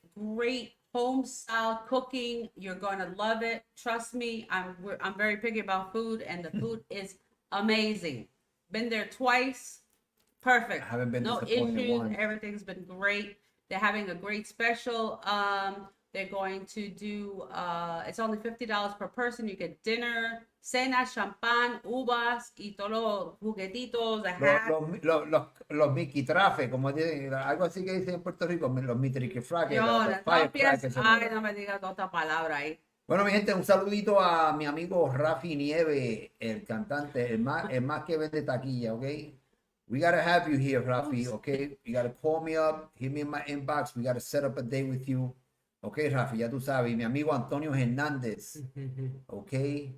Speaker 2: home style cooking. You're gonna love it. Trust me. I'm very picky about food, and the food is amazing. Been there twice. Perfect.
Speaker 1: I haven't been
Speaker 2: No
Speaker 1: disappointed
Speaker 2: issues.
Speaker 1: once.
Speaker 2: Everything's been great. They're having a great special. They're going to do it's only $50 per person. You get dinner, cena, champán, uvas y todos los juguetitos, a hat.
Speaker 1: Los Mickey Trafe, como dicen, algo así que dicen en Puerto Rico, los Mitriquifraques,
Speaker 2: Yo,
Speaker 1: los
Speaker 2: las
Speaker 1: firecrackers.
Speaker 2: topias, ay, no me digas otra palabra ahí.
Speaker 1: Bueno, mi gente, un saludito a mi amigo Rafi Nieve, el cantante, el más que vende taquilla, ¿ok? We gotta have you here, Rafi, okay? You gotta call me up, hit me in my inbox, we gotta set up a day with you. Okay, Rafi, ya tú sabes, mi amigo Antonio Hernandez, okay?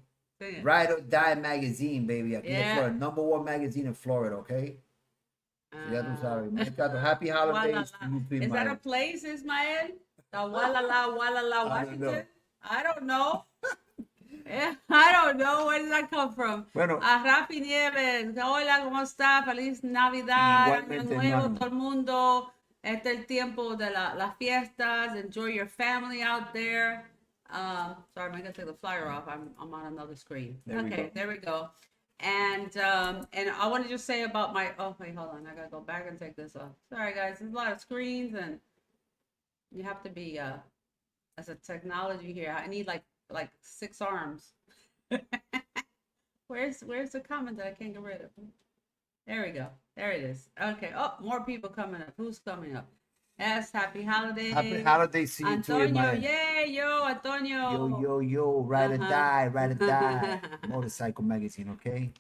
Speaker 1: Ride or Die Magazine, baby, aquí en Florida, #1 magazine in Florida, okay? So ya tú sabes, happy holidays to you too,
Speaker 2: Is that a place, Ismael? The Walala, Washington? I don't know. I don't know. Where did that come from?
Speaker 1: Bueno.
Speaker 2: A Rafi Nieves. Hola, ¿cómo está? Feliz Navidad, Año Nuevo,
Speaker 1: hermano.
Speaker 2: todo el mundo. Este es el tiempo de las fiestas. Enjoy your family out there. Sorry, I'm gonna take the flyer off. I'm on another screen. There we go. And I want to just say about my. Oh wait, hold on. I gotta go back and take this off. Sorry, guys. There's a lot of screens, and you have to be as a technology here. I need like 6 arms. Where's the comment that I can't get rid of? There we go. There it is. Okay. Oh, more people coming up. Who's coming up? Yes, happy holidays.
Speaker 1: Happy holidays to you too,
Speaker 2: Antonio,
Speaker 1: man.
Speaker 2: yay, yo, Antonio.
Speaker 1: Yo, ride or die. Motorcycle magazine, okay?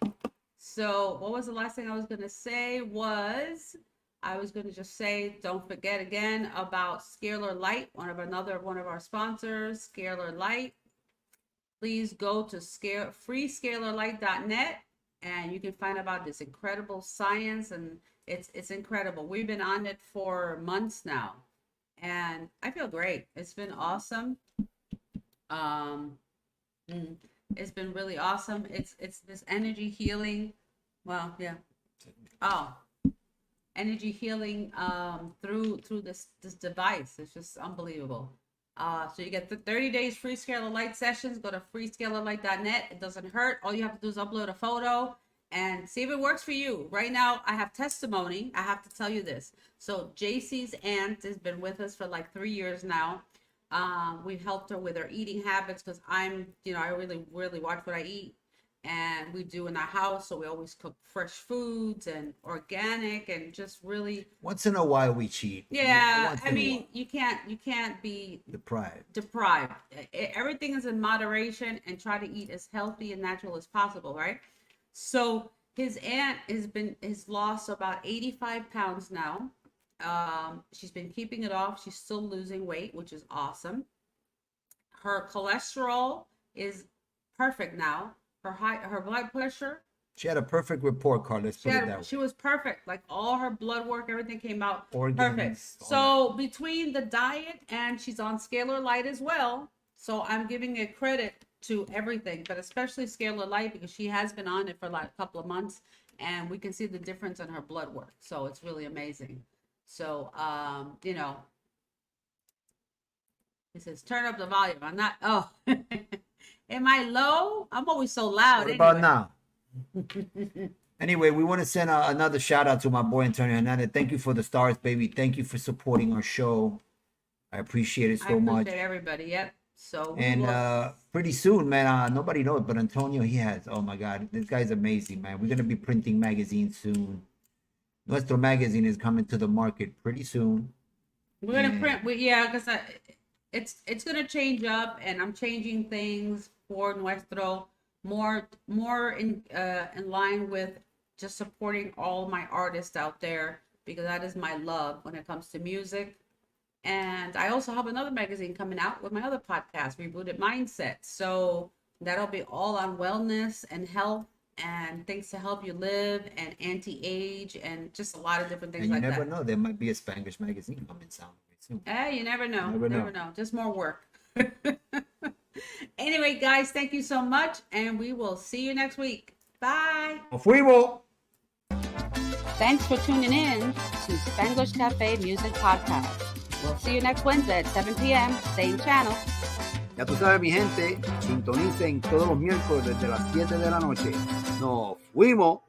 Speaker 2: So what was the last thing I was gonna say I was going to just say, don't forget again about Scalar Light, one of our sponsors, Scalar Light. Please go to freescalarlight.net and you can find about this incredible science, and it's incredible. We've been on it for months now, and I feel great. It's been awesome. It's been really awesome. It's this energy healing. Well, yeah. Energy healing through this device. It's just unbelievable. So you get the 30 days free Scalar Light sessions. Go to freescalarlight.net. It doesn't hurt. All you have to do is upload a photo and see if it works for you. Right now, I have testimony. I have to tell you this. So JCee's aunt has been with us for like 3 years now. We've helped her with her eating habits because I really watch what I eat. And we do in our house, so we always cook fresh foods and organic and just really.
Speaker 1: Once in a while we cheat.
Speaker 2: Yeah, I mean, you can't be deprived. Everything is in moderation, and try to eat as healthy and natural as possible, right? So his aunt has lost about 85 pounds now. She's been keeping it off. She's still losing weight, which is awesome. Her cholesterol is perfect now. Her blood pressure.
Speaker 1: She had a perfect report card. Let's put it that way.
Speaker 2: She was perfect. Like all her blood work, everything came out perfect.
Speaker 1: So
Speaker 2: between the diet and she's on Scalar Light as well. So I'm giving a credit to everything, but especially Scalar Light because she has been on it for like a couple of months, and we can see the difference in her blood work. So it's really amazing. So it says turn up the volume. I'm not. Oh. Am I low? I'm always so loud.
Speaker 1: What about now? Anyway, we want to send another shout out to my boy Antonio Hernandez. Thank you for the stars, baby. Thank you for supporting our show. I appreciate it so much. I
Speaker 2: appreciate everybody. Yep. So
Speaker 1: pretty soon, man. Nobody knows, but Antonio, oh my God, this guy's amazing, man. We're gonna be printing magazines soon. Nuestro magazine is coming to the market pretty soon.
Speaker 2: We're gonna print. Because it's gonna change up, and I'm changing things for Nuestro more in line with just supporting all my artists out there, because that is my love when it comes to music. And I also have another magazine coming out with my other podcast, Rebooted Mindset. So that'll be all on wellness and health and things to help you live and anti-age and just a lot of different things like that.
Speaker 1: And you never know, there might be a Spanglish magazine coming soon.
Speaker 2: Hey, you never know. Never know. Just more work. Anyway, guys, thank you so much, and we will see you next week. Bye.
Speaker 1: Nos fuimos.
Speaker 2: Thanks for tuning in to Spanglish Cafe Music Podcast. We'll see you next Wednesday at 7 p.m., same channel.
Speaker 9: Ya tú sabes, mi gente, sintonicen todos los miércoles desde las 7 de la noche. ¡Nos fuimos!